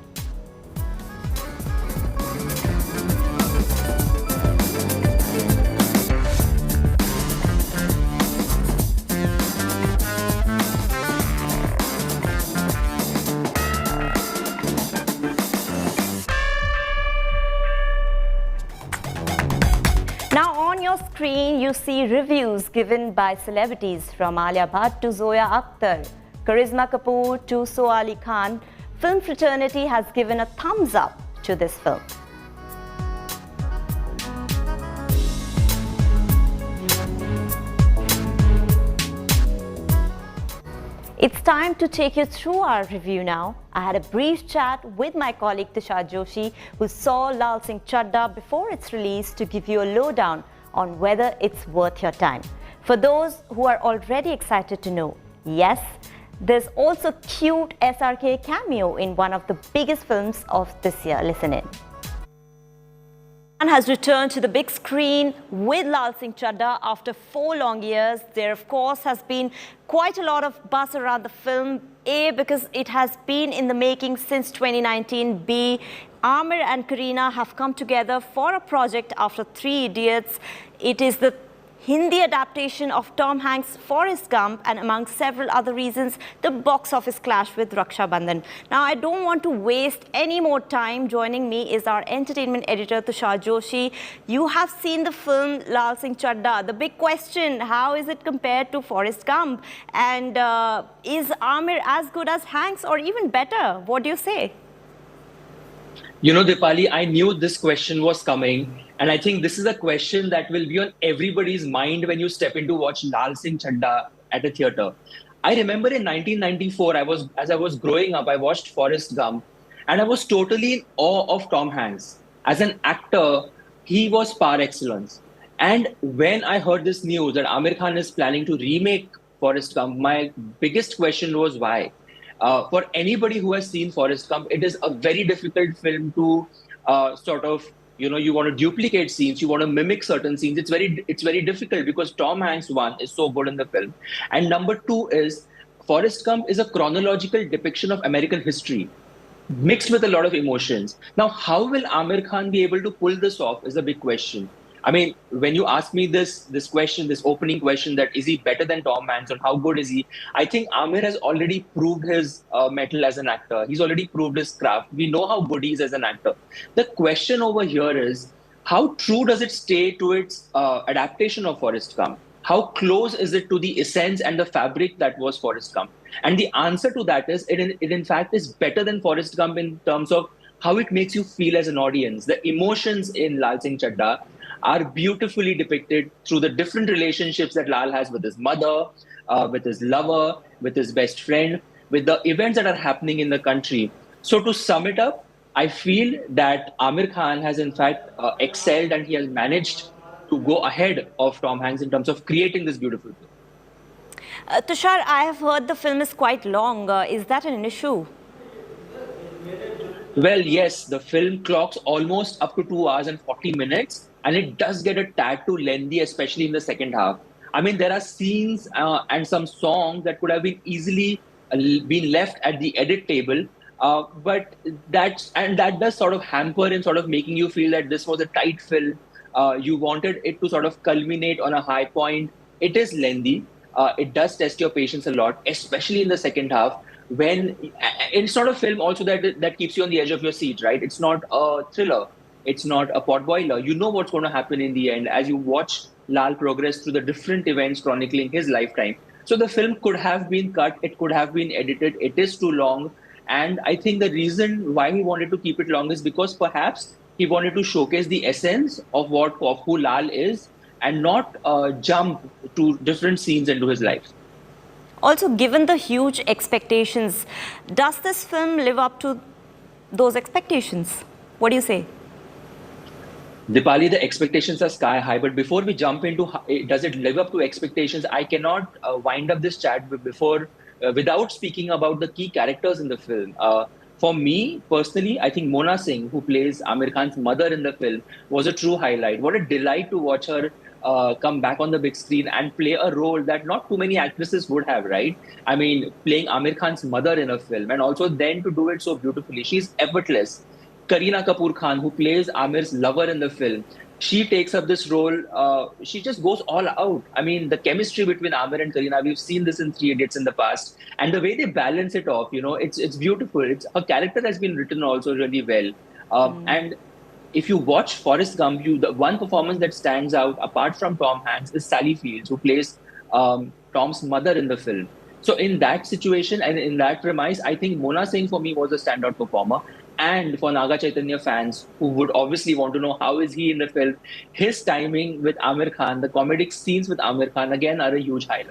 Screen, you see reviews given by celebrities from Alia Bhatt to Zoya Akhtar, Karisma Kapoor to So Ali Khan. Film fraternity has given a thumbs up to this film. It's time to take you through our review now. I had a brief chat with my colleague Tisha Joshi, who saw Lal Singh Chadda before its release, to give you a lowdown on whether it's worth your time. For those who are already excited to know, yes, there's also cute SRK cameo in one of the biggest films of this year. Listen in. And has returned to the big screen with Lal Singh Chadda after 4 long years. There, of course, has been quite a lot of buzz around the film A, because it has been in the making since 2019. B, Amir and Kareena have come together for a project after Three Idiots. It is the Hindi adaptation of Tom Hanks' Forrest Gump, and among several other reasons, the box office clash with Raksha Bandhan. Now, I don't want to waste any more time. Joining me is our entertainment editor, Tushar Joshi. You have seen the film Lal Singh Chadda. The big question, how is it compared to Forrest Gump? And is Amir as good as Hanks or even better? What do you say? You know, Dipali, I knew this question was coming. And I think this is a question that will be on everybody's mind when you step in to watch Lal Singh Chadda at a theatre. I remember in 1994, as I was growing up, I watched Forrest Gump, and I was totally in awe of Tom Hanks. As an actor, he was par excellence. And when I heard this news that Amir Khan is planning to remake Forrest Gump, my biggest question was why? For anybody who has seen Forrest Gump, it is a very difficult film to you want to duplicate scenes, you want to mimic certain scenes. It's very difficult because Tom Hanks, one, is so good in the film. And number two is, Forrest Gump is a chronological depiction of American history, mixed with a lot of emotions. Now, how will Amir Khan be able to pull this off is a big question. I mean, when you ask me this question, this opening question, that is he better than Tom Hanks and how good is he? I think Amir has already proved his mettle as an actor. He's already proved his craft. We know how good he is as an actor. The question over here is, how true does it stay to its adaptation of Forrest Gump? How close is it to the essence and the fabric that was Forrest Gump? And the answer to that is, it in fact is better than Forrest Gump in terms of how it makes you feel as an audience. The emotions in Lal Singh Chadda are beautifully depicted through the different relationships that Lal has with his mother, with his lover, with his best friend, with the events that are happening in the country. So to sum it up, I feel that Amir Khan has in fact excelled, and he has managed to go ahead of Tom Hanks in terms of creating this beautiful film. Tushar, I have heard the film is quite long. Is that an issue? Well, yes, the film clocks almost up to 2 hours and 40 minutes. And it does get a tad too lengthy, especially in the second half. I mean, there are scenes and some songs that could have been easily been left at the edit table. But that does sort of hamper in sort of making you feel that this was a tight film. You wanted it to sort of culminate on a high point. It is lengthy. It does test your patience a lot, especially in the second half, when it's not a film also that keeps you on the edge of your seat, right? It's not a thriller. It's not a potboiler. You know what's going to happen in the end as you watch Lal progress through the different events chronicling his lifetime. So the film could have been cut. It could have been edited. It is too long. And I think the reason why he wanted to keep it long is because perhaps he wanted to showcase the essence of who Lal is, and not jump to different scenes into his life. Also, given the huge expectations, does this film live up to those expectations? What do you say? Dipali, the expectations are sky high, but before we jump into does it live up to expectations, I cannot wind up this chat without speaking about the key characters in the film. For me, personally, I think Mona Singh, who plays Amir Khan's mother in the film, was a true highlight. What a delight to watch her come back on the big screen and play a role that not too many actresses would have, right? I mean, playing Amir Khan's mother in a film, and also then to do it so beautifully. She's effortless. Kareena Kapoor Khan, who plays Amir's lover in the film, she takes up this role. She just goes all out. I mean, the chemistry between Amir and Kareena, we've seen this in Three Idiots in the past. And the way they balance it off, it's beautiful. Her character has been written also really well. And if you watch Forrest Gump, the one performance that stands out, apart from Tom Hanks, is Sally Fields, who plays Tom's mother in the film. So in that situation and in that premise, I think Mona Singh for me was a standout performer. And for Naga Chaitanya fans who would obviously want to know how is he in the film, his timing with Amir Khan, the comedic scenes with Amir Khan, again, are a huge highlight.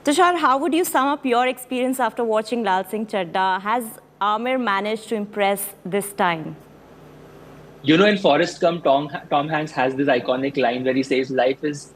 Tushar, how would you sum up your experience after watching Lal Singh Chadda? Has Amir managed to impress this time? In Forrest Gump, Tom Hanks has this iconic line where he says, life is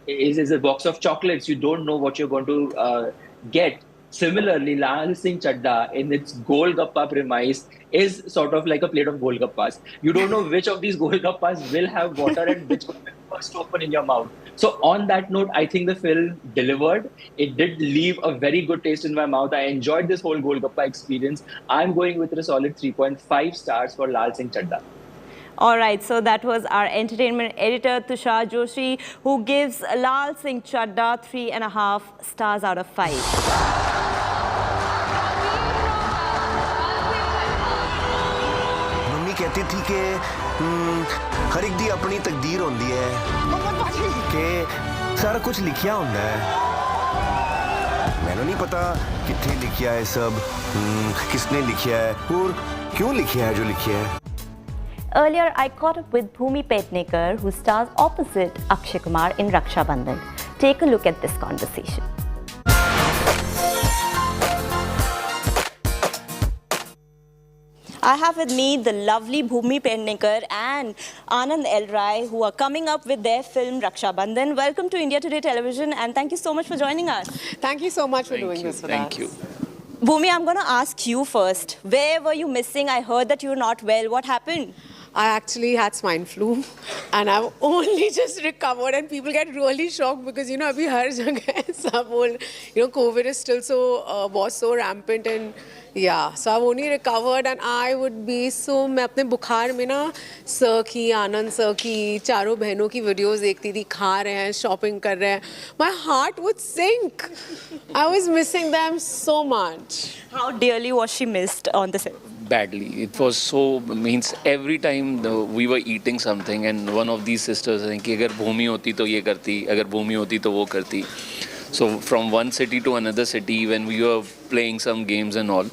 is a box of chocolates. You don't know what you're going to get. Similarly, Lal Singh Chadda, in its Golgappa premise, is sort of like a plate of Golgappas. You don't know which of these Golgappas will have water and which one will burst open in your mouth. So on that note, I think the film delivered. It did leave a very good taste in my mouth. I enjoyed this whole Golgappa experience. I'm going with a solid 3.5 stars for Lal Singh Chadda. All right, so that was our entertainment editor Tushar Joshi, who gives Lal Singh Chadda 3.5 stars out of 5. Mummy कहती थी कि हर एक दी अपनी तकदीर होंदी है कि सारा कुछ लिखिया होंदा है मैंने नहीं पता कितने लिखिया है सब किसने लिखिया है और क्यों लिखिया है जो लिखिया है Earlier, I caught up with Bhumi Pednekar, who stars opposite Akshay Kumar in Raksha Bandhan. Take a look at this conversation. I have with me the lovely Bhumi Pednekar and Anand L. Rai, who are coming up with their film Raksha Bandhan. Welcome to India Today Television, and thank you so much for joining us. Thank you so much for doing this with us. Thank you. Bhumi, I'm going to ask you first. Where were you missing? I heard that you were not well. What happened? I actually had swine flu and I've only just recovered, and people get really shocked because, you know, abhi har jagah sab bol, you know, COVID is still was so rampant, and yeah, so I've only recovered, and I would be so, मैं अपने बुखार में ना sir की, आनंद sir की, चारों बहनों की वीडियोस देखती थी, खा रहे हैं, शॉपिंग कर रहे हैं. My heart would sink. I was missing them so much. How dearly was she missed on the set? Badly. It was so, means every time we were eating something and one of these sisters saying कि अगर भूमि होती तो ये करती, अगर भूमि होती तो वो करती. So from one city to another city, when we were playing some games and all,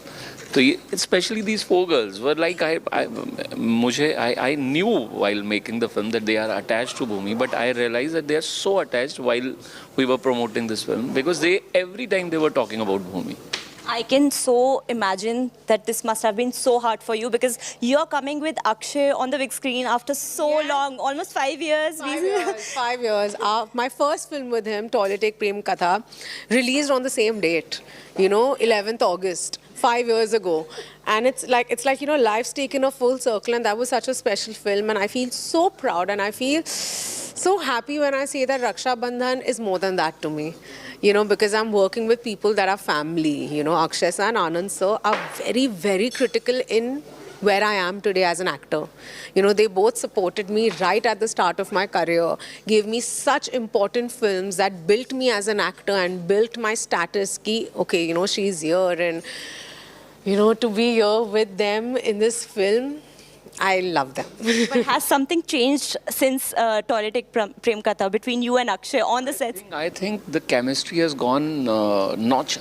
so especially these four girls were like, I knew while making the film that they are attached to Bhumi, but I realized that they are so attached while we were promoting this film because every time they were talking about Bhumi. I can so imagine that this must have been so hard for you because you're coming with Akshay on the big screen after so long, almost 5 years. 5 years. My first film with him, Toilet Prem Katha, released on the same date, you know, 11th August, 5 years ago. And it's like, you know, life's taken a full circle, and that was such a special film, and I feel so proud, and I feel so happy when I say that Raksha Bandhan is more than that to me. You know, because I'm working with people that are family. You know, Akshay sir and Anand sir are very, very critical in where I am today as an actor. You know, they both supported me right at the start of my career, gave me such important films that built me as an actor and built my status ki, okay, you know, she's here, and, you know, to be here with them in this film, I love them. But has something changed since Toilet Prem Katha between you and Akshay on the sets? I think the chemistry has gone notch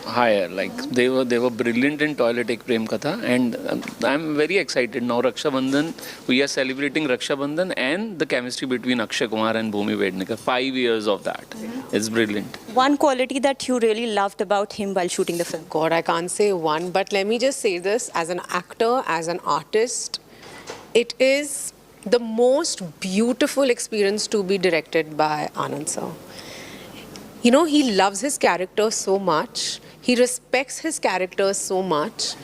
higher. Like they were brilliant in Toilet Prem Katha, and I'm very excited now. Raksha Bandhan, we are celebrating Raksha Bandhan and the chemistry between Akshay Kumar and Bhumi Pednekar. 5 years of that. It's brilliant. One quality that you really loved about him while shooting the film? God, I can't say one, but let me just say this: as an actor, as an artist, it is the most beautiful experience to be directed by Anand sir. You know, he loves his character so much. He respects his character so much.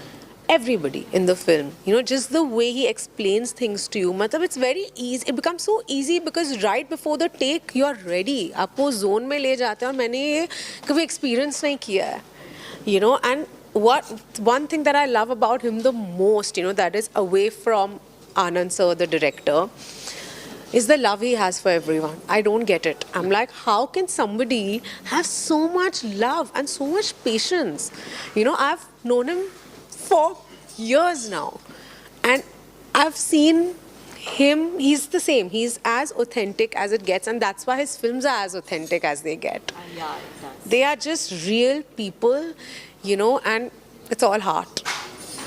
Everybody in the film, you know, just the way he explains things to you, matlab, it's very easy. It becomes so easy because right before the take, you are ready. आपको zone में ले जाते हैं, और मैंने ये कभी experience नहीं किया है. You know, and one thing that I love about him the most, you know, that is away from Anand sir, the director, is the love he has for everyone. I don't get it. I'm like, how can somebody have so much love and so much patience? You know, I've known him for years now, and I've seen him, he's the same. He's as authentic as it gets, and that's why his films are as authentic as they get. Yeah, it does. They are just real people, you know, and it's all heart.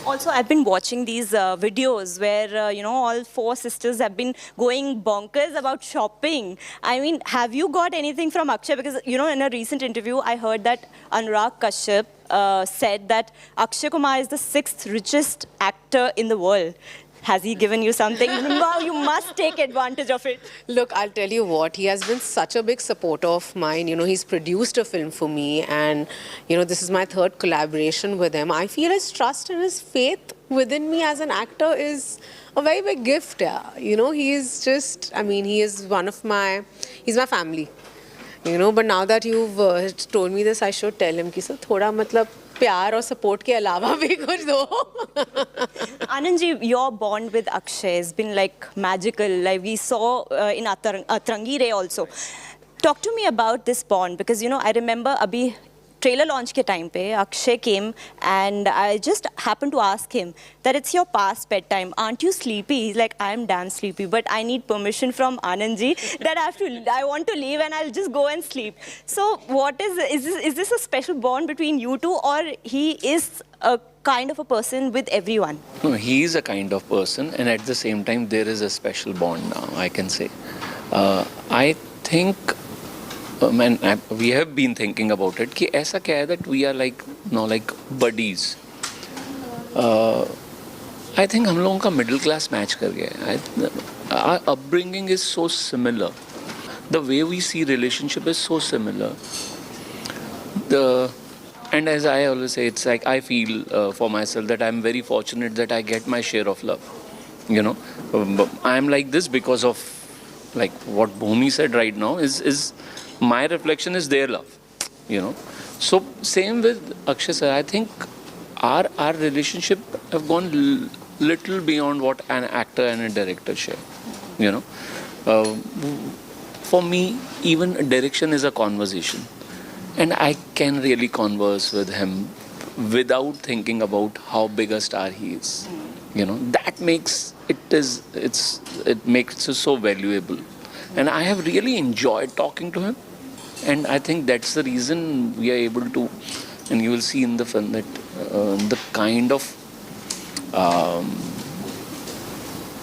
Also, I've been watching these videos where, you know, all four sisters have been going bonkers about shopping. I mean, have you got anything from Akshay? Because, you know, in a recent interview, I heard that Anurag Kashyap said that Akshay Kumar is the 6th richest actor in the world. Has he given you something? Wow, you must take advantage of it. Look, I'll tell you what, he has been such a big supporter of mine. You know, he's produced a film for me, and, you know, this is my 3rd collaboration with him. I feel his trust and his faith within me as an actor is a very big gift. Yeah. You know, he is just, I mean, he is he's my family. You know, but now that you've told me this, I should tell him कि sir थोड़ा मतलब प्यार और support के अलावा भी कुछ दो. Anandji, your bond with Akshay has been like magical. Like we saw in Atrangi Re also. Talk to me about this bond, because you know I remember abhi trailer launch ke time pe Akshay came and I just happened to ask him that it's your past bedtime. Aren't you sleepy? He's like, I'm damn sleepy, but I need permission from Anandji that I want to leave and I'll just go and sleep. So what is this a special bond between you two, or he is a kind of a person with everyone? No, he is a kind of person, and at the same time there is a special bond now, I can say. I think we have been thinking about it कि ऐसा क्या है that we are like buddies. I think हम लोगों का middle class match कर गया है. Our upbringing is so similar. The way we see relationship is so similar. And as I always say, it's like I feel for myself that I'm very fortunate that I get my share of love. You know, I'm like this because of like what Bhumi said right now is my reflection is their love, you know. So same with Akshay sir. I think our relationship have gone little beyond what an actor and a director share, you know. For me, even direction is a conversation, and I can really converse with him without thinking about how big a star he is. You know, that makes it makes it so valuable, and I have really enjoyed talking to him. And I think that's the reason we are able to, and you will see in the film that the kind of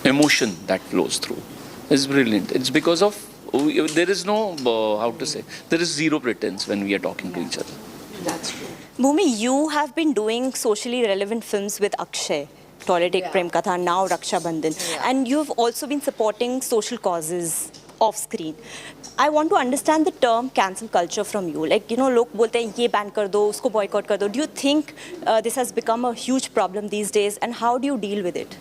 emotion that flows through is brilliant. It's because of, there is no, there is zero pretense when we are talking to each other. That's true. Bhumi, you have been doing socially relevant films with Akshay. Toilet Ek Prem Katha, now Raksha Bandhan. And you've also been supporting social causes off screen. I want to understand the term cancel culture from you. Like, you know, log bolte hain ye ban kar do, usko boycott kar do. Do you think this has become a huge problem these days, and how do you deal with it?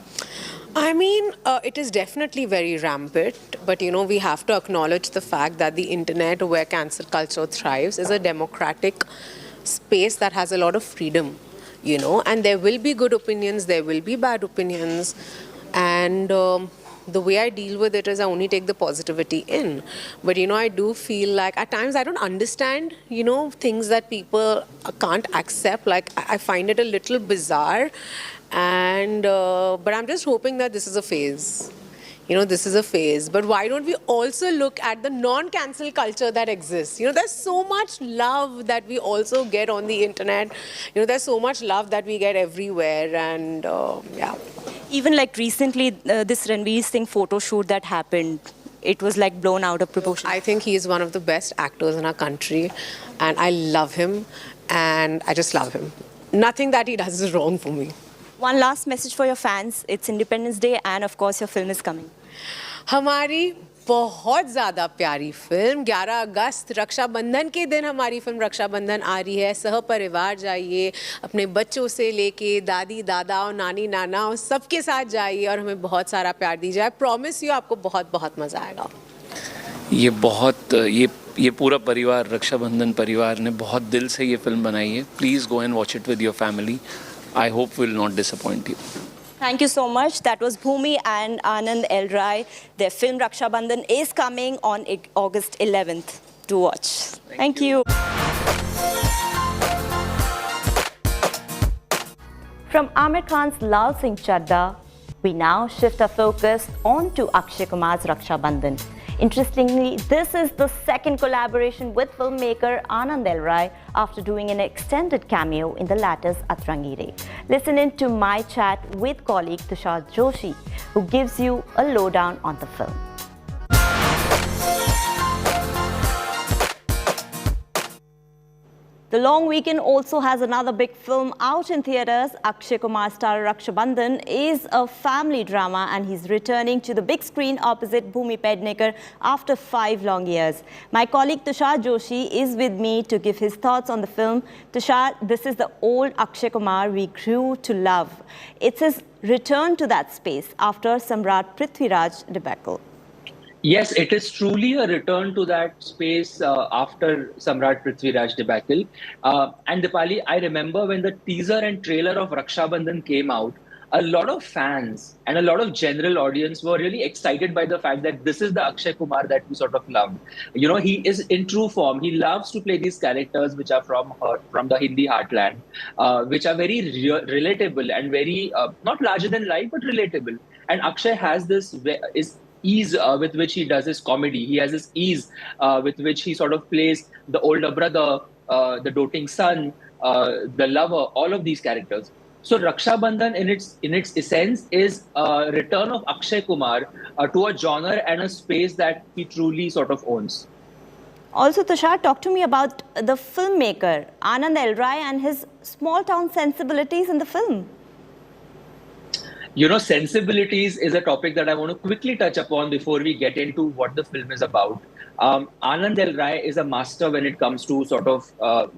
I mean, it is definitely very rampant, but you know, we have to acknowledge the fact that the internet, where cancel culture thrives, is a democratic space that has a lot of freedom, you know, and there will be good opinions, there will be bad opinions, and the way I deal with it is I only take the positivity in. But, you know, I do feel like at times I don't understand, you know, things that people can't accept. Like, I find it a little bizarre. And, but I'm just hoping that this is a phase. You know, this is a phase. But why don't we also look at the non-cancel culture that exists? You know, there's so much love that we also get on the internet. You know, there's so much love that we get everywhere. And, yeah. Even like recently, this Ranveer Singh photo shoot that happened, it was like blown out of proportion. I think he is one of the best actors in our country, and I love him, and I just love him. Nothing that he does is wrong for me. One last message for your fans. It's Independence Day, and of course your film is coming. हमारी बहुत ज़्यादा प्यारी film 11 अगस्त रक्षाबंधन के दिन हमारी film Rakshabandhan आ रही है. सह परिवार जाइए, अपने बच्चों से लेके दादी दादा और नानी नाना और सबके साथ जाइए और हमें बहुत सारा प्यार दीजिए. आई प्रॉमिस यू आपको बहुत बहुत मज़ा आएगा. ये पूरा परिवार, रक्षाबंधन परिवार ने बहुत दिल से ये फिल्म बनाई है. Please go and watch it with your family. I hope will not disappoint you. Thank you so much. That was Bhumi and Anand L. Rai. Their film Raksha Bandhan is coming on August 11th to watch. Thank you. From Amir Khan's Lal Singh Chadda, we now shift our focus on to Akshay Kumar's Raksha Bandhan. Interestingly, this is the second collaboration with filmmaker Anand L. Rai after doing an extended cameo in the latter's Atrangi Re. Listen in to my chat with colleague Tushar Joshi, who gives you a lowdown on the film. The long weekend also has another big film out in theatres. Akshay Kumar star Raksha Bandhan is a family drama and he's returning to the big screen opposite Bhumi Pednekar after 5 long years. My colleague Tushar Joshi is with me to give his thoughts on the film. Tushar, this is the old Akshay Kumar we grew to love. It's his return to that space after Samrat Prithviraj debacle. Yes, it is truly a return to that space after Samrat Prithviraj debacle. And Dipali, I remember when the teaser and trailer of Raksha Bandhan came out, a lot of fans and a lot of general audience were really excited by the fact that this is the Akshay Kumar that we sort of loved. You know, he is in true form. He loves to play these characters which are from the Hindi heartland, which are very relatable and very, not larger than life, but relatable. And Akshay has this ease with which he does his comedy. He has this ease with which he sort of plays the older brother, the doting son, the lover, all of these characters. So Raksha Bandhan in its essence is a return of Akshay Kumar to a genre and a space that he truly sort of owns. Also, Tushar, talk to me about the filmmaker, Anand L. Rai, and his small town sensibilities in the film. You know, sensibilities is a topic that I want to quickly touch upon before we get into what the film is about. Anand L. Rai is a master when it comes to sort of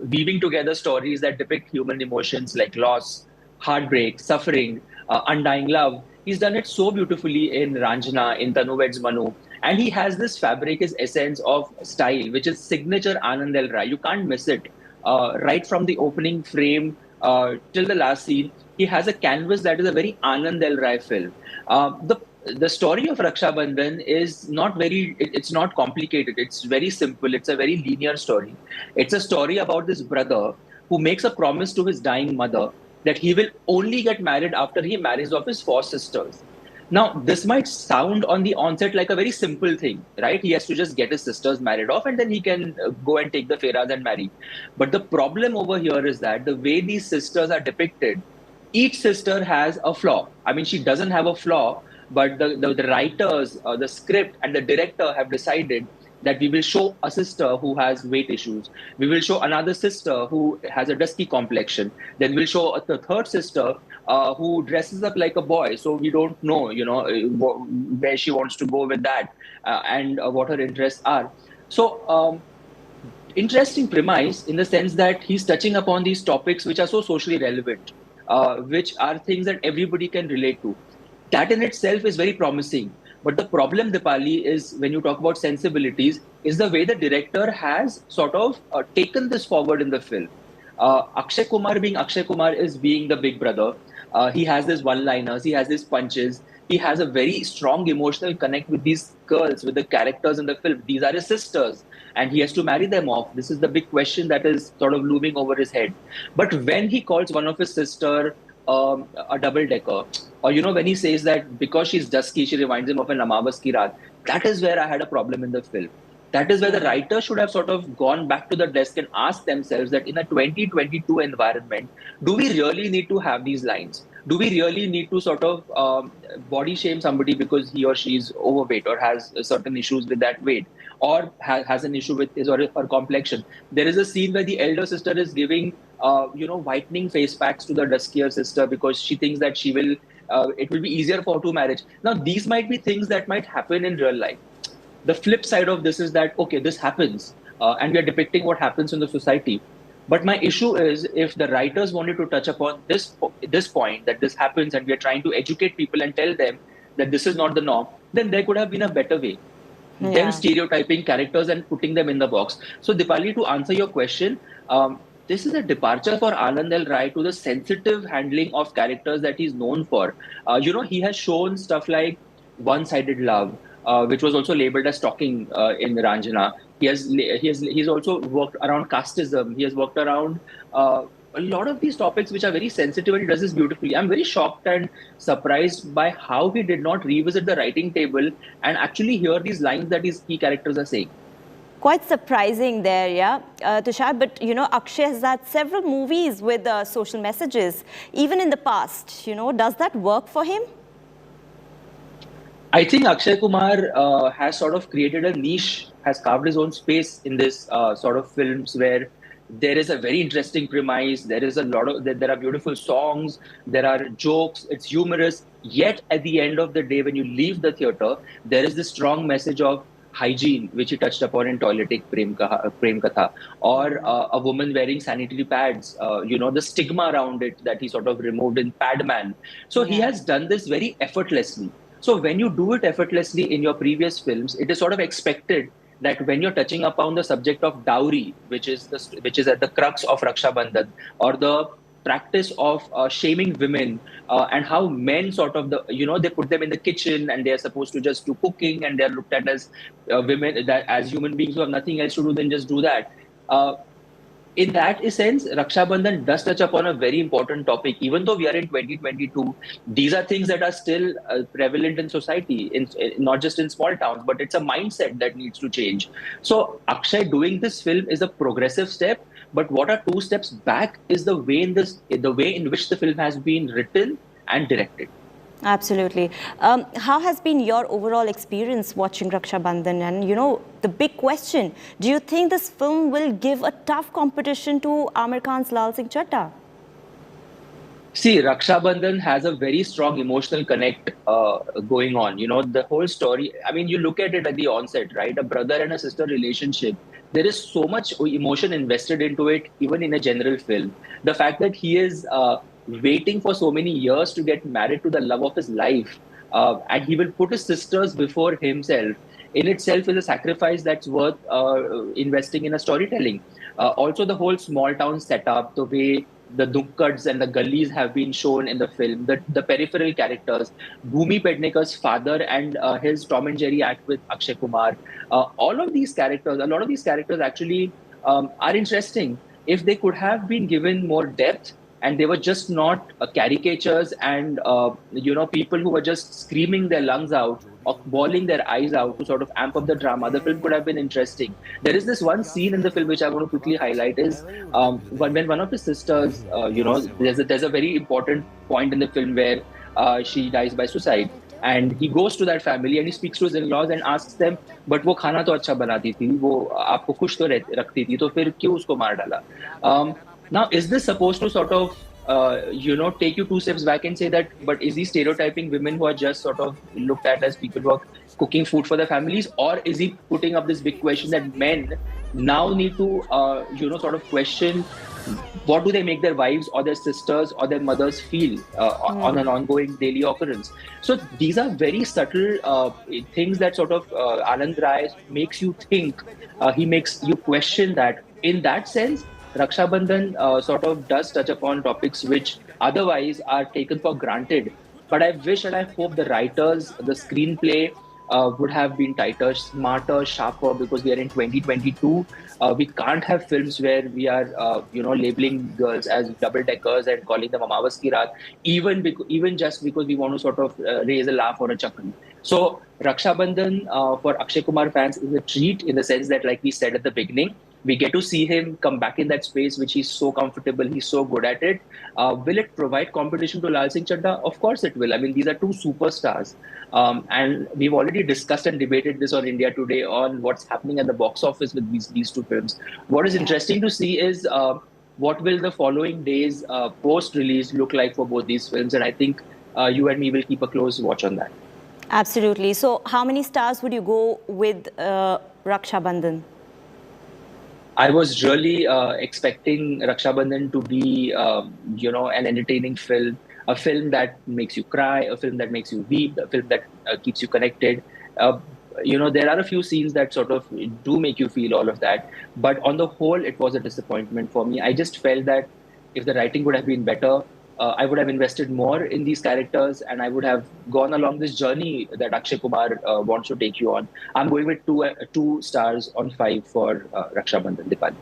weaving together stories that depict human emotions like loss, heartbreak, suffering, undying love. He's done it so beautifully in Ranjana, in Tanu Weds Manu. And he has this fabric, his essence of style, which is signature Anand L. Rai. You can't miss it. Right from the opening frame till the last scene, he has a canvas that is a very Anand L. Rai film. The story of Raksha Bandhan is it's not complicated. It's very simple. It's a very linear story. It's a story about this brother who makes a promise to his dying mother that he will only get married after he marries off his 4 sisters. Now, this might sound on the onset like a very simple thing, right? He has to just get his sisters married off and then he can go and take the feras and marry. But the problem over here is that the way these sisters are depicted, each sister has a flaw. I mean, she doesn't have a flaw, but the writers, the script and the director have decided that we will show a sister who has weight issues. We will show another sister who has a dusky complexion. Then we'll show the third sister who dresses up like a boy. So we don't know, you know, where she wants to go with that and what her interests are. So interesting premise in the sense that he's touching upon these topics which are so socially relevant. Which are things that everybody can relate to. That in itself is very promising. But the problem, Dipali, is when you talk about sensibilities, is the way the director has sort of taken this forward in the film. Akshay Kumar is being the big brother. He has these one-liners, he has these punches, he has a very strong emotional connect with these girls, with the characters in the film. These are his sisters. And he has to marry them off. This is the big question that is sort of looming over his head. But when he calls one of his sister a double-decker, or, you know, when he says that because she's dusky, she reminds him of an Amavas ki Raat, that is where I had a problem in the film. That is where the writer should have sort of gone back to the desk and asked themselves that in a 2022 environment, do we really need to have these lines? Do we really need to sort of body shame somebody because he or she is overweight or has certain issues with that weight? Or has an issue with his or her complexion. There is a scene where the elder sister is giving, whitening face packs to the duskier sister because she thinks that it will be easier for her to marriage. Now, these might be things that might happen in real life. The flip side of this is that, okay, this happens and we are depicting what happens in the society. But my issue is if the writers wanted to touch upon this point, that this happens and we are trying to educate people and tell them that this is not the norm, then there could have been a better way. Then stereotyping characters and putting them in the box. So Dipali, to answer your question, this is a departure for Anand L. Rai to the sensitive handling of characters that he's known for. He has shown stuff like one-sided love, which was also labeled as stalking in Ranjana. He's also worked around casteism. He has worked around a lot of these topics which are very sensitive, and he does this beautifully. I'm very shocked and surprised by how he did not revisit the writing table and actually hear these lines that his key characters are saying. Quite surprising there, yeah, Tushar. But, you know, Akshay has had several movies with social messages, even in the past. You know, does that work for him? I think Akshay Kumar has sort of created a niche, has carved his own space in this sort of films where There is a very interesting premise. There is there are beautiful songs. There are jokes. It's humorous. Yet at the end of the day, when you leave the theater, there is this strong message of hygiene, which he touched upon in Toiletic Prem Katha, or a woman wearing sanitary pads, the stigma around it that he sort of removed in Padman. So he has done this very effortlessly. So when you do it effortlessly in your previous films, it is sort of expected that when you're touching upon the subject of dowry, which is at the crux of Raksha Bandhan, or the practice of shaming women, and how men sort of they put them in the kitchen and they're supposed to just do cooking, and they're looked at as women, that as human beings who have nothing else to do than just do that. In that sense, Raksha Bandhan does touch upon a very important topic. Even though we are in 2022, these are things that are still prevalent in society, not just in small towns, but it's a mindset that needs to change. So Akshay doing this film is a progressive step, but what are 2 steps back is the way in which the film has been written and directed. Absolutely. How has been your overall experience watching Raksha Bandhan? And, the big question, do you think this film will give a tough competition to Aamir Khan's Lal Singh Chaddha? See, Raksha Bandhan has a very strong emotional connect going on. The whole story, I mean, you look at it at the onset, right? A brother and a sister relationship. There is so much emotion invested into it, even in a general film. The fact that he is waiting for so many years to get married to the love of his life, and he will put his sisters before himself, in itself is a sacrifice that's worth investing in a storytelling. Also, the whole small town setup, the way the Dukkads and the gullies have been shown in the film, the peripheral characters, Bhumi Pednekar's father and his Tom and Jerry act with Akshay Kumar, all of these characters, a lot of these characters actually are interesting. If they could have been given more depth, and they were just not caricatures and people who were just screaming their lungs out or bawling their eyes out to sort of amp up the drama, the film could have been interesting. There is this one scene in the film which I want to quickly highlight is when one of the sisters, there's a very important point in the film where she dies by suicide. And he goes to that family and he speaks to his in-laws and asks them, but वो खाना तो अच्छा बनाती थी, वो आपको खुश तो रखती थी, तो फिर क्यों उसको मार डाला? Now, is this supposed to sort of, take you 2 steps back and say that, but is he stereotyping women who are just sort of looked at as people who are cooking food for their families? Or is he putting up this big question that men now need to, sort of question what do they make their wives or their sisters or their mothers feel on an ongoing daily occurrence? So these are very subtle things that sort of Anand Rai makes you think. He makes you question that. In that sense, Raksha Bandhan sort of does touch upon topics which otherwise are taken for granted. But I wish and I hope the writers, the screenplay would have been tighter, smarter, sharper, because we are in 2022. We can't have films where we are, labeling girls as double-deckers and calling them Amavas Ki Raat, even just because we want to sort of raise a laugh or a chuckle. So Raksha Bandhan for Akshay Kumar fans is a treat in the sense that, like we said at the beginning, we get to see him come back in that space which he's so comfortable, he's so good at it. Will it provide competition to Lal Singh Chaddha? Of course it will. I mean, these are 2 superstars. And we've already discussed and debated this on India Today on what's happening at the box office with these 2 films. What is interesting to see is what will the following days post-release look like for both these films. And I think you and me will keep a close watch on that. Absolutely. So how many stars would you go with Raksha Bandhan? I was really expecting Raksha Bandhan to be, an entertaining film, a film that makes you cry, a film that makes you weep, a film that keeps you connected. There are a few scenes that sort of do make you feel all of that. But on the whole, it was a disappointment for me. I just felt that if the writing would have been better, I would have invested more in these characters and I would have gone along this journey that Akshay Kumar wants to take you on. I'm going with 2 stars on 5 for Raksha Bandhan, Dipali.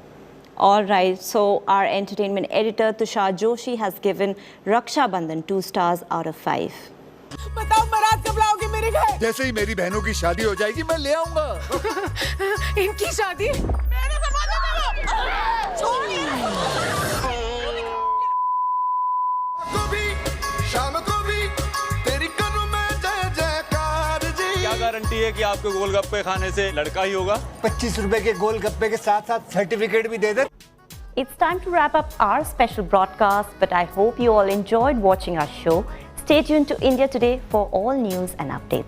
All right. So our entertainment editor, Tushar Joshi, has given Raksha Bandhan 2 stars out of 5. बताओ बारात कब लाओगे मेरे घर? जैसे ही मेरी बहनों की शादी हो जाएगी मैं ले आऊंगा। इनकी शादी? मेरे से मत करो। छोड़िए। शाम को भी तेरी करूं मैं जय जयकार जी। क्या गारंटी है कि आपको गोलगप्पे खाने से लड़का ही होगा? 25 रुपए के गोलगप्पे के साथ साथ सर्टिफिकेट भी दे दे। It's time to wrap up our special broadcast, but I hope you all enjoyed watching our show. Stay tuned to India Today for all news and updates.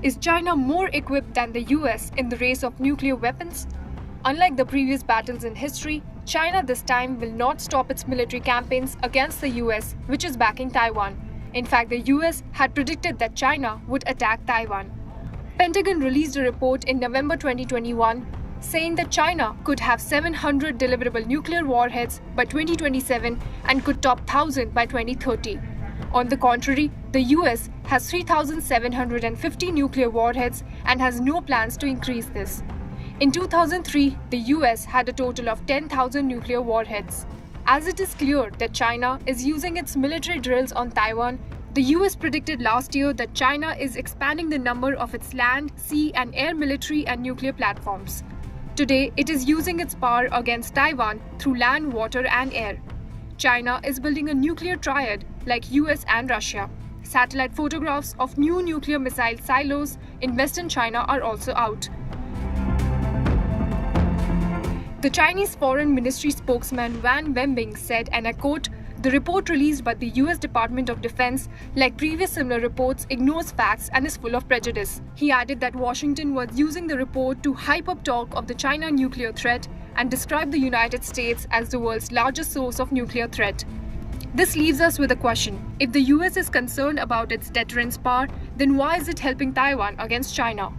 Is China more equipped than the US in the race of nuclear weapons? Unlike the previous battles in history, China this time will not stop its military campaigns against the US, which is backing Taiwan. In fact, the US had predicted that China would attack Taiwan. Pentagon released a report in November 2021 saying that China could have 700 deliverable nuclear warheads by 2027 and could top 1,000 by 2030. On the contrary, the US has 3,750 nuclear warheads and has no plans to increase this. In 2003, the US had a total of 10,000 nuclear warheads. As it is clear that China is using its military drills on Taiwan, the US predicted last year that China is expanding the number of its land, sea, and air military and nuclear platforms. Today, it is using its power against Taiwan through land, water, and air. China is building a nuclear triad like US and Russia. Satellite photographs of new nuclear missile silos in western China are also out. The Chinese Foreign Ministry spokesman Wang Wenbing said, and I quote, "The report released by the US Department of Defense, like previous similar reports, ignores facts and is full of prejudice." He added that Washington was using the report to hype up talk of the China nuclear threat and describe the United States as the world's largest source of nuclear threat. This leaves us with a question. If the US is concerned about its deterrence power, then why is it helping Taiwan against China?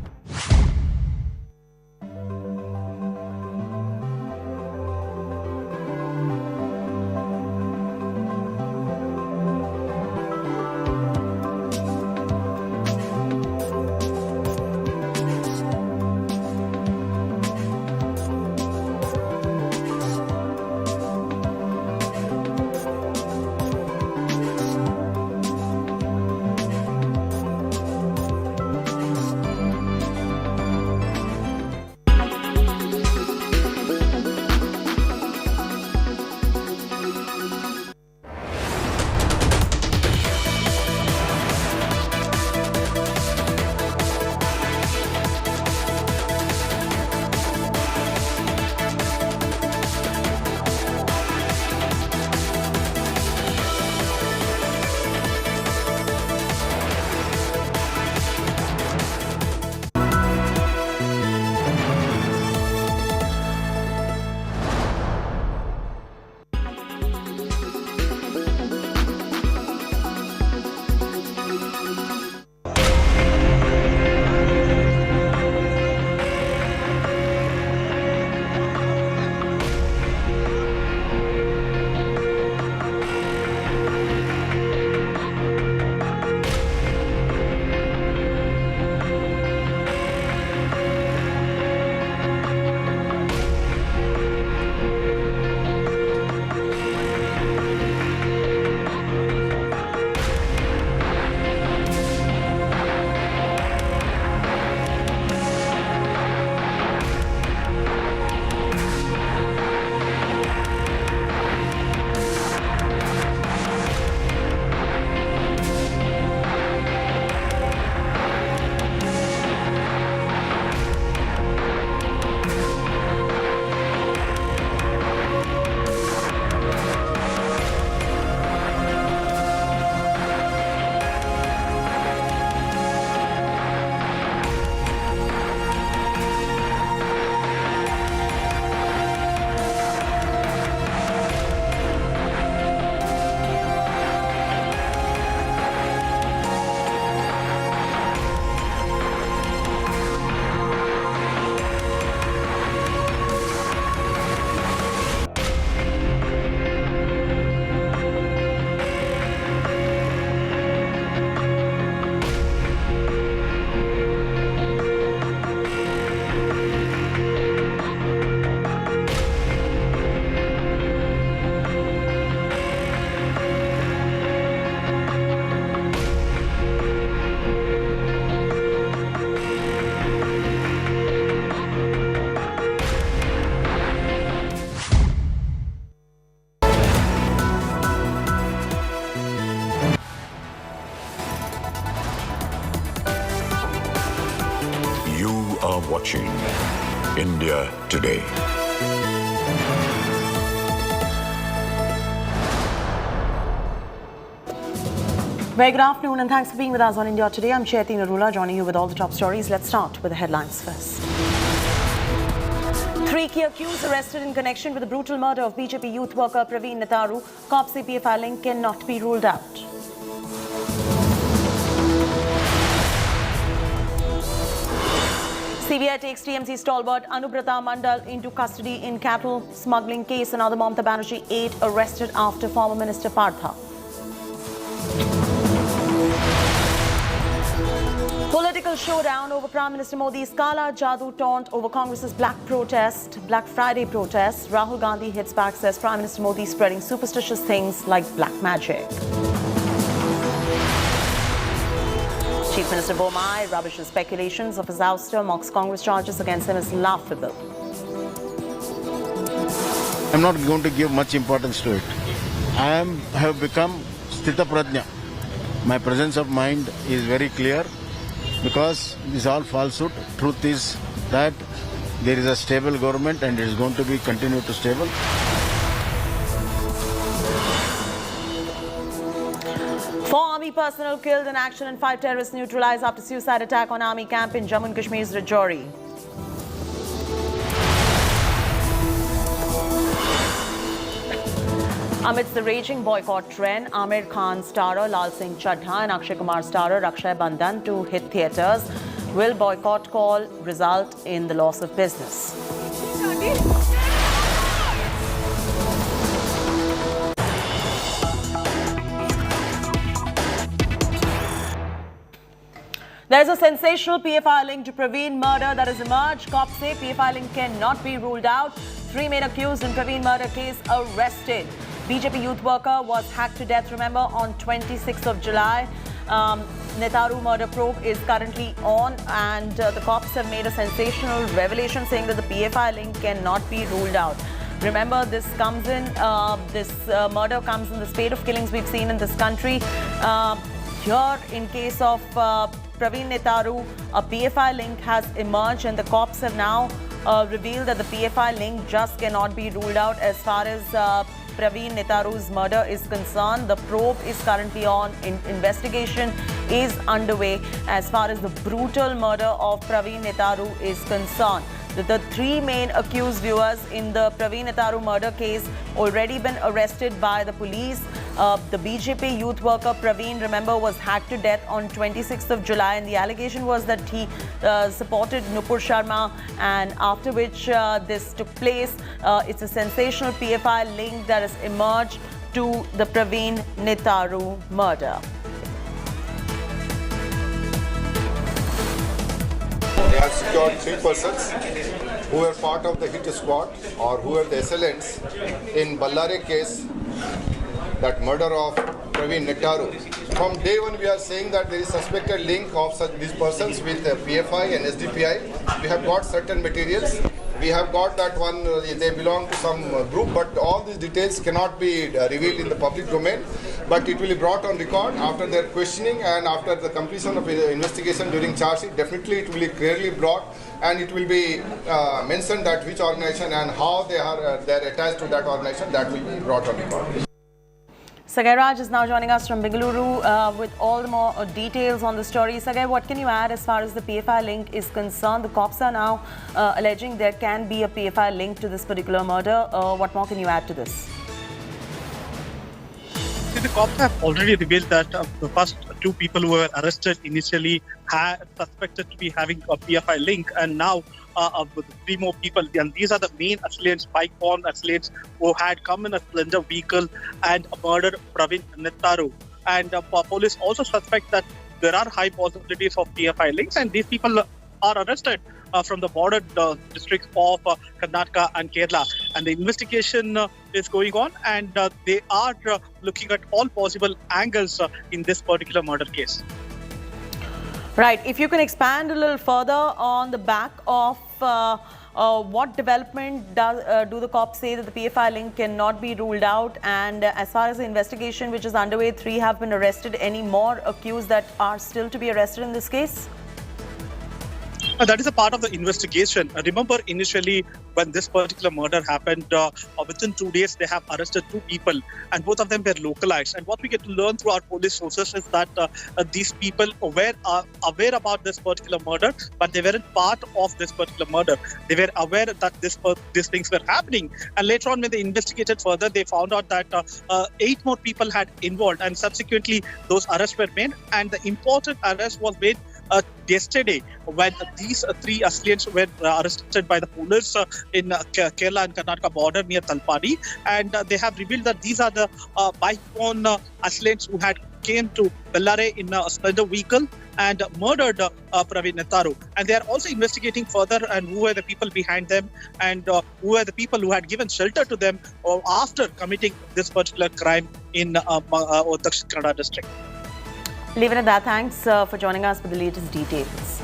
watching India Today. Very good afternoon and thanks for being with us on India Today. I'm Chaiti Narula, joining you with all the top stories. Let's start with the headlines first. 3 key accused arrested in connection with the brutal murder of BJP youth worker Praveen Netaru. Cops say PFI link cannot be ruled out. CBI takes TMC stalwart Anubrata Mandal into custody in cattle smuggling case. Another Mamata Banerjee 8 arrested after former Minister Partha. Political showdown over Prime Minister Modi's Kala Jadoo taunt over Congress's Black Friday protest. Rahul Gandhi hits back, says Prime Minister Modi spreading superstitious things like black magic. Chief Minister Bomai rubbishes speculations of his ouster, mocks Congress charges against him as laughable. I'm not going to give much importance to it. I have become Sthita Prajna. My presence of mind is very clear. Because it's all falsehood. Truth is that there is a stable government and it is going to be continued to stable. 4 army personnel killed in action and 5 terrorists neutralized after suicide attack on army camp in Jammu and Kashmir's Rajouri. Amidst the raging boycott trend, Amir Khan starrer Lal Singh Chaddha and Akshay Kumar starrer Raksha Bandhan to hit theatres. Will boycott call result in the loss of business? There is a sensational PFI link to Praveen murder that has emerged. Cops say PFI link cannot be ruled out. 3 men accused in Praveen murder case arrested. BJP youth worker was hacked to death, remember, on 26th of July. Netaru murder probe is currently on and the cops have made a sensational revelation saying that the PFI link cannot be ruled out. Remember, this murder comes in the spate of killings we've seen in this country. Here, in case of Praveen Netaru, a PFI link has emerged and the cops have now revealed that the PFI link just cannot be ruled out as far as Praveen Netaru's murder is concerned. The probe is currently on. Investigation is underway as far as the brutal murder of Praveen Netaru is concerned. The 3 main accused viewers in the Praveen Netaru murder case already been arrested by the police. The BJP youth worker Praveen, remember, was hacked to death on 26th of July and the allegation was that he supported Nupur Sharma, and after which this took place. It's a sensational PFI link that has emerged to the Praveen Netaru murder. They have secured 3 persons who were part of the hit squad or who were the assailants in Ballare case, that murder of Praveen Netaru. From day one, we are saying that there is suspected link of these persons with PFI and SDPI. We have got certain materials. We have got that one, they belong to some group, but all these details cannot be revealed in the public domain. But it will be brought on record after their questioning and after the completion of the investigation during charge sheet. Definitely it will be clearly brought and it will be mentioned that which organization and how they are attached to that organization. That will be brought on record. Sagai Raj is now joining us from Bengaluru with all the more details on the story. Sagai, what can you add as far as the PFI link is concerned? The cops are now alleging there can be a PFI link to this particular murder. What more can you add to this? The cops have already revealed that the first 2 people who were arrested initially had suspected to be having a PFI link, and now 3 more people, and these are the main assailants, bike-borne assailants who had come in a Splendor vehicle and murdered Praveen Netaru. And police also suspect that there are high possibilities of PFI links, and these people are arrested from the border districts of Karnataka and Kerala. And the investigation is going on, and they are looking at all possible angles in this particular murder case. Right. If you can expand a little further on the back of what development do the cops say that the PFI link cannot be ruled out, and as far as the investigation which is underway, 3 have been arrested. Any more accused that are still to be arrested in this case? That is a part of the investigation. Remember, initially, when this particular murder happened, within 2 days, they have arrested 2 people, and both of them were localized. And what we get to learn through our police sources is that these people were aware about this particular murder, but they weren't part of this particular murder. They were aware that these things were happening. And later on, when they investigated further, they found out that 8 more people had involved, and subsequently, those arrests were made. And the important arrest was made yesterday, when these 3 assailants were arrested by the police in Kerala and Karnataka border near Talpadi, and they have revealed that these are the bike-borne assailants who had came to Bellare in a Splendor vehicle and murdered Praveen Nettaru. And they are also investigating further and who were the people behind them and who were the people who had given shelter to them after committing this particular crime in Dakshin Kannada district. Leave it at that. Thanks for joining us with the latest details.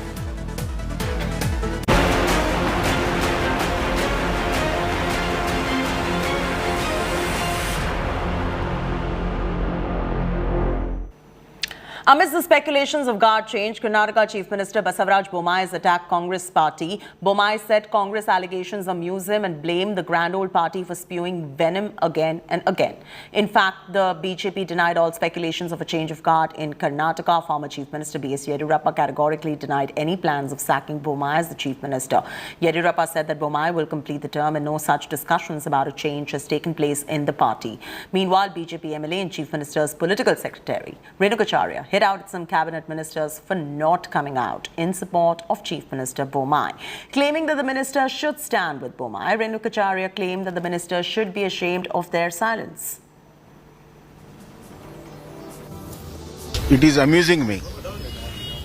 Amidst the speculations of guard change, Karnataka Chief Minister Basavaraj Bommai has attacked Congress party. Bommai said Congress allegations amuse him and blamed the grand old party for spewing venom again and again. In fact, the BJP denied all speculations of a change of guard in Karnataka. Former Chief Minister B.S. Yediyurappa categorically denied any plans of sacking Bommai as the Chief Minister. Yediyurappa said that Bommai will complete the term and no such discussions about a change has taken place in the party. Meanwhile, BJP MLA and Chief Minister's political secretary, Renukacharya, hit out at some cabinet ministers for not coming out in support of Chief Minister Bommai. Claiming that the minister should stand with Bommai, Renukacharya claimed that the minister should be ashamed of their silence. It is amusing me.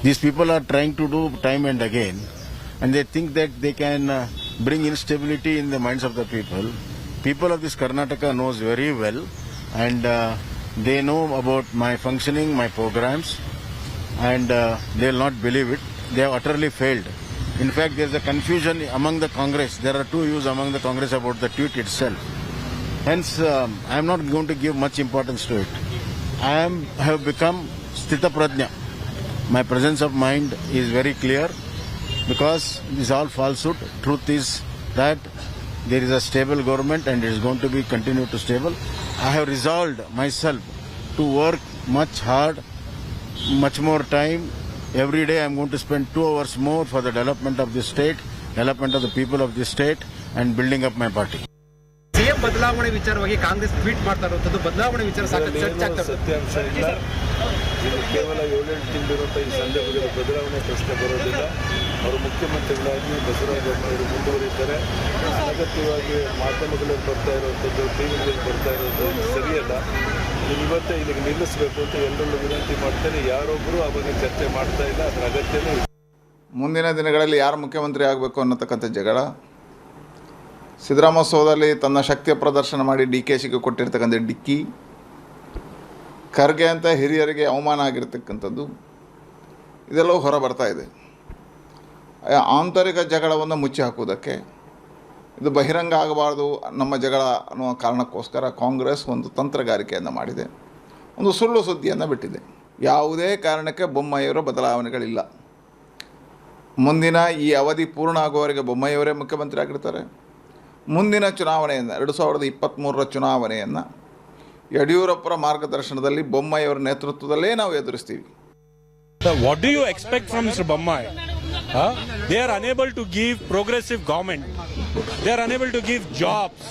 These people are trying to do time and again, and they think that they can bring instability in the minds of the people. People of this Karnataka knows very well, and they know about my functioning, my programs, and they will not believe it. They have utterly failed. In fact, there is a confusion among the Congress. There are 2 views among the Congress about the tweet itself. Hence, I am not going to give much importance to it. I have become Sthita Prajna. My presence of mind is very clear because this is all falsehood. Truth is that there is a stable government and it is going to be continued to stable. I have resolved myself to work much hard, much more time. Every day I am going to spend 2 hours more for the development of this state, development of the people of this state, and building up my party. CM ಬದಲಾವಣೆ ವಿಚಾರವಾಗಿ Congress tweet ಮಾಡ್ತಾ ಇರುವಂತದ್ದು ಬದಲಾವಣೆ ವಿಚಾರ ಸಾಕಷ್ಟು ಚರ್ಚೆ ಸತ್ಯಾಂಶ ಇಲ್ಲ. ಇದು ಕೇವಲ 7-8 ತಿಂಗಳಿರುವಂಥ ಈ ಸಂದರ್ಭದಲ್ಲಿ ಬದಲಾವಣೆ ಪ್ರಶ್ನೆ ಬರೋದಿಲ್ಲ. ಅವರು ಮುಖ್ಯಮಂತ್ರಿಗಳಾಗಿ ಬಸವರಾಜ ಬೊಮ್ಮಾಯಿ ಮುಂದುವರಿತಾರೆ. ಅನಗತ್ಯವಾಗಿ ಮಾಧ್ಯಮಗಳಲ್ಲಿ ಬರ್ತಾ ಇರುವಂಥದ್ದು, ಟಿವಿಗಳಲ್ಲಿ ಬರ್ತಾ ಇರುವಂಥದ್ದು ಸರಿಯಲ್ಲ. ಇವತ್ತೇ ಇಲ್ಲಿಗೆ ನಿಲ್ಲಿಸಬೇಕು ಅಂತ ಎಲ್ಲರಲ್ಲೂ ವಿನಂತಿ ಮಾಡ್ತೇನೆ. ಯಾರೊಬ್ಬರು ಆ ಬಗ್ಗೆ ಚರ್ಚೆ ಮಾಡ್ತಾ ಇಲ್ಲ, ಅದರ ಅಗತ್ಯನೂ ಇಲ್ಲ. ಮುಂದಿನ ದಿನಗಳಲ್ಲಿ ಯಾರು ಮುಖ್ಯಮಂತ್ರಿ ಆಗಬೇಕು ಅನ್ನತಕ್ಕಂಥ ಜಗಳ, ಸಿದ್ದರಾಮೋತ್ಸವದಲ್ಲಿ ತನ್ನ ಶಕ್ತಿಯ ಪ್ರದರ್ಶನ ಮಾಡಿ DKಶಿಗೆ ಕೊಟ್ಟಿರ್ತಕ್ಕಂಥ ಡಿಕ್ಕಿ, ಖರ್ಗೆ ಅಂತ ಹಿರಿಯರಿಗೆ ಅವಮಾನ ಆಗಿರ್ತಕ್ಕಂಥದ್ದು, ಇದೆಲ್ಲವೂ ಹೊರ ಬರ್ತಾ ಇದೆ. ಆಂತರಿಕ ಜಗಳವನ್ನು ಮುಚ್ಚಿ ಹಾಕುವುದಕ್ಕೆ, ಇದು ಬಹಿರಂಗ ಆಗಬಾರ್ದು ನಮ್ಮ ಜಗಳ ಅನ್ನುವ ಕಾರಣಕ್ಕೋಸ್ಕರ ಕಾಂಗ್ರೆಸ್ ಒಂದು ತಂತ್ರಗಾರಿಕೆಯನ್ನು ಮಾಡಿದೆ, ಒಂದು ಸುಳ್ಳು ಸುದ್ದಿಯನ್ನು ಬಿಟ್ಟಿದೆ. ಯಾವುದೇ ಕಾರಣಕ್ಕೆ ಬೊಮ್ಮಾಯಿಯವರ ಬದಲಾವಣೆಗಳಿಲ್ಲ. ಮುಂದಿನ ಈ ಅವಧಿ ಪೂರ್ಣ ಆಗುವವರೆಗೆ ಬೊಮ್ಮಾಯಿಯವರೇ ಮುಖ್ಯಮಂತ್ರಿ ಆಗಿರ್ತಾರೆ. ಮುಂದಿನ ಚುನಾವಣೆಯನ್ನು 2023ರ ಚುನಾವಣೆಯನ್ನು ಯಡಿಯೂರಪ್ಪರ ಮಾರ್ಗದರ್ಶನದಲ್ಲಿ ಬೊಮ್ಮಾಯಿಯವರ ನೇತೃತ್ವದಲ್ಲೇ ನಾವು ಎದುರಿಸ್ತೀವಿ. What do you expect from Mr. Bommai? They are unable to give progressive government. They are unable to give jobs.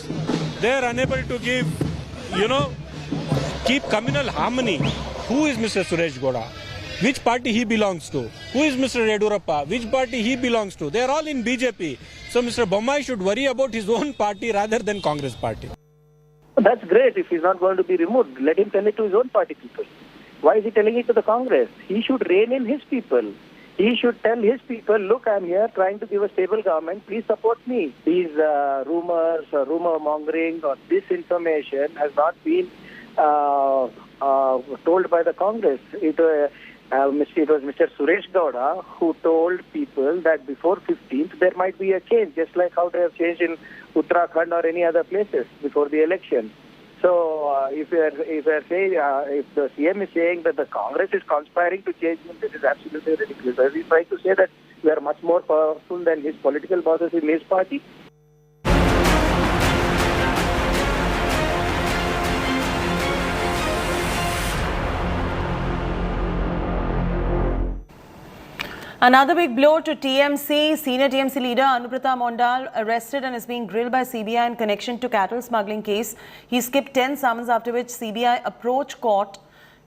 They are unable to give, keep communal harmony. Who is Mr. Suresh Goda? Which party he belongs to? Who is Mr. Yediyurappa? Which party he belongs to? They are all in BJP. So Mr. Bommai should worry about his own party rather than Congress party. That's great. If he's not going to be removed, let him tell it to his own party people. Why is he telling it to the Congress? He should rein in his people. He should tell his people, look, I'm here trying to give a stable government. Please support me. These rumors, rumor mongering or disinformation has not been told by the Congress. It was Mr. Suresh Gowda who told people that before 15th there might be a change, just like how they have changed in Uttarakhand or any other places before the election. So if the CM is saying that the Congress is conspiring to change him, this is absolutely ridiculous. He's trying to say that who are much more powerful than his political bosses in his party. Another big blow to TMC. Senior TMC leader Anubrata Mondal arrested and is being grilled by CBI in connection to cattle smuggling case. He skipped 10 summons, after which CBI approached court.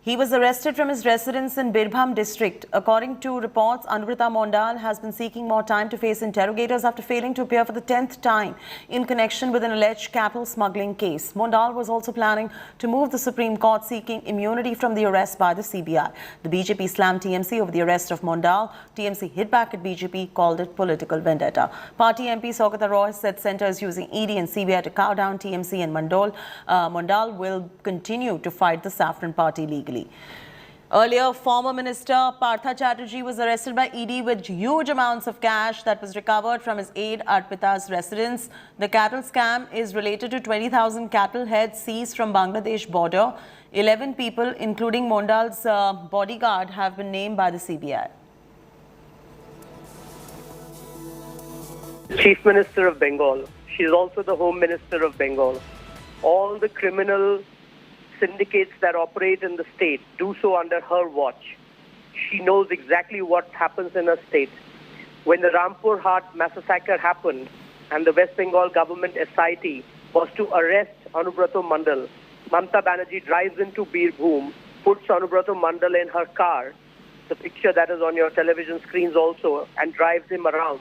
He was arrested from his residence in Birbhum district. According to reports, Anubrata Mondal has been seeking more time to face interrogators after failing to appear for the 10th time in connection with an alleged cattle smuggling case. Mondal was also planning to move the Supreme Court, seeking immunity from the arrest by the CBI. The BJP slammed TMC over the arrest of Mondal. TMC hit back at BJP, called it political vendetta. Party MP Saugata Roy said centre is using ED and CBI to cow down TMC and Mondal will continue to fight the Saffron Party legally. Earlier, former Minister Partha Chatterjee was arrested by ED with huge amounts of cash that was recovered from his aide Arpita's residence. The cattle scam is related to 20,000 cattle heads seized from Bangladesh border. 11 people, including Mondal's bodyguard, have been named by the CBI. Chief Minister of Bengal. She is also the Home Minister of Bengal. All the criminal syndicates that operate in the state do so under her watch. She knows exactly what happens in her state. When the Rampur Haat massacre happened and the West Bengal government SIT was to arrest Anubrata Mondal, Mamata Banerjee drives into Birbhum, puts Anubrata Mondal in her car, the picture that is on your television screens also, and drives him around,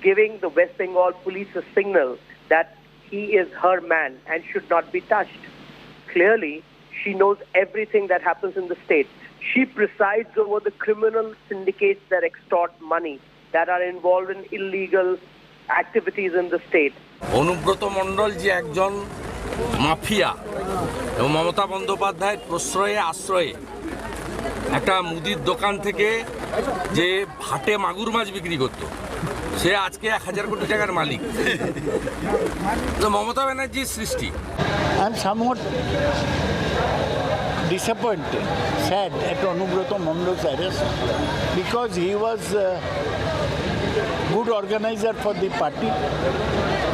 giving the West Bengal police a signal that he is her man and should not be touched. Clearly, she knows everything that happens in the state. She presides over the criminal syndicates that extort money, that are involved in illegal activities in the state. Anubrata Mondal যে একজন mafia এবং মমতা বন্দ্যোপাধ্যায়ের প্রশ্রয়ে আশ্রয়ে একটা মুদির দোকান থেকে যে ভাটে মাগুর মাছ বিক্রি করত সে আজকে 1000 কোটি টাকার মালিক। মমতা ব্যানার্জির সৃষ্টি। I'm somewhat disappointed, sad at Anubrata Mondal's arrest because he was a good organizer for the party.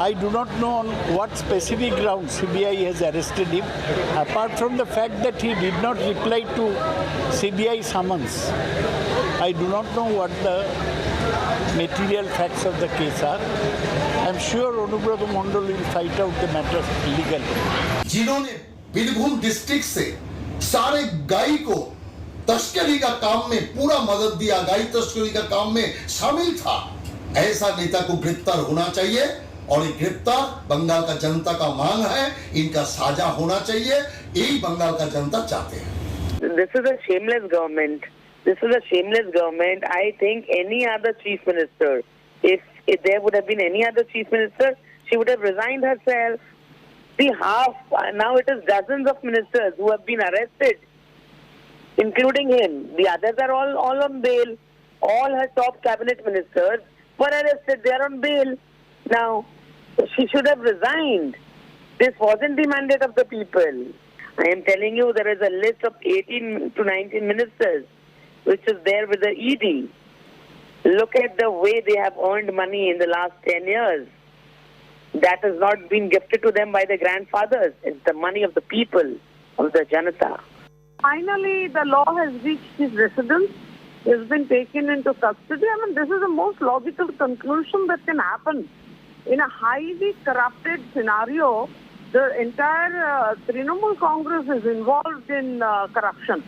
I do not know on what specific grounds CBI has arrested him, apart from the fact that he did not reply to CBI summons. I do not know what the material facts of the case are. I'm sure Anubrata Mondal will fight out the matter legally. जिन्होंने Birbhum district से सारे गाय को तस्करी का काम में पूरा मदद दिया, गाय तस्करी का काम में शामिल था, ऐसा नेता को गिरफ्तार होना चाहिए और ये गिरफ्तार बंगाल का जनता का मांग है, इनका साजा होना चाहिए, यही बंगाल का जनता चाहते हैं। This is a shameless government. This is a shameless government. I think any other chief minister, if there would have been any other chief minister, she would have resigned herself. See, now it is dozens of ministers who have been arrested, including him. The others are all on bail. All her top cabinet ministers were arrested. They are on bail. Now, she should have resigned. This wasn't the mandate of the people. I am telling you, there is a list of 18 to 19 ministers, which is there with the ED. Look at the way they have earned money in the last 10 years. That has not been gifted to them by the grandfathers. It's the money of the people, of the Janata. Finally, the law has reached his residence. He has been taken into custody. I mean, this is the most logical conclusion that can happen. In a highly corrupted scenario, the entire Trinamool Congress is involved in corruption.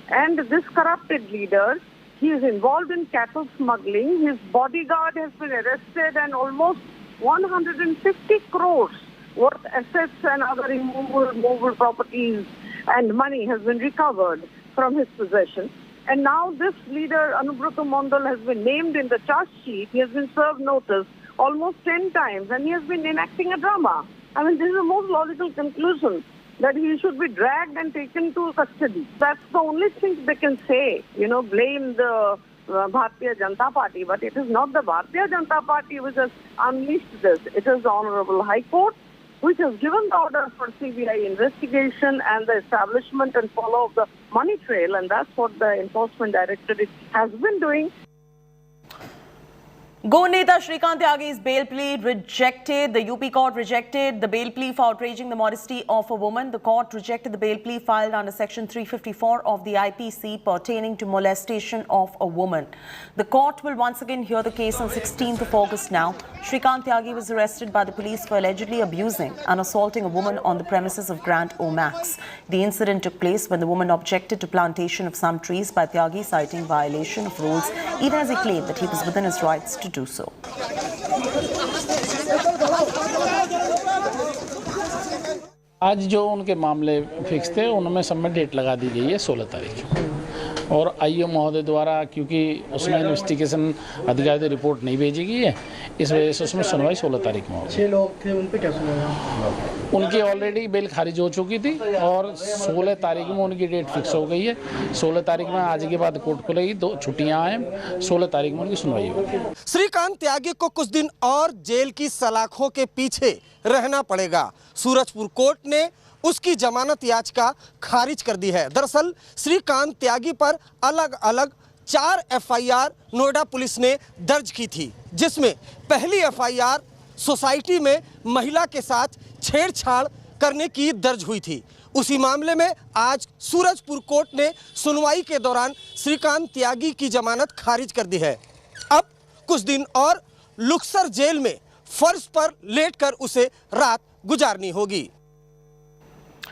And this corrupted leader, he is involved in cattle smuggling. His bodyguard has been arrested and almost 150 crores worth assets and other immovable properties and money has been recovered from his possession. And now this leader, Anubrata Mondal, has been named in the charge sheet. He has been served notice almost 10 times and he has been enacting a drama. I mean, this is the most logical conclusion, that he should be dragged and taken to custody. That's the only thing they can say, blame the Bharatiya Janata Party, but it is not the Bharatiya Janata Party which has unleashed this. It is the Honorable High Court which has given the order for CBI investigation and the establishment and follow of the money trail, and that's what the Enforcement Directorate has been doing. Go Neta Shrikant Tyagi's bail plea rejected. The UP court rejected the bail plea for outraging the modesty of a woman. The court rejected the bail plea filed under Section 354 of the IPC pertaining to molestation of a woman. The court will once again hear the case on 16th of August now. Shrikant Tyagi was arrested by the police for allegedly abusing and assaulting a woman on the premises of Grand Omax. The incident took place when the woman objected to plantation of some trees by Tyagi, citing violation of rules, even as he claimed that he was within his rights to do so. आज जो उनके मामले fix थे उनमें सब में date लगा दी गई है 16 तारीख और आईओ महोदय द्वारा, क्योंकि उसमें इन्वेस्टिगेशन अधिकारी से रिपोर्ट नहीं भेजी गई है, इस वजह से उसमें सुनवाई 16 तारीख में होगी। 6 लोग थे, उन पे क्या सुनवाई? उनकी ऑलरेडी बेल खारिज हो चुकी थी और 16 तारीख में उनकी डेट फिक्स हो गई है। 16 तारीख में आज के बाद कोर्ट खुलेगी, 2 छुट्टियां हैं, 16 तारीख में उनकी सुनवाई होगी। श्रीकांत त्यागी को कुछ दिन और जेल की सलाखों के पीछे रहना पड़ेगा। सूरजपुर कोर्ट ने उसकी जमानत याचिका खारिज कर दी है। दरअसल श्रीकांत त्यागी पर अलग अलग 4 एफआईआर नोएडा पुलिस ने दर्ज की थी, जिसमें पहली एफआईआर सोसाइटी में महिला के साथ छेड़छाड़ करने की दर्ज हुई थी। उसी मामले में आज सूरजपुर कोर्ट ने सुनवाई के दौरान श्रीकांत त्यागी की जमानत खारिज कर दी है। अब कुछ दिन और लुक्सर जेल में फर्श पर लेटकर उसे रात गुजारनी होगी।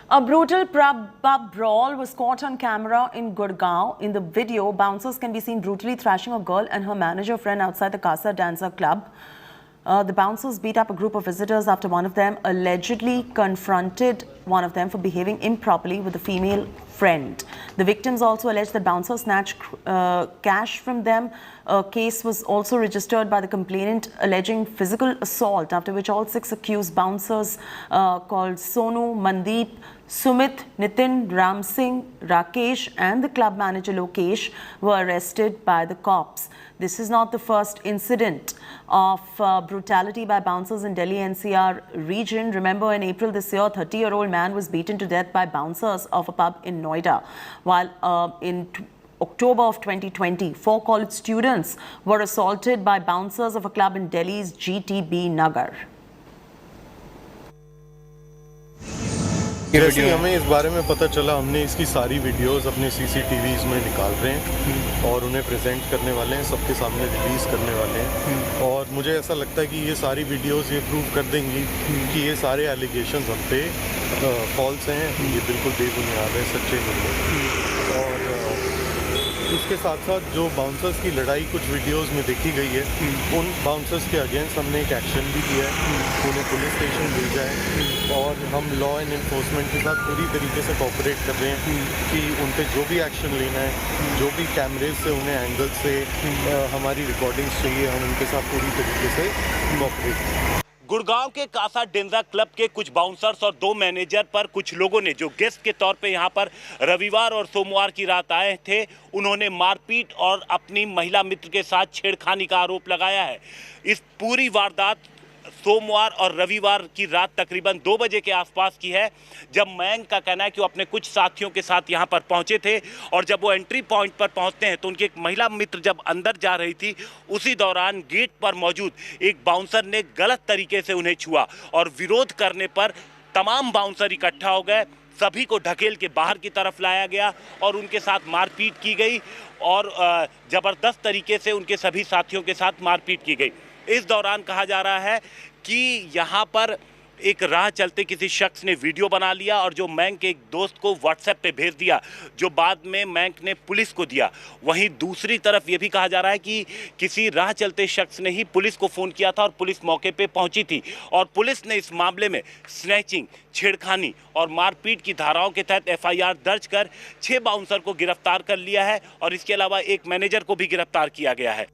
A brutal pub brawl was caught on camera in Gurgaon. In the video, bouncers can be seen brutally thrashing a girl and her manager friend outside the Casa Danza club. The bouncers beat up a group of visitors after one of them allegedly confronted one of them for behaving improperly with a female friend. The victims also alleged that bouncers snatched cash from them. A case was also registered by the complainant alleging physical assault, after which all 6 accused bouncers called Sonu, Mandeep, Sumit, Nitin, Ram Singh, Rakesh and the club manager Lokesh were arrested by the cops. This is not the first incident of brutality by bouncers in Delhi NCR region. Remember, in April this year, a 30-year-old man was beaten to death by bouncers of a pub in Noida, while in October of 2020, 4 college students were assaulted by bouncers of a club in Delhi's GTB Nagar. जैसे ही हमें इस बारे में पता चला, हमने इसकी सारी वीडियोस अपने सीसीटीवीज में निकाल रहे हैं और उन्हें प्रेजेंट करने वाले हैं, सबके सामने रिलीज करने वाले हैं। और मुझे ऐसा लगता है कि ये सारी वीडियोस ये प्रूव कर देंगी कि ये सारे एलिगेशंस हम पे फॉल्स हैं, ये बिल्कुल बेबुनियाद है, सच्चे नहीं हैं। और इसके साथ साथ जो बाउंसर्स की लड़ाई कुछ वीडियोस में देखी गई है, उन बाउंसर्स के अगेंस्ट हमने एक एक्शन भी लिया है, उन्हें पुलिस स्टेशन भेजा है और हम लॉ एंड इन्फोर्समेंट के साथ पूरी तरीके से कोऑपरेट कर रहे हैं कि उन पे जो भी एक्शन लेना है, जो भी कैमरे से उन्हें एंगल से हमारी रिकॉर्डिंग्स चाहिए, हम उनके साथ पूरी तरीके से कोऑपरेट करें। गुड़गांव के कासा डेंजा क्लब के कुछ बाउंसर्स और 2 मैनेजर पर कुछ लोगों ने, जो गेस्ट के तौर पे यहां पर रविवार और सोमवार की रात आए थे, उन्होंने मारपीट और अपनी महिला मित्र के साथ छेड़खानी का आरोप लगाया है। इस पूरी वारदात सोमवार और रविवार की रात तकरीबन 2 बजे के आसपास की है, जब मयंक का कहना है कि वो अपने कुछ साथियों के साथ यहां पर पहुंचे थे और जब वो एंट्री पॉइंट पर पहुंचते हैं तो उनकी एक महिला मित्र जब अंदर जा रही थी, उसी दौरान गेट पर मौजूद एक बाउंसर ने गलत तरीके से उन्हें छुआ और विरोध करने पर तमाम बाउंसर इकट्ठा हो गए। सभी को ढकेल के बाहर की तरफ लाया गया और उनके साथ मारपीट की गई और ज़बरदस्त तरीके से उनके सभी साथियों के साथ मारपीट की गई। इस दौरान कहा जा रहा है कि यहाँ पर एक राह चलते किसी शख्स ने वीडियो बना लिया और जो मयंक के एक दोस्त को व्हाट्सएप पे भेज दिया, जो बाद में मयंक ने पुलिस को दिया। वहीं दूसरी तरफ ये भी कहा जा रहा है कि किसी राह चलते शख्स ने ही पुलिस को फ़ोन किया था और पुलिस मौके पे पहुंची थी और पुलिस ने इस मामले में स्नैचिंग, छेड़खानी और मारपीट की धाराओं के तहत एफआईआर दर्ज कर 6 बाउंसर को गिरफ्तार कर लिया है और इसके अलावा एक मैनेजर को भी गिरफ्तार किया गया है।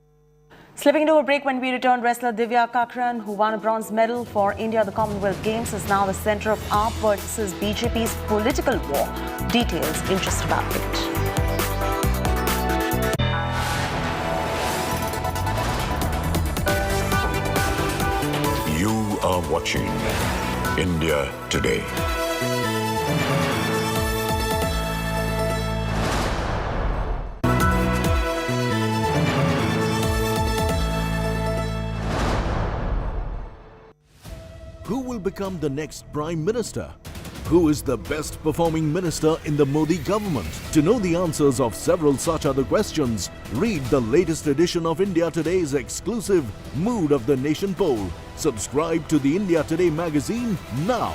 Slipping into a break when we return, wrestler Divya Kakran, who won a bronze medal for India at the Commonwealth Games, is now the center of AAP versus BJP's political war. Details in just about a bit. You are watching India Today. become the next Prime Minister? Who is the best performing minister in the Modi government? To know the answers of several such other questions, read the latest edition of India Today's exclusive Mood of the Nation poll. Subscribe to the India Today magazine now.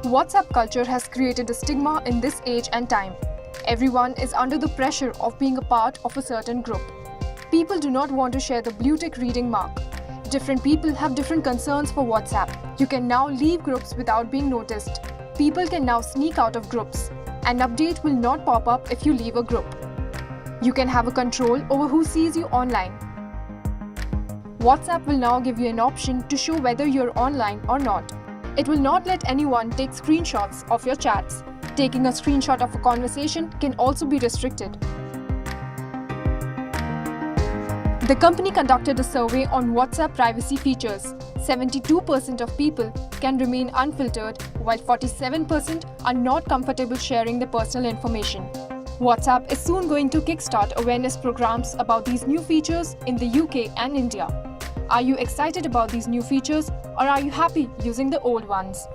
WhatsApp culture has created a stigma in this age and time. Everyone is under the pressure of being a part of a certain group. People do not want to share the blue tick reading mark. Different people have different concerns for WhatsApp. You can now leave groups without being noticed. People can now sneak out of groups. An update will not pop up if you leave a group. You can have a control over who sees you online. WhatsApp will now give you an option to show whether you're online or not. It will not let anyone take screenshots of your chats. Taking a screenshot of a conversation can also be restricted. The company conducted a survey on WhatsApp privacy features. 72% of people can remain unfiltered, while 47% are not comfortable sharing their personal information. WhatsApp is soon going to kickstart awareness programs about these new features in the UK and India. Are you excited about these new features, or are you happy using the old ones?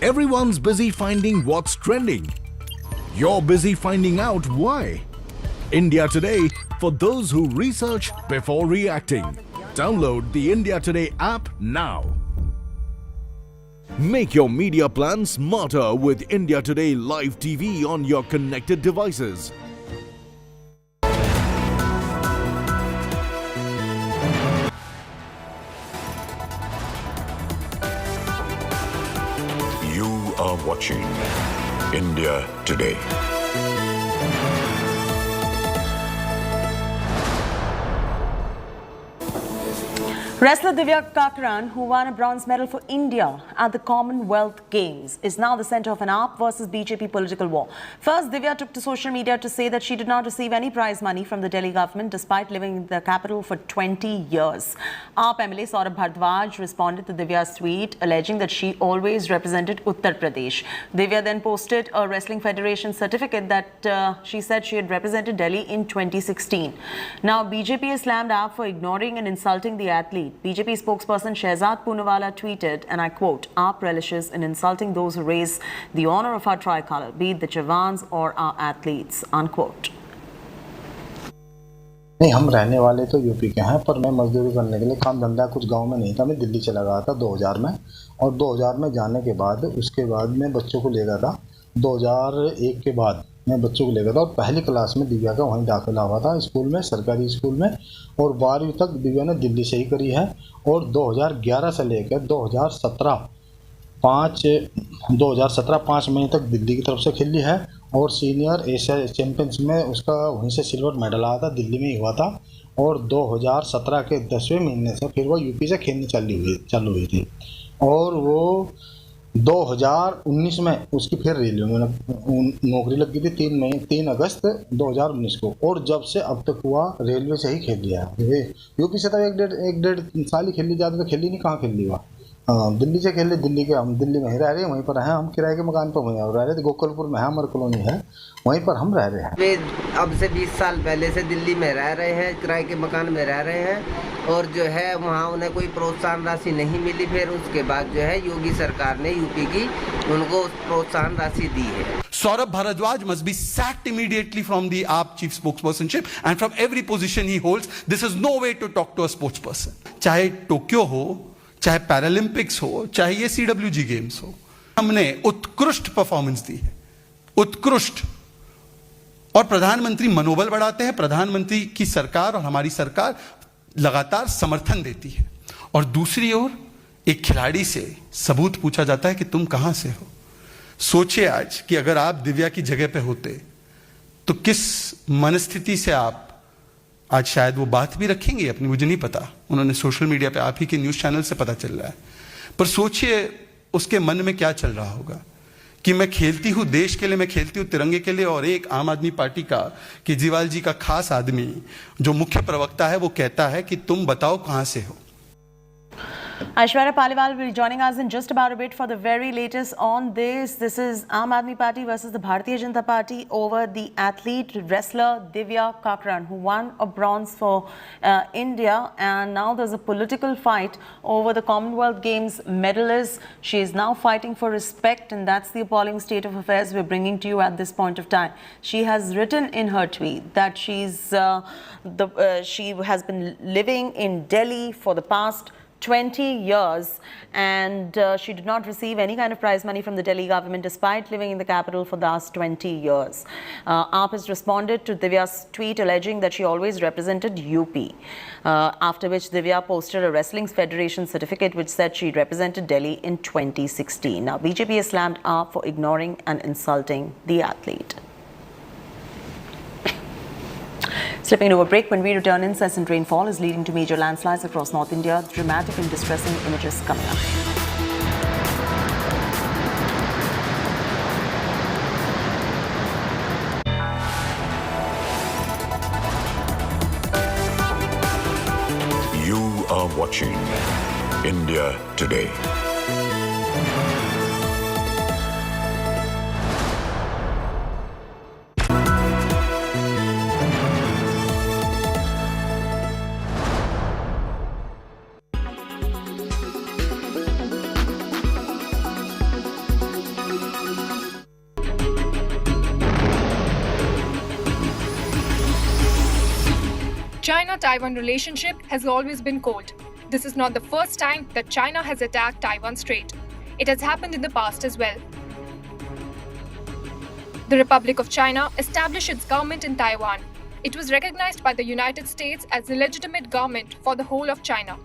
Everyone's busy finding what's trending. You're busy finding out why. India Today, for those who research before reacting. Download the India Today app now. Make your media plan smarter with India Today Live TV on your connected devices. You are watching India Today. Wrestler Divya Kakran, who won a bronze medal for India at the Commonwealth Games, is now the centre of an AAP versus BJP political war. First, Divya took to social media to say that she did not receive any prize money from the Delhi government despite living in the capital for 20 years. AAP MLA Saurabh Bhardwaj responded to Divya's tweet, alleging that she always represented Uttar Pradesh. Divya then posted a Wrestling Federation certificate that she said she had represented Delhi in 2016. Now, BJP has slammed AAP for ignoring and insulting the athlete. BJP spokesperson Shehzad Poonawala tweeted, and I quote, AAP relishes in insulting those who raise the honor of our tricolour, be it the Jawans or our athletes, unquote. नहीं, हम रहने वाले तो UP के हैं, पर मैं मजदूरी करने के लिए काम धंधा कुछ गांव में नहीं था। मैं दिल्ली चला गया था 2000 में, और 2000 में जाने के बाद उसके बाद मैं बच्चों को ले गया था। 2001 के बाद मैं बच्चों को ले गया था और पहली क्लास में दिव्या का वहीं दाखिला हुआ था स्कूल में, सरकारी स्कूल में, और 12वीं तक दिव्या ने दिल्ली से ही करी है। और 2011 से लेकर 2017 5 महीने तक दिल्ली की तरफ से खेली है, और सीनियर एशिया चैम्पियंस में उसका वहीं से सिल्वर मेडल आया था, दिल्ली में ही हुआ था। और 2017 के 10वें महीने से फिर वो यूपी से खेलनी चालू हुई थी, और वो 2019 में उसकी फिर रेलवे में नौकरी लग गई थी 3 अगस्त 2019 को, और जब से अब तक हुआ रेलवे से ही खेल लिया है। यूपी से तो एक डेढ़ साल ही खेली, ज़्यादा तो खेली नहीं, कहाँ खेल ली हुआ। दिल्ली से खेले, दिल्ली के हम दिल्ली में ही रह रहे हैं, वहीं पर हैं, हम किराए के मकान पर वहीं रह रहे थे। गोकुलपुर में है, हमारी कॉलोनी है, वहीं पर हम रह रहे हैं। वे अब से 20 साल पहले से दिल्ली में रह रहे हैं, किराए के मकान में रह रहे हैं, और जो है वहाँ उन्हें कोई प्रोत्साहन राशि नहीं मिली। फिर उसके बाद जो है योगी सरकार ने यूपी की उनको प्रोत्साहन राशि दी है। Saurabh Bhardwaj must be sacked immediately from the AAP chief spokespersonship and from every position he holds. This is no way to talk to a sportsperson. चाहे टोक्यो हो, चाहे पैरालंपिक्स हो, चाहे ये CWG गेम्स हो, हमने उत्कृष्ट परफॉर्मेंस दी है, उत्कृष्ट। और प्रधानमंत्री मनोबल बढ़ाते हैं, प्रधानमंत्री की सरकार और हमारी सरकार लगातार समर्थन देती है। और दूसरी ओर एक खिलाड़ी से सबूत पूछा जाता है कि तुम कहां से हो। सोचिए आज कि अगर आप दिव्या की जगह पे होते तो किस मनस्थिति से आप आज शायद वो बात भी रखेंगे अपनी, मुझे नहीं पता, उन्होंने सोशल मीडिया पे आप ही के न्यूज़ चैनल से पता चल रहा है, पर सोचिए उसके मन में क्या चल रहा होगा कि मैं खेलती हूं देश के लिए, मैं खेलती हूं तिरंगे के लिए, और एक आम आदमी पार्टी का केजरीवाल जी का खास आदमी जो मुख्य प्रवक्ता है वो कहता है कि तुम बताओ कहां से हो। Aishwarya Paliwal will be joining us in just about a bit for the very latest on this. This is Aam Aadmi Party versus the Bharatiya Janata Party over the athlete wrestler Divya Kakran, who won a bronze for India, and now there's a political fight over the Commonwealth Games medalist. She is now fighting for respect, and that's the appalling state of affairs we're bringing to you at this point of time. She has written in her tweet that she has been living in Delhi for the past 20 years, and she did not receive any kind of prize money from the Delhi government despite living in the capital for the last 20 years. AAP has responded to Divya's tweet alleging that she always represented UP, after which Divya posted a Wrestling Federation certificate which said she represented Delhi in 2016. Now, BJP has slammed AAP for ignoring and insulting the athlete. Slipping into a break, when we return, incessant rainfall is leading to major landslides across North India. Dramatic and distressing images coming up. You are watching India Today. China-Taiwan relationship has always been cold. This is not the first time that China has attacked Taiwan Strait. It has happened in the past as well. The Republic of China established its government in Taiwan. It was recognized by the United States as the legitimate government for the whole of China.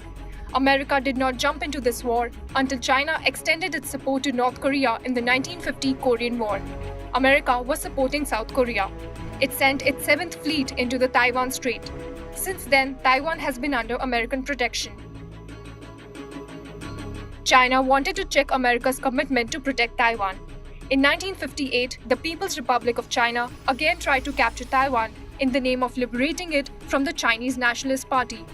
America did not jump into this war until China extended its support to North Korea in the 1950 Korean War. America was supporting South Korea. It sent its 7th Fleet into the Taiwan Strait. Since then, Taiwan has been under American protection. China wanted to check America's commitment to protect Taiwan. In 1958, the People's Republic of China again tried to capture Taiwan in the name of liberating it from the Chinese Nationalist Party.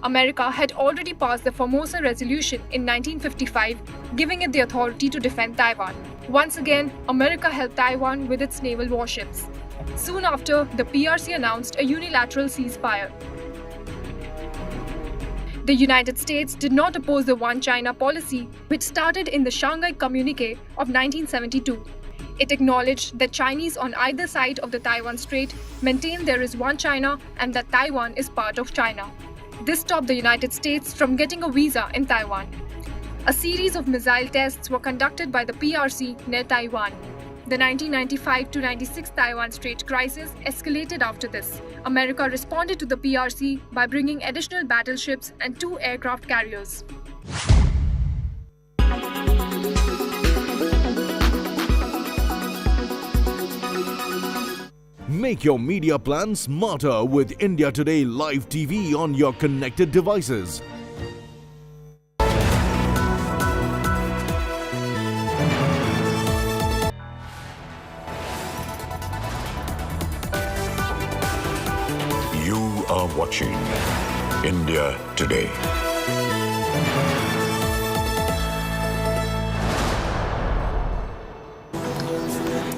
America had already passed the Formosa Resolution in 1955, giving it the authority to defend Taiwan. Once again, America helped Taiwan with its naval warships. Soon after, the PRC announced a unilateral ceasefire. The United States did not oppose the One China policy, which started in the Shanghai Communique of 1972. It acknowledged that Chinese on either side of the Taiwan Strait maintain there is one China and that Taiwan is part of China. This stopped the United States from getting a visa in Taiwan. A series of missile tests were conducted by the PRC near Taiwan. The 1995-96 Taiwan Strait crisis escalated after this. America responded to the PRC by bringing additional battleships and 2 aircraft carriers. Make your media plan smarter with India Today Live TV on your connected devices. You are watching India Today.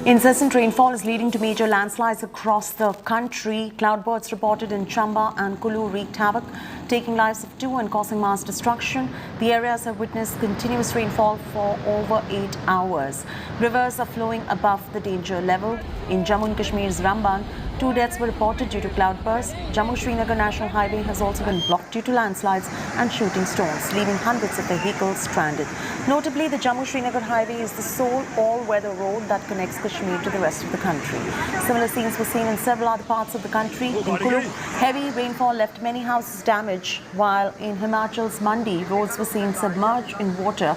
Incessant rainfall is leading to major landslides across the country. Cloudbursts reported in Chamba and Kulu wreaked havoc, taking lives of 2 and causing mass destruction. The areas have witnessed continuous rainfall for over 8 hours. Rivers are flowing above the danger level. In Jammu and Kashmir's Ramban, 2 deaths were reported due to cloudburst. Jammu-Srinagar National Highway has also been blocked due to landslides and shooting stones, leaving hundreds of vehicles stranded. Notably, the Jammu-Srinagar Highway is the sole all-weather road that connects Kashmir to the rest of the country. Similar scenes were seen in several other parts of the country. In Kulu, heavy rainfall left many houses damaged, while in Himachal's Mandi, roads were seen submerged in water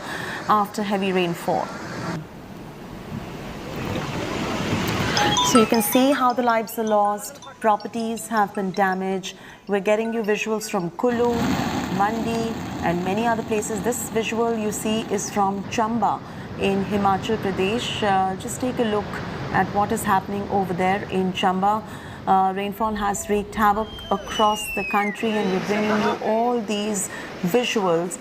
after heavy rainfall. So you can see how the lives are lost, properties have been damaged. We're getting you visuals from Kulu, Mandi and many other places. This visual you see is from Chamba in Himachal Pradesh. Just take a look at what is happening over there in Chamba. Rainfall has wreaked havoc across the country, and we're bringing you all these visuals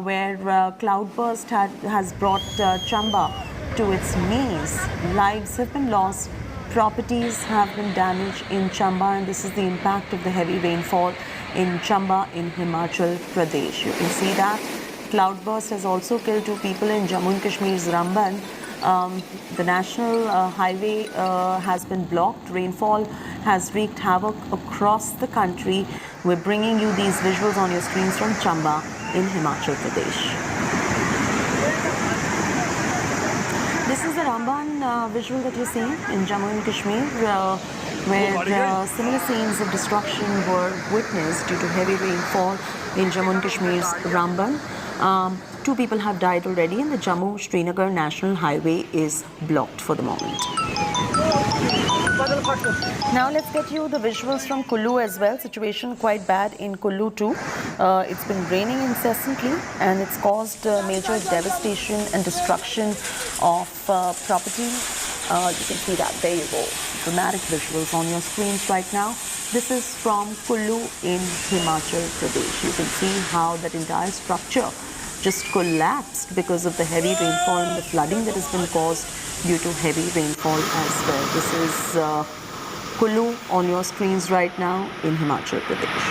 where cloudburst has brought Chamba to its knees. Lives have been lost. Properties have been damaged in Chamba, and this is the impact of the heavy rainfall in Chamba in Himachal Pradesh. You can see that cloudburst has also killed 2 people in Jammu and Kashmir's Ramban. The national highway has been blocked. Rainfall has wreaked havoc across the country. We're bringing you these visuals on your screens from Chamba in Himachal Pradesh. This is the Ramban visual that you're seeing in Jammu and Kashmir, where similar scenes of destruction were witnessed due to heavy rainfall in Jammu and Kashmir's Ramban. 2 people have died already, and the Jammu-Srinagar National Highway is blocked for the moment. Now let's get you the visuals from Kulu as well. Situation quite bad in Kulu too. It's been raining incessantly, and it's caused major devastation and destruction of property. You can see that. There you go. Dramatic visuals on your screens right now. This is from Kulu in Himachal Pradesh. You can see how that entire structure just collapsed because of the heavy rainfall and the flooding that has been caused due to heavy rainfall as well. This is Kulu on your screens right now in Himachal Pradesh.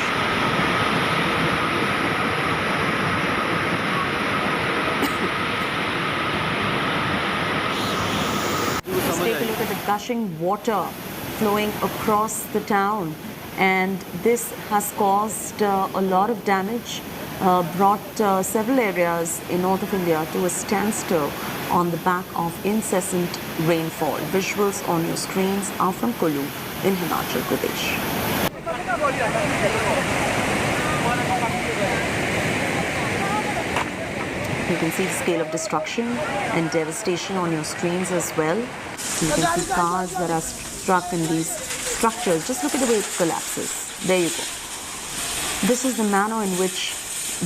Let's take a look at the gushing water flowing across the town, and this has caused a lot of damage. Brought several areas in north of India to a standstill on the back of incessant rainfall. Visuals on your screens are from Kulu in Himachal Pradesh. You can see the scale of destruction and devastation on your screens as well. You can see cars that are struck in these structures. Just look at the way it collapses. There you go. This is the manner in which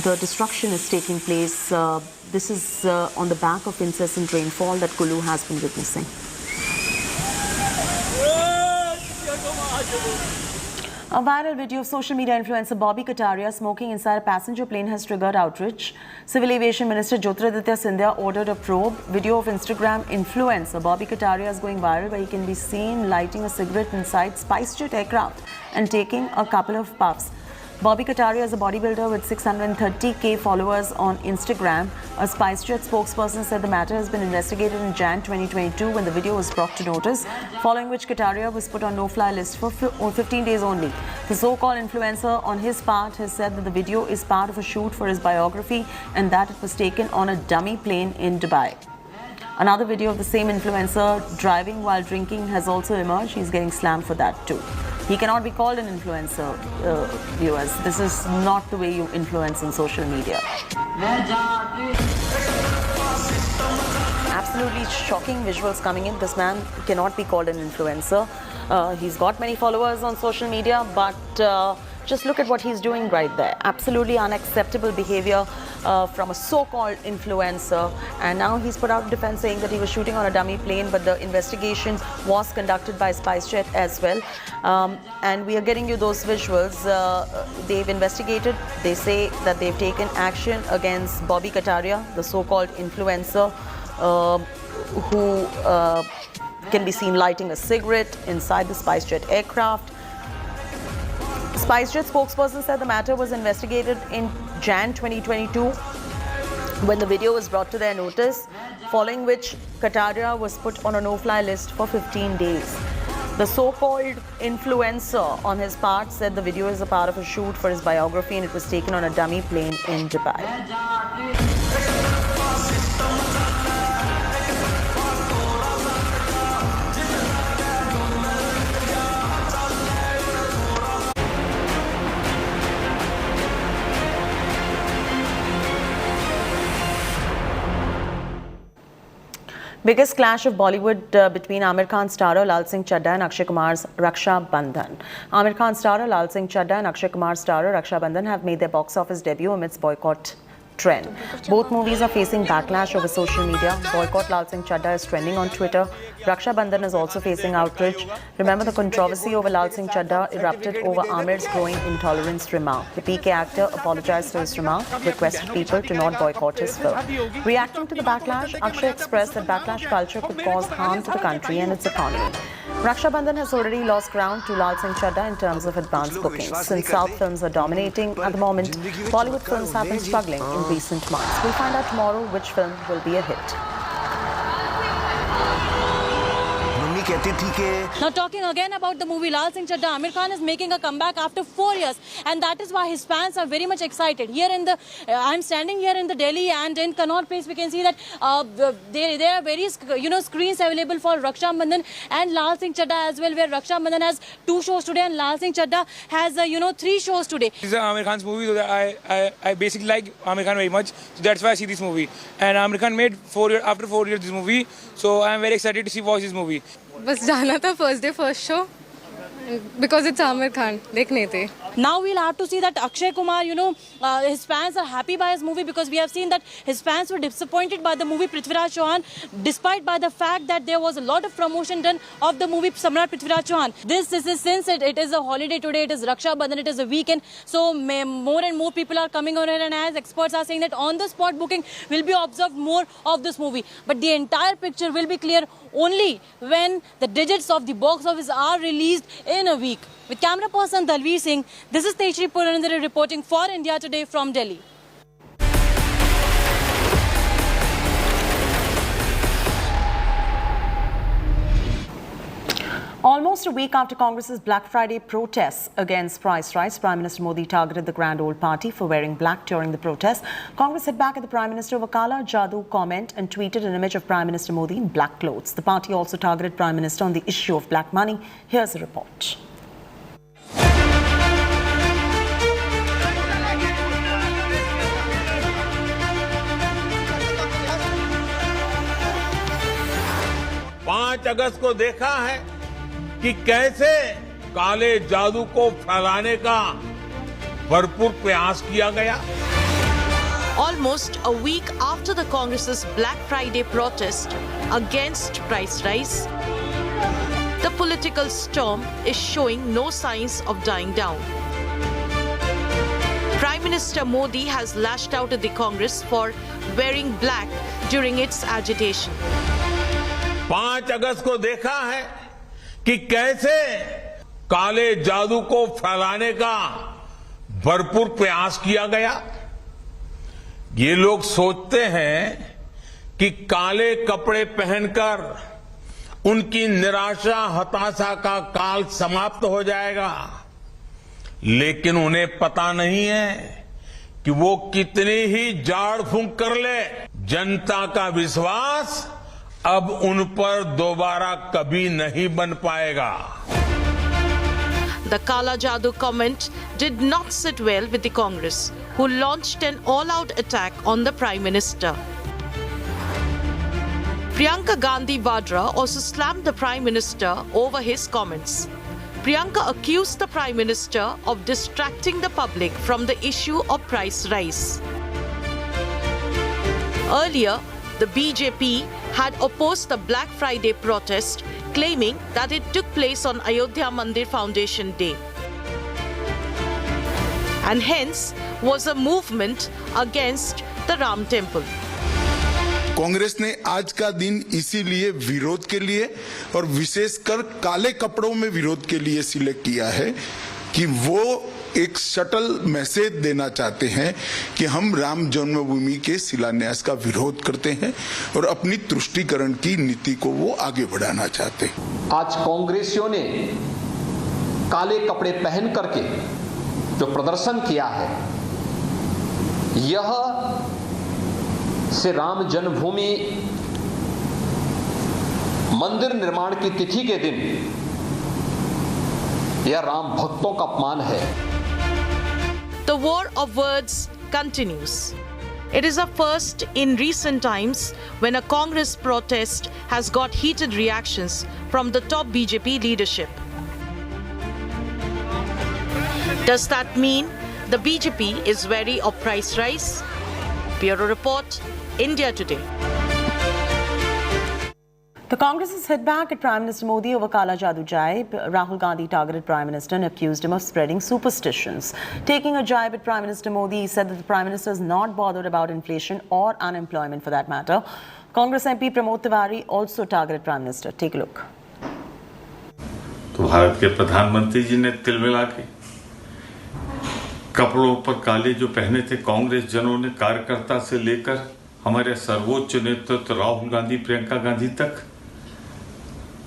the destruction is taking place. This is on the back of incessant rainfall that Kulu has been witnessing. A viral video of social media influencer Bobby Kataria smoking inside a passenger plane has triggered outrage. Civil Aviation Minister Jyotiraditya Scindia ordered a probe. Video of Instagram influencer Bobby Kataria is going viral, where he can be seen lighting a cigarette inside SpiceJet aircraft and taking a couple of puffs. Bobby Kataria is a bodybuilder with 630k followers on Instagram. A SpiceJet spokesperson said the matter has been investigated in Jan 2022 when the video was brought to notice, following which Kataria was put on no-fly list for 15 days only. The so-called influencer on his part has said that the video is part of a shoot for his biography and that it was taken on a dummy plane in Dubai. Another video of the same influencer driving while drinking has also emerged. He's getting slammed for that too. He cannot be called an influencer, viewers. This is not the way you influence on social media. Absolutely shocking visuals coming in. This man cannot be called an influencer. He's got many followers on social media, but just look at what he's doing right there. Absolutely unacceptable behavior from a so-called influencer. And now he's put out a defense saying that he was shooting on a dummy plane, but the investigation was conducted by SpiceJet as well. And we are getting you those visuals. They've investigated. They say that they've taken action against Bobby Kataria, the so-called influencer who can be seen lighting a cigarette inside the SpiceJet aircraft. SpiceJet spokesperson said the matter was investigated in Jan 2022 when the video was brought to their notice, following which Kataria was put on a no-fly list for 15 days. The so-called influencer on his part said the video is a part of a shoot for his biography and it was taken on a dummy plane in Dubai. Biggest clash of Bollywood between Aamir Khan starrer Lal Singh Chaddha and Akshay Kumar's Raksha Bandhan. Aamir Khan starrer Lal Singh Chaddha and Akshay Kumar starrer Raksha Bandhan have made their box office debut amidst boycott trend. Both movies are facing backlash over social media. Boycott Lal Singh Chaddha is trending on Twitter. Raksha Bandhan is also facing outrage. Remember, the controversy over Lal Singh Chaddha erupted over Aamir's growing intolerance remark. The PK actor apologized for his remark, requested people to not boycott his film. Reacting to the backlash, Akshay expressed that backlash culture could cause harm to the country and its economy. Raksha Bandhan has already lost ground to Lal Singh Chaddha in terms of advance bookings. Since South films are dominating at the moment, Bollywood films have been struggling in recent months. We'll find out tomorrow which film will be a hit. Now talking again about the movie Lal Singh Chaddha, Aamir Khan is making a comeback after 4 years, and that is why his fans are very much excited. Here in the, I'm standing here in the Delhi, and in Connaught Place we can see that there are various screens available for Raksha Bandhan and Lal Singh Chaddha as well, where Raksha Bandhan has 2 shows today and Lal Singh Chaddha has 3 shows today. This is Aamir Khan's movie, so I basically like Aamir Khan very much, so that's why I see this movie. And Aamir Khan made after 4 years this movie, so I am very excited to watch this movie. बस जाना था first day first show because it's Aamir Khan देखने थे. Now we'll have to see that Akshay Kumar, his fans are happy by his movie, because we have seen that his fans were disappointed by the movie Prithviraj Chauhan, despite by the fact that there was a lot of promotion done of the movie Samrat Prithviraj Chauhan. This is since it is a holiday today, it is Raksha Bandhan, it is a weekend, so more and more people are coming on here, and as experts are saying that on the spot booking will be observed more of this movie. But the entire picture will be clear only when the digits of the box office are released in a week. With camera person Dalveer Singh, this is Tejri Purandare reporting for India Today from Delhi. Almost a week after Congress's Black Friday protests against price rise, Prime Minister Modi targeted the Grand Old Party for wearing black during the protests. Congress hit back at the Prime Minister over Kala Jadoo comment and tweeted an image of Prime Minister Modi in black clothes. The party also targeted Prime Minister on the issue of black money. Here's a report. अगस्त को देखा है कि कैसे काले जादू को फैलाने का भरपूर प्रयास किया गया. Almost a week after the Congress's Black Friday protest against price rise, the political storm is showing no signs of dying down. Prime Minister Modi has lashed out at the Congress for wearing black during its agitation. 5 अगस्त को देखा है कि कैसे काले जादू को फैलाने का भरपूर प्रयास किया गया. ये लोग सोचते हैं कि काले कपड़े पहनकर उनकी निराशा हताशा का काल समाप्त हो जाएगा, लेकिन उन्हें पता नहीं है कि वो कितनी ही झाड़ फूंक कर ले, जनता का विश्वास अब उन पर दोबारा कभी नहीं बन पाएगा. The Kala Jadoo comment did not sit well with the Congress, who launched an all-out attack on the Prime Minister. Priyanka Gandhi Vadra also slammed the Prime Minister over his comments. Priyanka accused the Prime Minister of distracting the public from the issue of price rise. Earlier, the BJP had opposed the Black Friday protest, claiming that it took place on Ayodhya Mandir Foundation Day, and hence was a movement against the Ram Temple. Congress ने आज का दिन इसीलिए विरोध के लिए और विशेषकर काले कपड़ों में विरोध के लिए सिलेक्ट किया है कि वो एक शटल मैसेज देना चाहते हैं कि हम राम जन्मभूमि के शिलान्यास का विरोध करते हैं और अपनी तुष्टीकरण की नीति को वो आगे बढ़ाना चाहते हैं। आज कांग्रेसियों ने काले कपड़े पहन करके जो प्रदर्शन किया है, यह से राम जन्मभूमि मंदिर निर्माण की तिथि के दिन यह राम भक्तों का अपमान है। The war of words continues. It is a first in recent times when a Congress protest has got heated reactions from the top BJP leadership. Does that mean the BJP is wary of price rise? Bureau Report, India Today. The Congress has hit back at Prime Minister Modi over Kala Jadoo jibe. Rahul Gandhi targeted Prime Minister and accused him of spreading superstitions. Taking a jibe at Prime Minister Modi, he said that the Prime Minister is not bothered about inflation or unemployment for that matter. Congress MP Pramod Tiwari also targeted Prime Minister. Take a look. तो भारत के प्रधानमंत्री जी ने तिलमिला के कपड़ों पर काले जो पहने थे कांग्रेस जनों ने, कार्यकर्ता से लेकर हमारे सर्वोच्च नेतृत्व राहुल गांधी, प्रियंका गांधी तक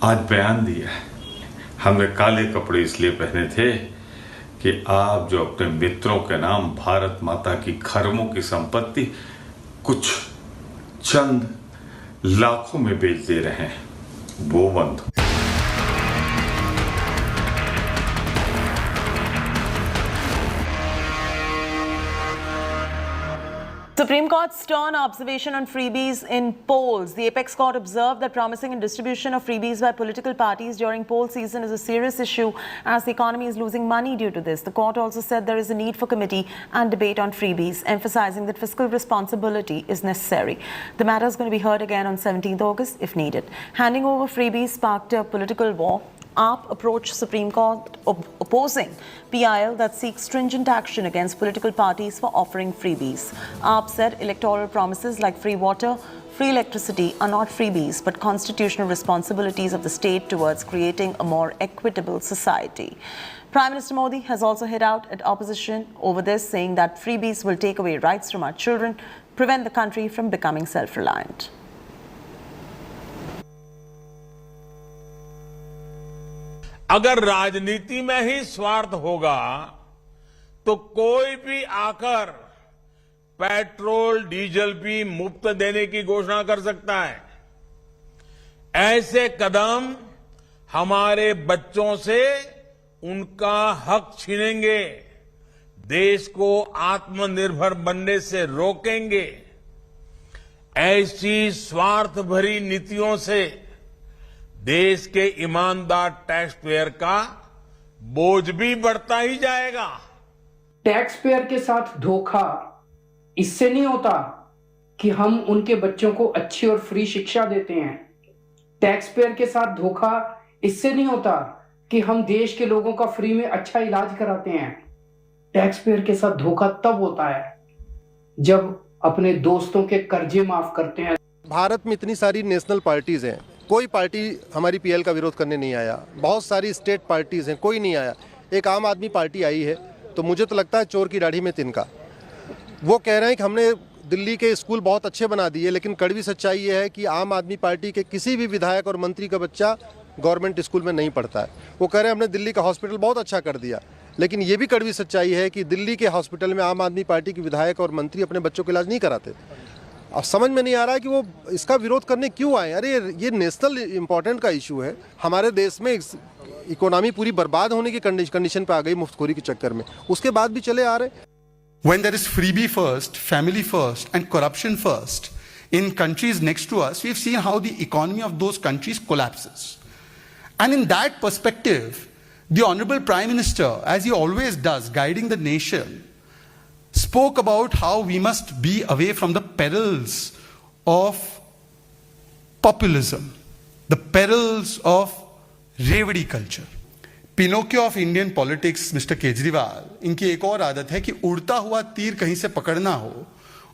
आज बयान दिया है। हमने काले कपड़े इसलिए पहने थे कि आप जो अपने मित्रों के नाम भारत माता की खरबों की संपत्ति कुछ चंद लाखों में बेच दे रहे हैं, वो बंद। Supreme Court's stern observation on freebies in polls. The apex court observed that promising and distribution of freebies by political parties during poll season is a serious issue as the economy is losing money due to this. The court also said there is a need for committee and debate on freebies, emphasizing that fiscal responsibility is necessary. The matter is going to be heard again on 17th August if needed. Handing over freebies sparked a political war. AAP approached Supreme Court opposing PIL that seeks stringent action against political parties for offering freebies. AAP said electoral promises like free water, free electricity are not freebies but constitutional responsibilities of the state towards creating a more equitable society. Prime Minister Modi has also hit out at opposition over this, saying that freebies will take away rights from our children, prevent the country from becoming self-reliant. अगर राजनीति में ही स्वार्थ होगा तो कोई भी आकर petrol diesel भी मुफ्त देने की घोषणा कर सकता है। ऐसे कदम हमारे बच्चों से उनका हक छीनेंगे, देश को आत्मनिर्भर बनने से रोकेंगे। ऐसी स्वार्थ भरी नीतियों से देश के ईमानदार टैक्स पेयर का बोझ भी बढ़ता ही जाएगा। टैक्स पेयर के साथ धोखा इससे नहीं होता कि हम उनके बच्चों को अच्छी और फ्री शिक्षा देते हैं। टैक्स पेयर के साथ धोखा इससे नहीं होता कि हम देश के लोगों का फ्री में अच्छा इलाज कराते हैं। टैक्स पेयर के साथ धोखा तब होता है जब अपने दोस्तों के कर्जे माफ करते हैं। भारत में इतनी सारी नेशनल पार्टीज हैं, कोई पार्टी हमारी पीएल का विरोध करने नहीं आया। बहुत सारी स्टेट पार्टीज हैं, कोई नहीं आया। एक आम आदमी पार्टी आई है, तो मुझे तो लगता है चोर की दाढ़ी में तिनका। वो कह रहे हैं कि हमने दिल्ली के स्कूल बहुत अच्छे बना दिए, लेकिन कड़वी सच्चाई ये है कि आम आदमी पार्टी के किसी भी विधायक और मंत्री का बच्चा गवर्नमेंट स्कूल में नहीं पढ़ता है। वो कह रहे हैं हमने दिल्ली का हॉस्पिटल बहुत अच्छा कर दिया, लेकिन ये भी कड़वी सच्चाई है कि दिल्ली के हॉस्पिटल में आम आदमी पार्टी के विधायक और मंत्री अपने बच्चों का इलाज नहीं कराते। अब समझ में नहीं आ रहा है कि वो इसका विरोध करने क्यों आए। अरे ये नेशनल इम्पोर्टेंट का इशू है। हमारे देश में इकोनॉमी पूरी बर्बाद होने की कंडीशन पे आ गई मुफ्तखोरी के चक्कर में, उसके बाद भी चले आ रहे। When there is freebie first, family first, and corruption first in countries next to us, we've seen how the economy of those countries collapses. And in that perspective, the Honorable Prime Minister, as he always does, guiding the nation, spoke about how we must be away from the perils of populism, the perils of रेवड़ी culture. Pinocchio of Indian politics mister Kejriwal, इनकी एक और आदत है कि उड़ता हुआ तीर कहीं से पकड़ना हो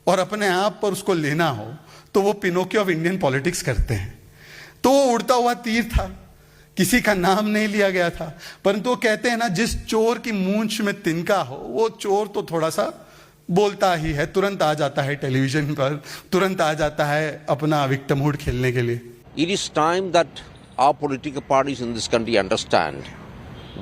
और अपने आप पर उसको लेना हो तो वो पिनोकियो ऑफ इंडियन पॉलिटिक्स करते हैं। तो वो उड़ता हुआ तीर था किसी का नाम नहीं लिया गया था, परंतु वो कहते हैं ना, जिस चोर की मूंछ में तिनका हो, वो चोर तो थोड़ा सा बोलता ही है, तुरंत आ जाता है टेलीविजन पर, तुरंत आ जाता है अपना विक्टिमहुड खेलने के लिए। It is time that our political parties in this country understand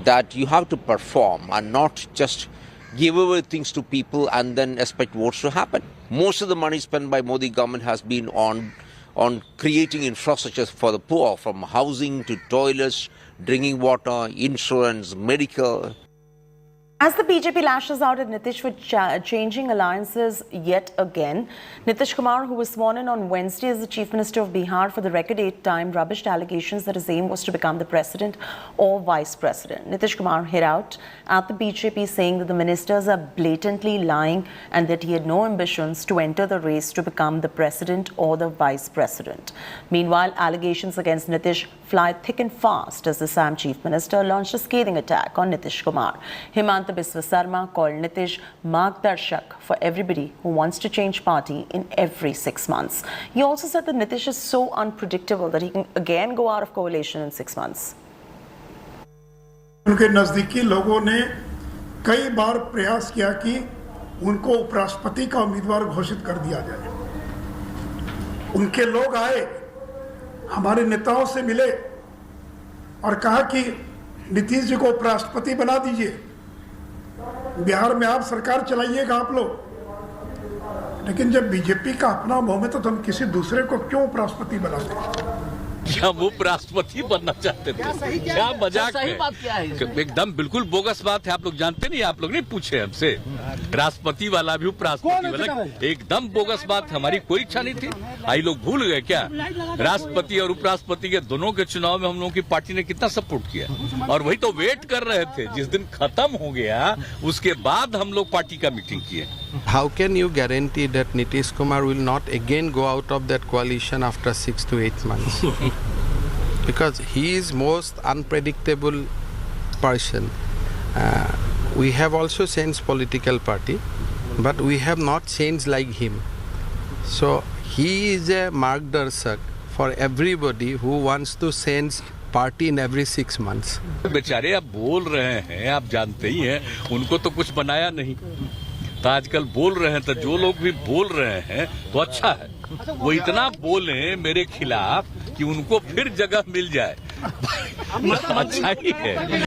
that you have to perform and not just give away things to people and then expect votes to happen. Most of the money spent by Modi government has been on creating infrastructure for the poor, from housing to toilets, drinking water, insurance, medical. As the BJP lashes out at Nitish for changing alliances yet again, Nitish Kumar, who was sworn in on Wednesday as the Chief Minister of Bihar for the record 8th time, rubbished allegations that his aim was to become the President or Vice President. Nitish Kumar hit out at the BJP, saying that the ministers are blatantly lying and that he had no ambitions to enter the race to become the President or the Vice President. Meanwhile, allegations against Nitish fly thick and fast as the Assam Chief Minister launched a scathing attack on Nitish Kumar. Himanta Biswa Sarma called Nitish Margdarshak for everybody who wants to change party in every 6 months. He also said that Nitish is so unpredictable that he can again go out of coalition in 6 months. उनके नजदीकी लोगों ने कई बार प्रयास किया कि उनको उपराष्ट्रपति का उम्मीदवार घोषित कर दिया जाए। उनके लोग आए, हमारे नेताओं से मिले और कहा कि नीतीश जी को उपराष्ट्रपति बना दीजिए, बिहार में आप सरकार चलाइएगा आप लोग। लेकिन जब बीजेपी का अपना बहुमत है तो हम किसी दूसरे को क्यों उपराष्ट्रपति बनाते हैं? क्या वो उपराष्ट्रपति बनना चाहते थे? क्या मजाक है? एकदम बिल्कुल बोगस बात है। आप लोग जानते नहीं, आप लोग नहीं पूछे हमसे। राष्ट्रपति वाला भी उपराष्ट्रपति वाला एकदम बोगस बात। हमारी कोई इच्छा नहीं थी। आई लोग भूल गए क्या? राष्ट्रपति और उपराष्ट्रपति के दोनों के चुनाव में हम लोगों की पार्टी ने कितना सपोर्ट किया, और वही तो वेट कर रहे थे। जिस दिन खत्म हो गया उसके बाद हम लोग पार्टी का मीटिंग किए। How can you guarantee that Nitish Kumar will not again go out of that coalition after 6 to 8 months? Because he is most unpredictable person. We have also changed political party, but we have not changed like him. So he is a margdarshak for everybody who wants to change party in every 6 months. बेचारे आप बोल रहे हैं, आप जानते ही हैं, उनको तो कुछ बनाया नहीं। तो आजकल बोल रहे हैं, तो जो लोग भी बोल रहे हैं तो अच्छा है, वो इतना बोले मेरे खिलाफ कि उनको फिर जगह मिल जाए। अच्छा ही है।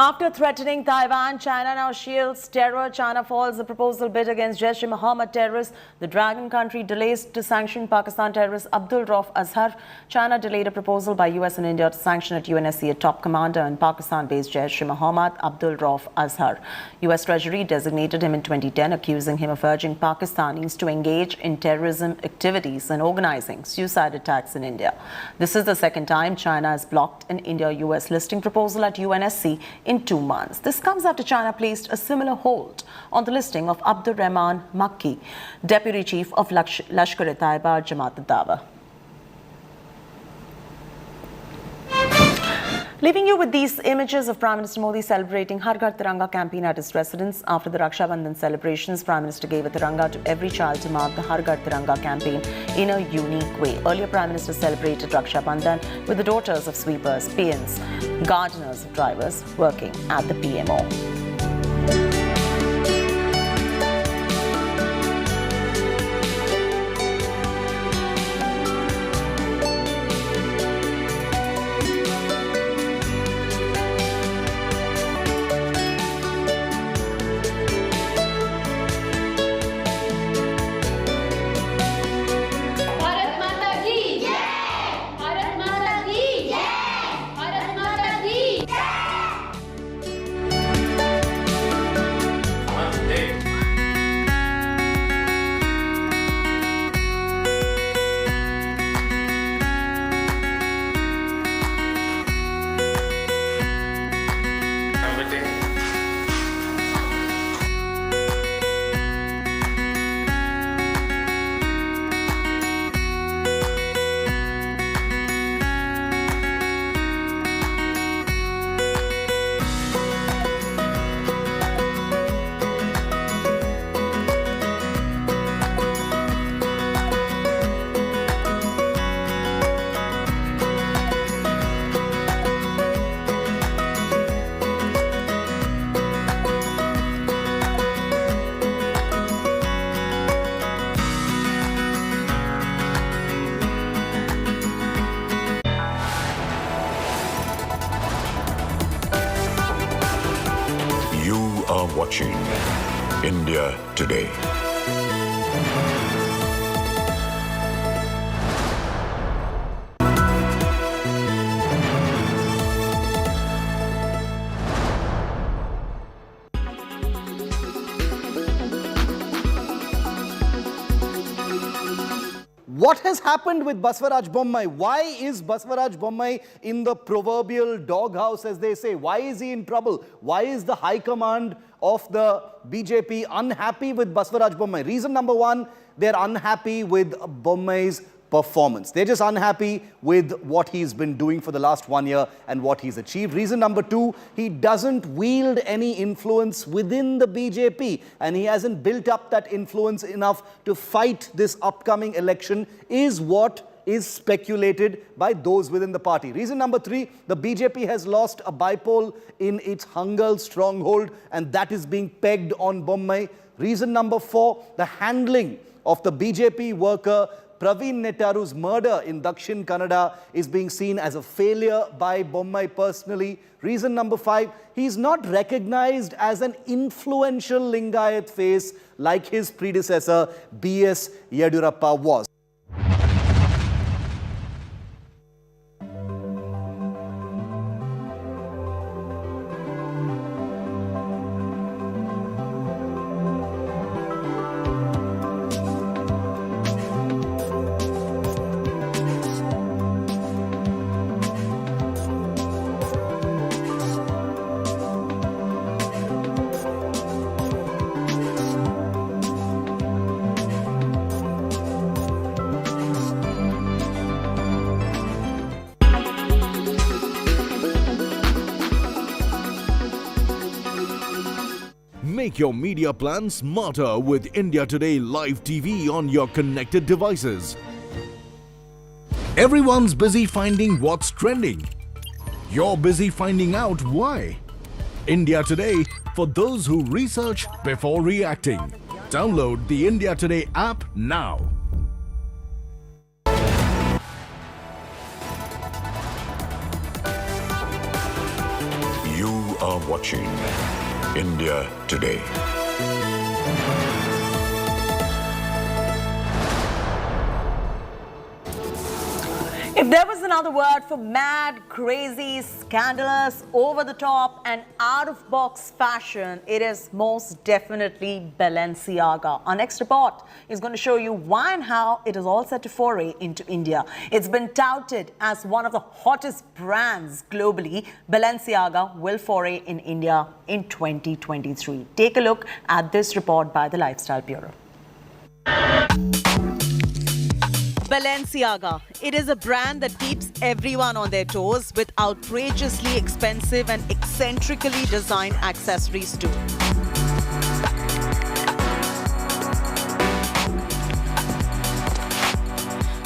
After threatening Taiwan, China now shields terror. China foils the proposal bid against Jaish-e-Mohammed terrorists. The Dragon country delays to sanction Pakistan terrorist Abdul Rauf Azhar. China delayed a proposal by US and India to sanction at UNSC a top commander in Pakistan-based Jaish-e-Mohammed, Abdul Rauf Azhar. US Treasury designated him in 2010, accusing him of urging Pakistanis to engage in terrorism activities and organizing suicide attacks in India. This is the second time China has blocked an India-US listing proposal at UNSC in 2 months. This comes after China placed a similar hold on the listing of Abdur Rahman Makki, Deputy Chief of Lashkar-e-Taiba Jamaat ad-Dawa. Leaving you with these images of Prime Minister Modi celebrating Har Ghar Tiranga campaign at his residence. After the Raksha Bandhan celebrations, Prime Minister gave a Tiranga to every child to mark the Har Ghar Tiranga campaign in a unique way. Earlier, Prime Minister celebrated Raksha Bandhan with the daughters of sweepers, peons, gardeners, drivers working at the PMO. watching India Today. What has happened with Basavaraj Bommai? Why is Basavaraj Bommai in the proverbial doghouse, as they say? Why is he in trouble? Why is the high command of the BJP unhappy with Basavaraj Bommai? Reason number one, they're unhappy with Bommai's performance. They're just unhappy with what he's been doing for the last 1 year and what he's achieved. Reason number two, he doesn't wield any influence within the BJP and he hasn't built up that influence enough to fight this upcoming election, is what is speculated by those within the party. Reason number three, the BJP has lost a bipole in its Hangal stronghold and that is being pegged on Bommai. Reason number four, the handling of the BJP worker Praveen Nettaru's murder in Dakshin Kannada is being seen as a failure by Bommai personally. Reason number five, he's not recognized as an influential Lingayat face like his predecessor B.S. Yediyurappa was. Make your media plan smarter with India Today Live TV on your connected devices. Everyone's busy finding what's trending. You're busy finding out why. India Today, for those who research before reacting. Download the India Today app now. You are watching India Today. If there was another word for mad, crazy, scandalous, over-the-top and out-of-box fashion, it is most definitely Balenciaga. Our next report is going to show you why and how it is all set to foray into India. It's been touted as one of the hottest brands globally. Balenciaga will foray in India in 2023. Take a look at this report by the Lifestyle Bureau. Balenciaga. It is a brand that keeps everyone on their toes with outrageously expensive and eccentrically designed accessories too.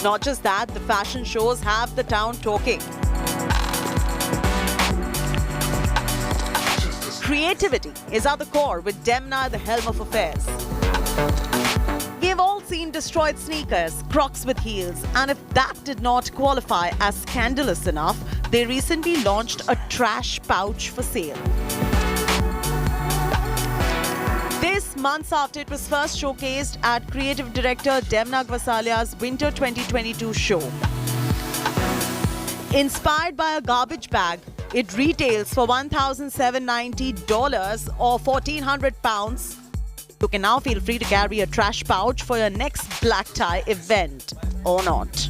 Not just that, the fashion shows have the town talking. Creativity is at the core with Demna at the helm of affairs. We've all seen destroyed sneakers, Crocs with heels, and if that did not qualify as scandalous enough, they recently launched a trash pouch for sale. This months after it was first showcased at creative director Demna Gwasalia's Winter 2022 show. Inspired by a garbage bag, it retails for $1,790 or 1,400 pounds. You can now feel free to carry a trash pouch for your next black tie event or not.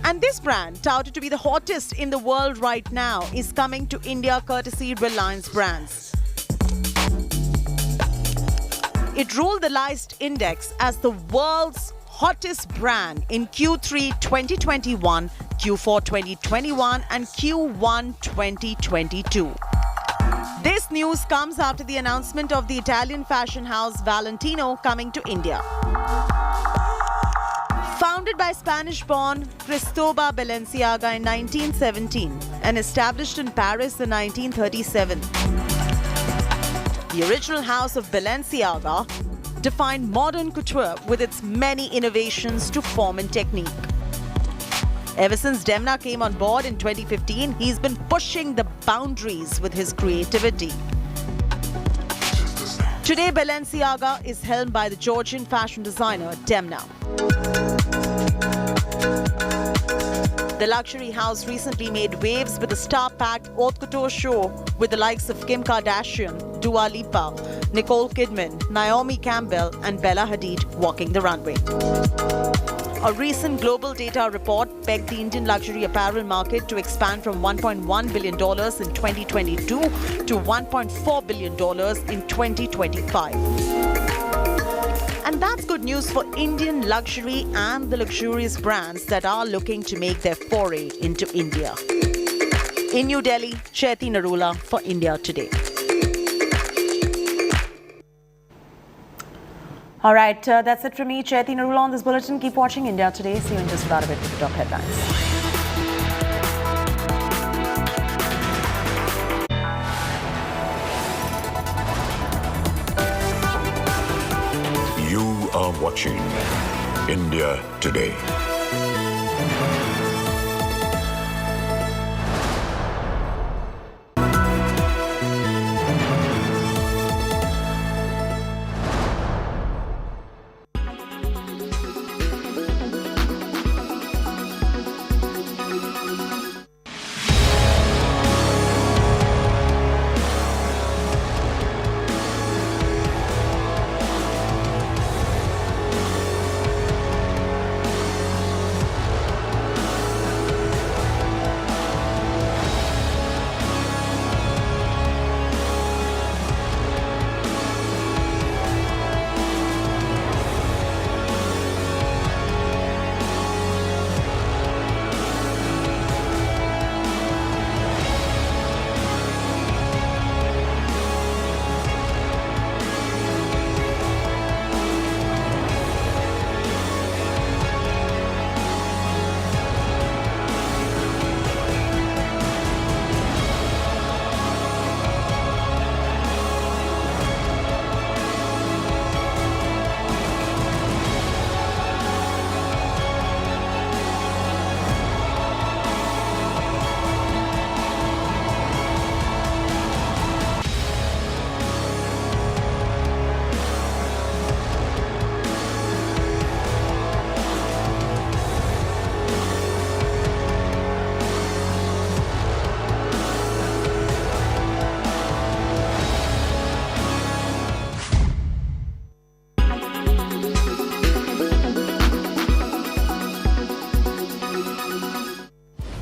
And this brand, touted to be the hottest in the world right now, is coming to India courtesy Reliance Brands. It ruled the List Index as the world's hottest brand in Q3 2021, Q4 2021 and Q1 2022. This news comes after the announcement of the Italian fashion house Valentino coming to India. Founded by Spanish-born Cristobal Balenciaga in 1917 and established in Paris in 1937. The original house of Balenciaga defined modern couture with its many innovations to form and technique. Ever since Demna came on board in 2015, he's been pushing the boundaries with his creativity. Today, Balenciaga is helmed by the Georgian fashion designer Demna. The luxury house recently made waves with a star-packed haute couture show with the likes of Kim Kardashian, Dua Lipa, Nicole Kidman, Naomi Campbell and Bella Hadid walking the runway. A recent global data report pegged the Indian luxury apparel market to expand from $1.1 billion in 2022 to $1.4 billion in 2025. And that's good news for Indian luxury and the luxurious brands that are looking to make their foray into India. In New Delhi, Chaiti Narula for India Today. All right, that's it from me, Chaiti Narula, on this bulletin. Keep watching India Today. See you in just about a bit with the top headlines. You are watching India Today.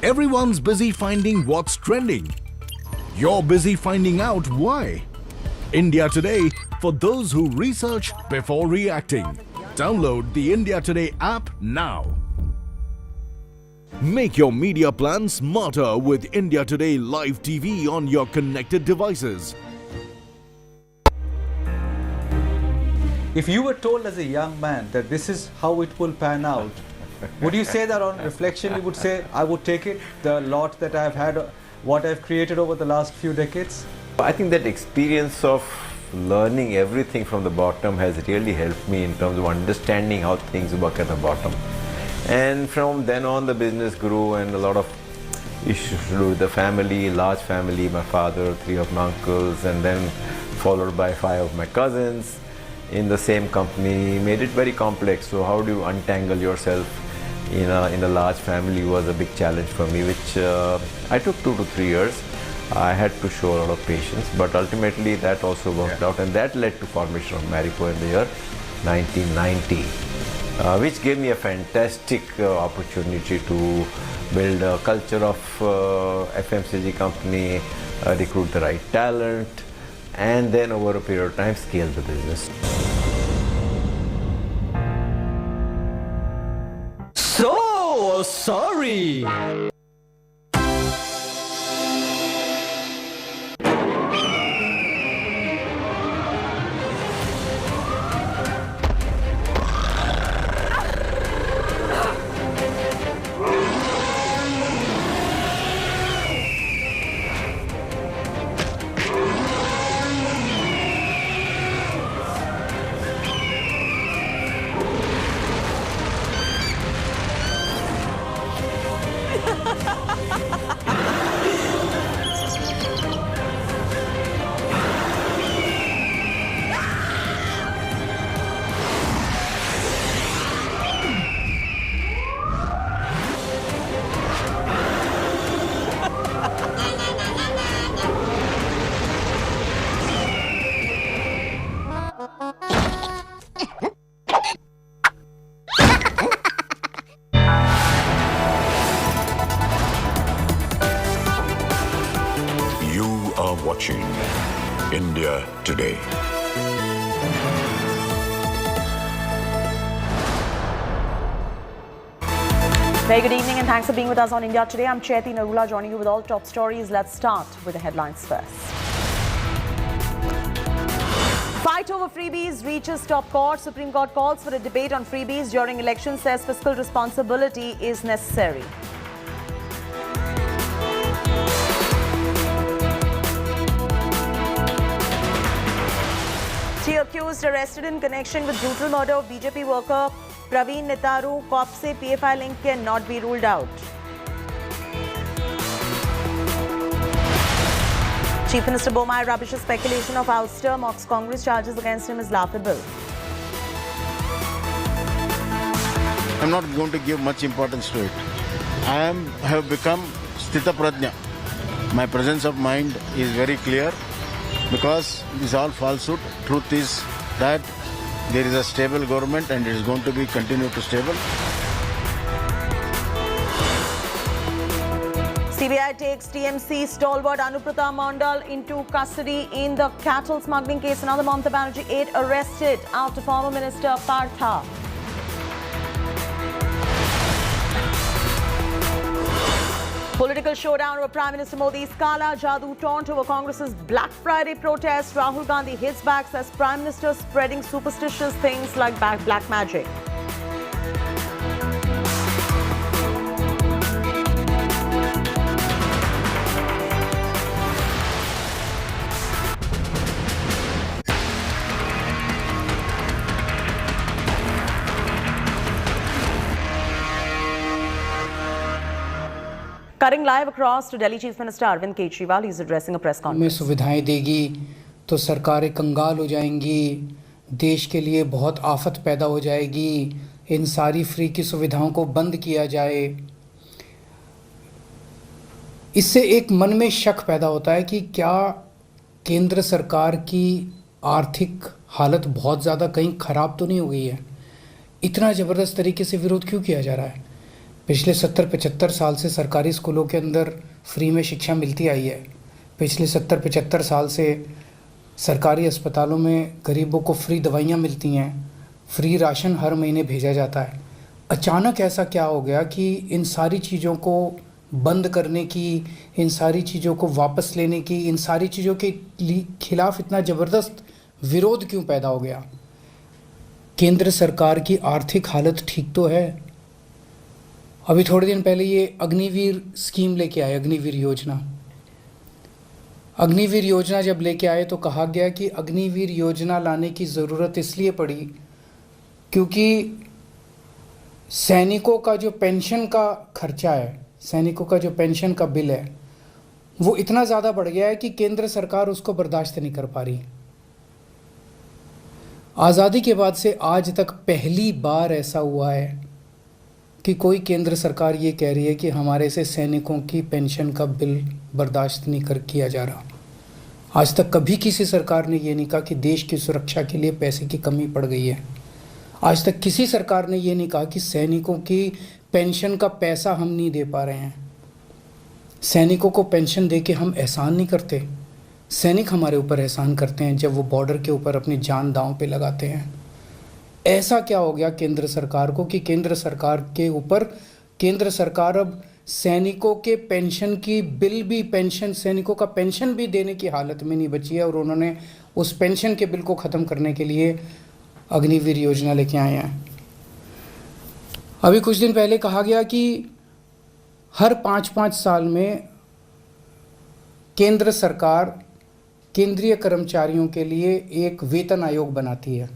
Everyone's busy finding what's trending. You're busy finding out why. India Today, for those who research before reacting. Download the India Today app now. Make your media plan smarter with India Today Live TV on your connected devices. If you were told as a young man that this is how it will pan out, would you say that on reflection you would say, I would take it, the lot that I've had, what I've created over the last few decades? I think that experience of learning everything from the bottom has really helped me in terms of understanding how things work at the bottom. And from then on the business grew, and a lot of issues to do with the family, large family, my father, 3 of my uncles, and then followed by 5 of my cousins in the same company, made it very complex. So how do you untangle yourself in a large family was a big challenge for me, which I took 2 to 3 years. I had to show a lot of patience, but ultimately that also worked out, and that led to formation of Marico in the year 1990, which gave me a fantastic opportunity to build a culture of FMCG company, recruit the right talent, and then over a period of time scale the business. So sorry. Sakshi. India Today. Very good evening and thanks for being with us on India Today. I'm Chaiti Narula joining you with all top stories. Let's start with the headlines first. Fight over freebies reaches top court. Supreme Court calls for a debate on freebies during elections, says fiscal responsibility is necessary. Three accused arrested in connection with brutal murder of BJP worker Praveen Netaru. Cop se PFI link cannot be ruled out. Chief Minister Bommai rubbishes speculation of ouster, mocks Congress charges against him is laughable. I'm not going to give much importance to it. I have become Sthita Prajna. My presence of mind is very clear because it's all falsehood. Truth is that there is a stable government and it is going to be continued to stable. CBI takes TMC stalwart Anuprata Mandal into custody in the cattle smuggling case. Another Mamata Banerjee aide arrested after former Minister Partha. Political showdown over Prime Minister Modi's Kala Jadoo taunt over Congress's Black Friday protest. Rahul Gandhi hits back, says Prime Minister spreading superstitious things like black magic. Cutting live across to Delhi Chief Minister Arvind Kejriwal, he's addressing a press में conference. सुविधाएं देगी तो सरकारें कंगाल हो जाएंगी, देश के लिए बहुत आफत पैदा हो जाएगी, इन सारी फ्री की सुविधाओं को बंद किया जाए। इससे एक मन में शक पैदा होता है कि क्या केंद्र सरकार की आर्थिक हालत बहुत ज़्यादा कहीं ख़राब तो नहीं हो गई है? इतना ज़बरदस्त तरीके से विरोध क्यों किया जा रहा है? पिछले 70-75 साल से सरकारी स्कूलों के अंदर फ्री में शिक्षा मिलती आई है। पिछले 70-75 साल से सरकारी अस्पतालों में गरीबों को फ्री दवाइयाँ मिलती हैं, फ्री राशन हर महीने भेजा जाता है। अचानक ऐसा क्या हो गया कि इन सारी चीज़ों को बंद करने की, इन सारी चीज़ों को वापस लेने की, इन सारी चीज़ों के खिलाफ इतना ज़बरदस्त विरोध क्यों पैदा हो गया? केंद्र सरकार की आर्थिक हालत ठीक तो है। अभी थोड़े दिन पहले ये अग्निवीर स्कीम लेके आए, अग्निवीर योजना। अग्निवीर योजना जब लेके आए तो कहा गया कि अग्निवीर योजना लाने की ज़रूरत इसलिए पड़ी क्योंकि सैनिकों का जो पेंशन का खर्चा है, सैनिकों का जो पेंशन का बिल है, वो इतना ज़्यादा बढ़ गया है कि केंद्र सरकार उसको बर्दाश्त नहीं कर पा रही। आज़ादी के बाद से आज तक पहली बार ऐसा हुआ है कि कोई केंद्र सरकार ये कह रही है कि हमारे से सैनिकों की पेंशन का बिल बर्दाश्त नहीं किया जा रहा। आज तक कभी किसी सरकार ने ये नहीं कहा कि देश की सुरक्षा के लिए पैसे की कमी पड़ गई है। आज तक किसी सरकार ने ये नहीं कहा कि सैनिकों की पेंशन का पैसा हम नहीं दे पा रहे हैं। सैनिकों को पेंशन दे के हम एहसान नहीं करते। सैनिक हमारे ऊपर एहसान करते हैं जब वो बॉर्डर के ऊपर अपनी जान दांव पे लगाते हैं। ऐसा क्या हो गया केंद्र सरकार को कि केंद्र सरकार के ऊपर केंद्र सरकार अब सैनिकों के पेंशन की बिल भी, पेंशन, सैनिकों का पेंशन भी देने की हालत में नहीं बची है और उन्होंने उस पेंशन के बिल को ख़त्म करने के लिए अग्निवीर योजना लेके आए हैं। अभी कुछ दिन पहले कहा गया कि हर 5-5 साल में केंद्र सरकार केंद्रीय कर्मचारियों के लिए एक वेतन आयोग बनाती है।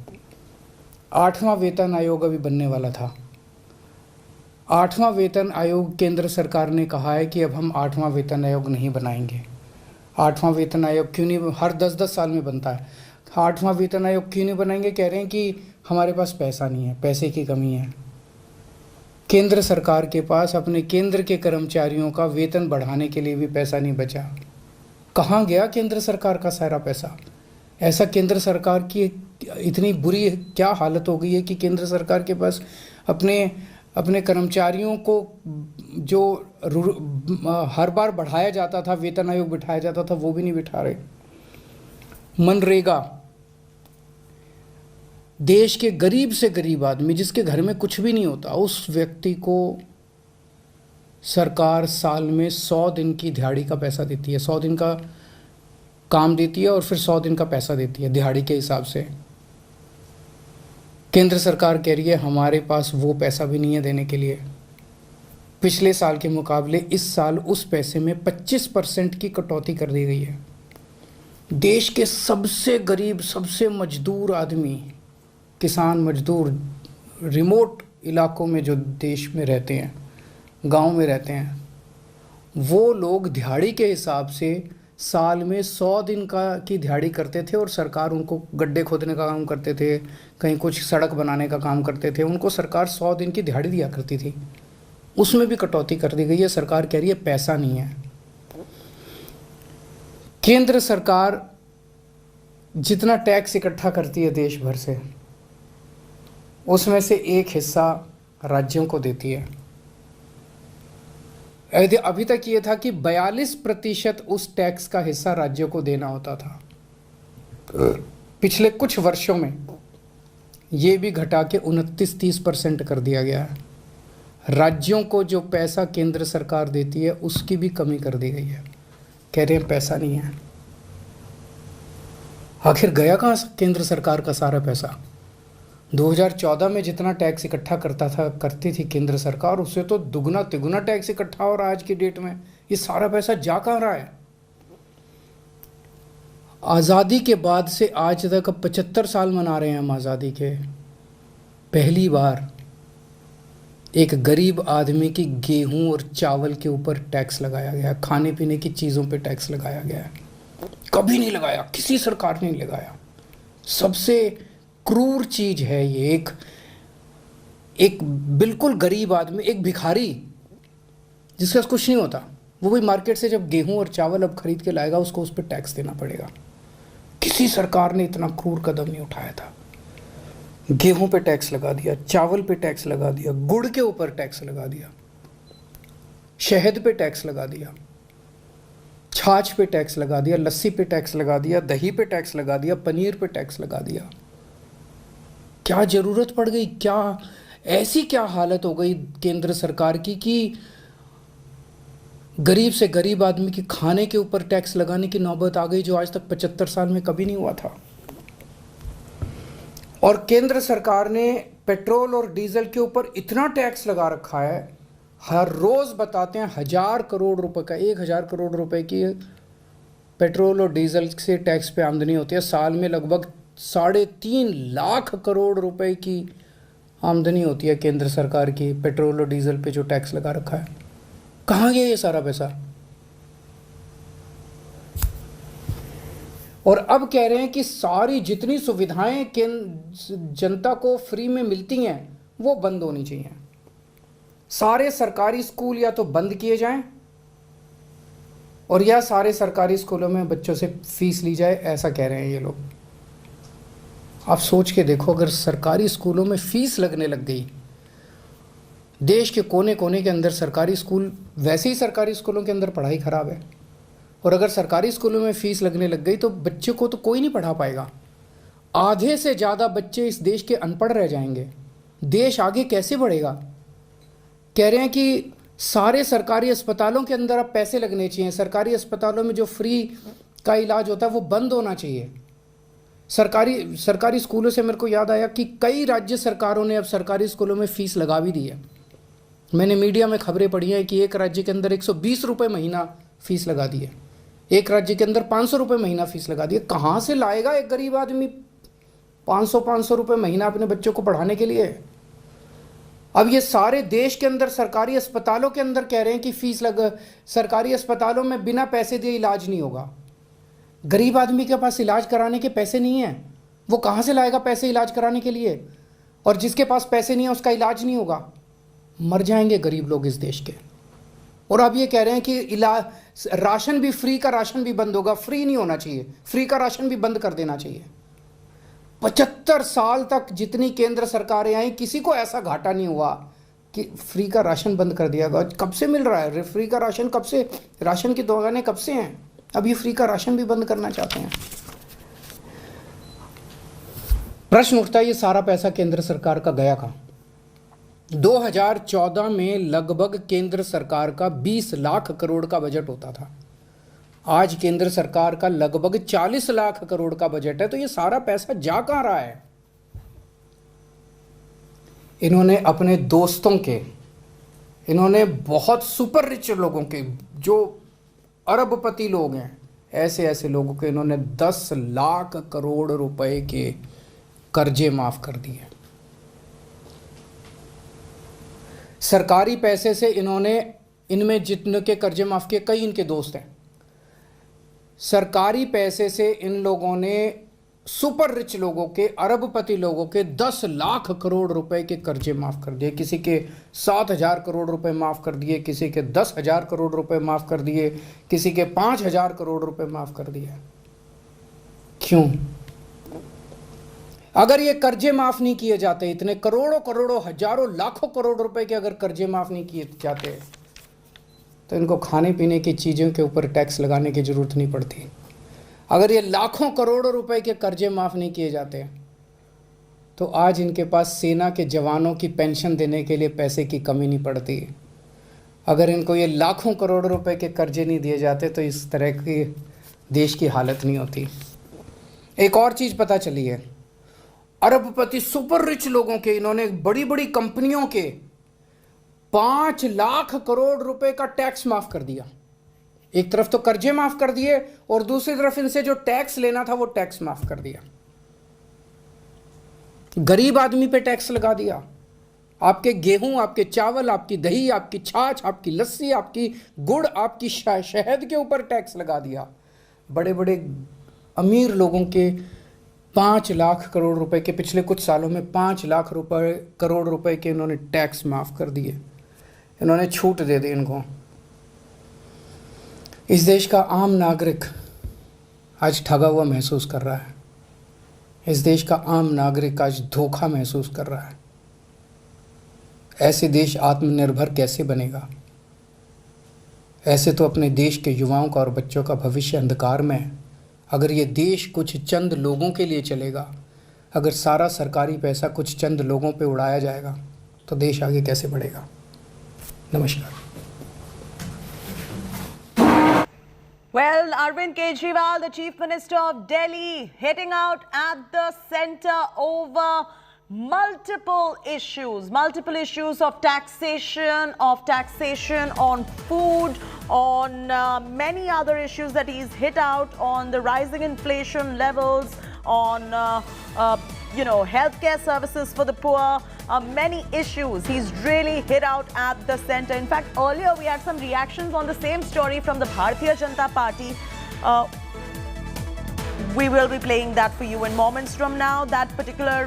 8वां वेतन आयोग अभी बनने वाला था। 8वां वेतन आयोग केंद्र सरकार ने कहा है कि अब हम 8वां वेतन आयोग नहीं बनाएंगे। 8वां वेतन आयोग क्यों नहीं, हर 10-10 साल में बनता है। 8वां वेतन आयोग क्यों नहीं बनाएंगे? कह रहे हैं कि हमारे पास पैसा नहीं है, पैसे की कमी है। केंद्र सरकार के पास अपने केंद्र के कर्मचारियों का वेतन बढ़ाने के लिए भी पैसा नहीं बचा। कहाँ गया केंद्र सरकार का सारा पैसा? ऐसा केंद्र सरकार की इतनी बुरी क्या हालत हो गई है कि केंद्र सरकार के पास अपने कर्मचारियों को जो हर बार बढ़ाया जाता था, वेतन आयोग बिठाया जाता था, वो भी नहीं बिठा रहे। मनरेगा, देश के गरीब से गरीब आदमी जिसके घर में कुछ भी नहीं होता, उस व्यक्ति को सरकार साल में 100 दिन की दिहाड़ी का पैसा देती है। 100 दिन का काम देती है और फिर 100 दिन का पैसा देती है दिहाड़ी के हिसाब से। केंद्र सरकार कह रही है हमारे पास वो पैसा भी नहीं है देने के लिए। पिछले साल के मुकाबले इस साल उस पैसे में 25% की कटौती कर दी गई है। देश के सबसे गरीब, सबसे मजदूर आदमी, किसान मजदूर, रिमोट इलाकों में जो देश में रहते हैं, गांव में रहते हैं, वो लोग दिहाड़ी के हिसाब से साल में 100 दिन की दिहाड़ी करते थे और सरकार उनको गड्ढे खोदने का काम करते थे, कहीं कुछ सड़क बनाने का काम करते थे, उनको सरकार 100 दिन की दिहाड़ी दिया करती थी। उसमें भी कटौती कर दी गई है। सरकार कह रही है पैसा नहीं है। केंद्र सरकार जितना टैक्स इकट्ठा करती है देश भर से, उसमें से एक हिस्सा राज्यों को देती है। अभी तक ये था कि 42% उस टैक्स का हिस्सा राज्यों को देना होता था। पिछले कुछ वर्षों में ये भी घटा के 29-30% कर दिया गया है। राज्यों को जो पैसा केंद्र सरकार देती है उसकी भी कमी कर दी गई है। कह रहे हैं पैसा नहीं है। आखिर गया कहाँ केंद्र सरकार का सारा पैसा? 2014 में जितना टैक्स इकट्ठा करती थी केंद्र सरकार, उससे तो दुगना तिगुना टैक्स इकट्ठा हो रहा है आज की डेट में। ये सारा पैसा जा कहाँ रहा है? आज़ादी के बाद से आज तक 75 साल मना रहे हैं हम आज़ादी के। पहली बार एक गरीब आदमी की गेहूं और चावल के ऊपर टैक्स लगाया गया, खाने पीने की चीज़ों पे टैक्स लगाया गया है। कभी नहीं लगाया, किसी सरकार ने नहीं लगाया। सबसे क्रूर चीज है ये। एक बिल्कुल गरीब आदमी, एक भिखारी जिसके पास कुछ नहीं होता, वो भी मार्केट से जब गेहूं और चावल अब खरीद के लाएगा, उसको उस पर टैक्स देना पड़ेगा। किसी सरकार ने इतना क्रूर कदम नहीं उठाया था। गेहूं पे टैक्स लगा दिया, चावल पे टैक्स लगा दिया, गुड़ के ऊपर टैक्स लगा दिया, शहद पे टैक्स लगा दिया, छाछ पे टैक्स लगा दिया, लस्सी पे टैक्स लगा दिया, दही पे टैक्स लगा दिया, पनीर पे टैक्स लगा दिया। क्या जरूरत पड़ गई? क्या हालत हो गई केंद्र सरकार की कि गरीब से गरीब आदमी की खाने के ऊपर टैक्स लगाने की नौबत आ गई, जो आज तक 75 साल में कभी नहीं हुआ था। और केंद्र सरकार ने पेट्रोल और डीजल के ऊपर इतना टैक्स लगा रखा है, हर रोज बताते हैं 1000 करोड़ रुपए का, 1000 करोड़ रुपए की पेट्रोल और डीजल से टैक्स पे आमदनी होती है। साल में लगभग 3.5 लाख करोड़ रुपए की आमदनी होती है केंद्र सरकार की पेट्रोल और डीजल पे जो टैक्स लगा रखा है। कहाँ गया ये सारा पैसा? और अब कह रहे हैं कि सारी जितनी सुविधाएं जनता को फ्री में मिलती हैं वो बंद होनी चाहिए। सारे सरकारी स्कूल या तो बंद किए जाएं और या सारे सरकारी स्कूलों में बच्चों से फीस ली जाए, ऐसा कह रहे हैं ये लोग। आप सोच के देखो, अगर सरकारी स्कूलों में फीस लगने लग गई, देश के कोने कोने के अंदर सरकारी स्कूल, वैसे ही सरकारी स्कूलों के अंदर पढ़ाई खराब है, और अगर सरकारी स्कूलों में फीस लगने लग गई तो बच्चे को तो कोई नहीं पढ़ा पाएगा। आधे से ज़्यादा बच्चे इस देश के अनपढ़ रह जाएंगे। देश आगे कैसे बढ़ेगा? कह रहे हैं कि सारे सरकारी अस्पतालों के अंदर अब पैसे लगने चाहिए। सरकारी अस्पतालों में जो फ्री का इलाज होता है वो बंद होना चाहिए। सरकारी स्कूलों से मेरे को याद आया कि कई राज्य सरकारों ने अब सरकारी स्कूलों में फ़ीस लगा भी दी है। मैंने मीडिया में खबरें पढ़ी हैं कि एक राज्य के अंदर 120 रुपये महीना फ़ीस लगा दी है, एक राज्य के अंदर 500 रुपये महीना फ़ीस लगा दी है। कहाँ से लाएगा एक गरीब आदमी 500 रुपये महीना अपने बच्चों को पढ़ाने के लिए? अब ये सारे देश के अंदर सरकारी अस्पतालों के अंदर कह रहे हैं कि फीस सरकारी अस्पतालों में बिना पैसे दिए इलाज नहीं होगा। गरीब आदमी के पास इलाज कराने के पैसे नहीं है, वो कहाँ से लाएगा पैसे इलाज कराने के लिए? और जिसके पास पैसे नहीं है उसका इलाज नहीं होगा। मर जाएंगे गरीब लोग इस देश के। और अब ये कह रहे हैं कि राशन भी, फ्री का राशन भी बंद होगा। फ्री नहीं होना चाहिए, फ्री का राशन भी बंद कर देना चाहिए। 75 साल तक जितनी केंद्र सरकारें आई, किसी को ऐसा घाटा नहीं हुआ कि फ्री का राशन बंद कर दिया गया। कब से मिल रहा है फ्री का राशन? कब से? राशन की दुकानें कब से हैं? अब ये फ्री का राशन भी बंद करना चाहते हैं। प्रश्न उठता है, ये सारा पैसा केंद्र सरकार का गया कहाँ? 2014 में लगभग केंद्र सरकार का 20 लाख करोड़ का बजट होता था। आज केंद्र सरकार का लगभग 40 लाख करोड़ का बजट है। तो ये सारा पैसा जा कहाँ रहा है? इन्होंने अपने दोस्तों के, इन्होंने बहुत सुपर रिच लोगों के, जो अरबपति लोग हैं, ऐसे ऐसे लोगों के इन्होंने 10 लाख करोड़ रुपए के कर्जे माफ कर दिए। सरकारी पैसे से इन्होंने, इनमें जितने के कर्जे माफ किए, कई इनके दोस्त हैं, सरकारी पैसे से इन लोगों ने सुपर रिच लोगों के, अरबपति लोगों के 10 लाख करोड़ रुपए के कर्जे माफ कर दिए। किसी के 7,000 करोड़ रुपए माफ कर दिए, किसी के 10,000 करोड़ रुपए माफ कर दिए, किसी के 5,000 करोड़ रुपए माफ कर दिए। क्यों? अगर ये कर्जे माफ नहीं किए जाते, इतने करोड़ों करोड़ों हजारों लाखों करोड़ रुपए के अगर कर्जे माफ नहीं किए जाते, तो इनको खाने पीने की चीज़ों के ऊपर टैक्स लगाने की ज़रूरत नहीं पड़ती। अगर ये लाखों करोड़ों रुपए के कर्जे माफ़ नहीं किए जाते, तो आज इनके पास सेना के जवानों की पेंशन देने के लिए पैसे की कमी नहीं पड़ती। अगर इनको ये लाखों करोड़ रुपए के कर्जे नहीं दिए जाते, तो इस तरह की देश की हालत नहीं होती। एक और चीज़ पता चली है, अरबपति सुपर रिच लोगों के, इन्होंने बड़ी बड़ी कंपनियों के 5 लाख करोड़ रुपए का टैक्स माफ कर दिया। एक तरफ तो कर्जे माफ कर दिए और दूसरी तरफ इनसे जो टैक्स लेना था वो टैक्स माफ कर दिया। गरीब आदमी पे टैक्स लगा दिया। आपके गेहूं, आपके चावल, आपकी दही, आपकी छाछ, आपकी लस्सी, आपकी गुड़, आपकी शहद के ऊपर टैक्स लगा दिया। बड़े बड़े अमीर लोगों के 5 लाख करोड़ रुपए के, पिछले कुछ सालों में 5 लाख करोड़ रुपए के इन्होंने टैक्स माफ कर दिए। इन्होंने छूट दे दी इनको। इस देश का आम नागरिक आज ठगा हुआ महसूस कर रहा है। इस देश का आम नागरिक आज धोखा महसूस कर रहा है। ऐसे देश आत्मनिर्भर कैसे बनेगा? ऐसे तो अपने देश के युवाओं का और बच्चों का भविष्य अंधकार में है। अगर ये देश कुछ चंद लोगों के लिए चलेगा, अगर सारा सरकारी पैसा कुछ चंद लोगों पे उड़ाया जाएगा, तो देश आगे कैसे बढ़ेगा? नमस्कार। Well, Arvind Kejriwal, the Chief Minister of Delhi, hitting out at the centre over multiple issues of taxation on food, on many other issues that he's hit out on, the rising inflation levels, on healthcare services for the poor, many issues. He's really hit out at the center. In fact, earlier we had some reactions on the same story from the Bharatiya Janata Party. We will be playing that for you in moments from now, that particular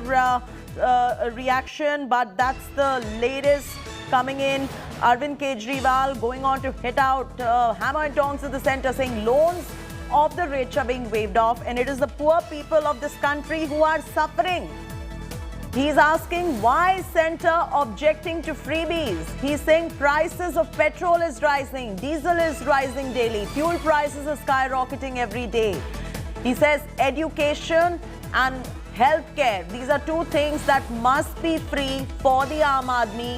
reaction, but that's the latest coming in. Arvind Kejriwal going on to hit out hammer and tongs at the center, saying loans of the rich are being waived off, and it is the poor people of this country who are suffering. He's asking why centre objecting to freebies. He's saying prices of petrol is rising, diesel is rising daily, fuel prices are skyrocketing every day. He says education and healthcare, these are two things that must be free for the Aam Aadmi.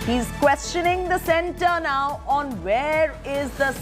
He's questioning the centre now on where is the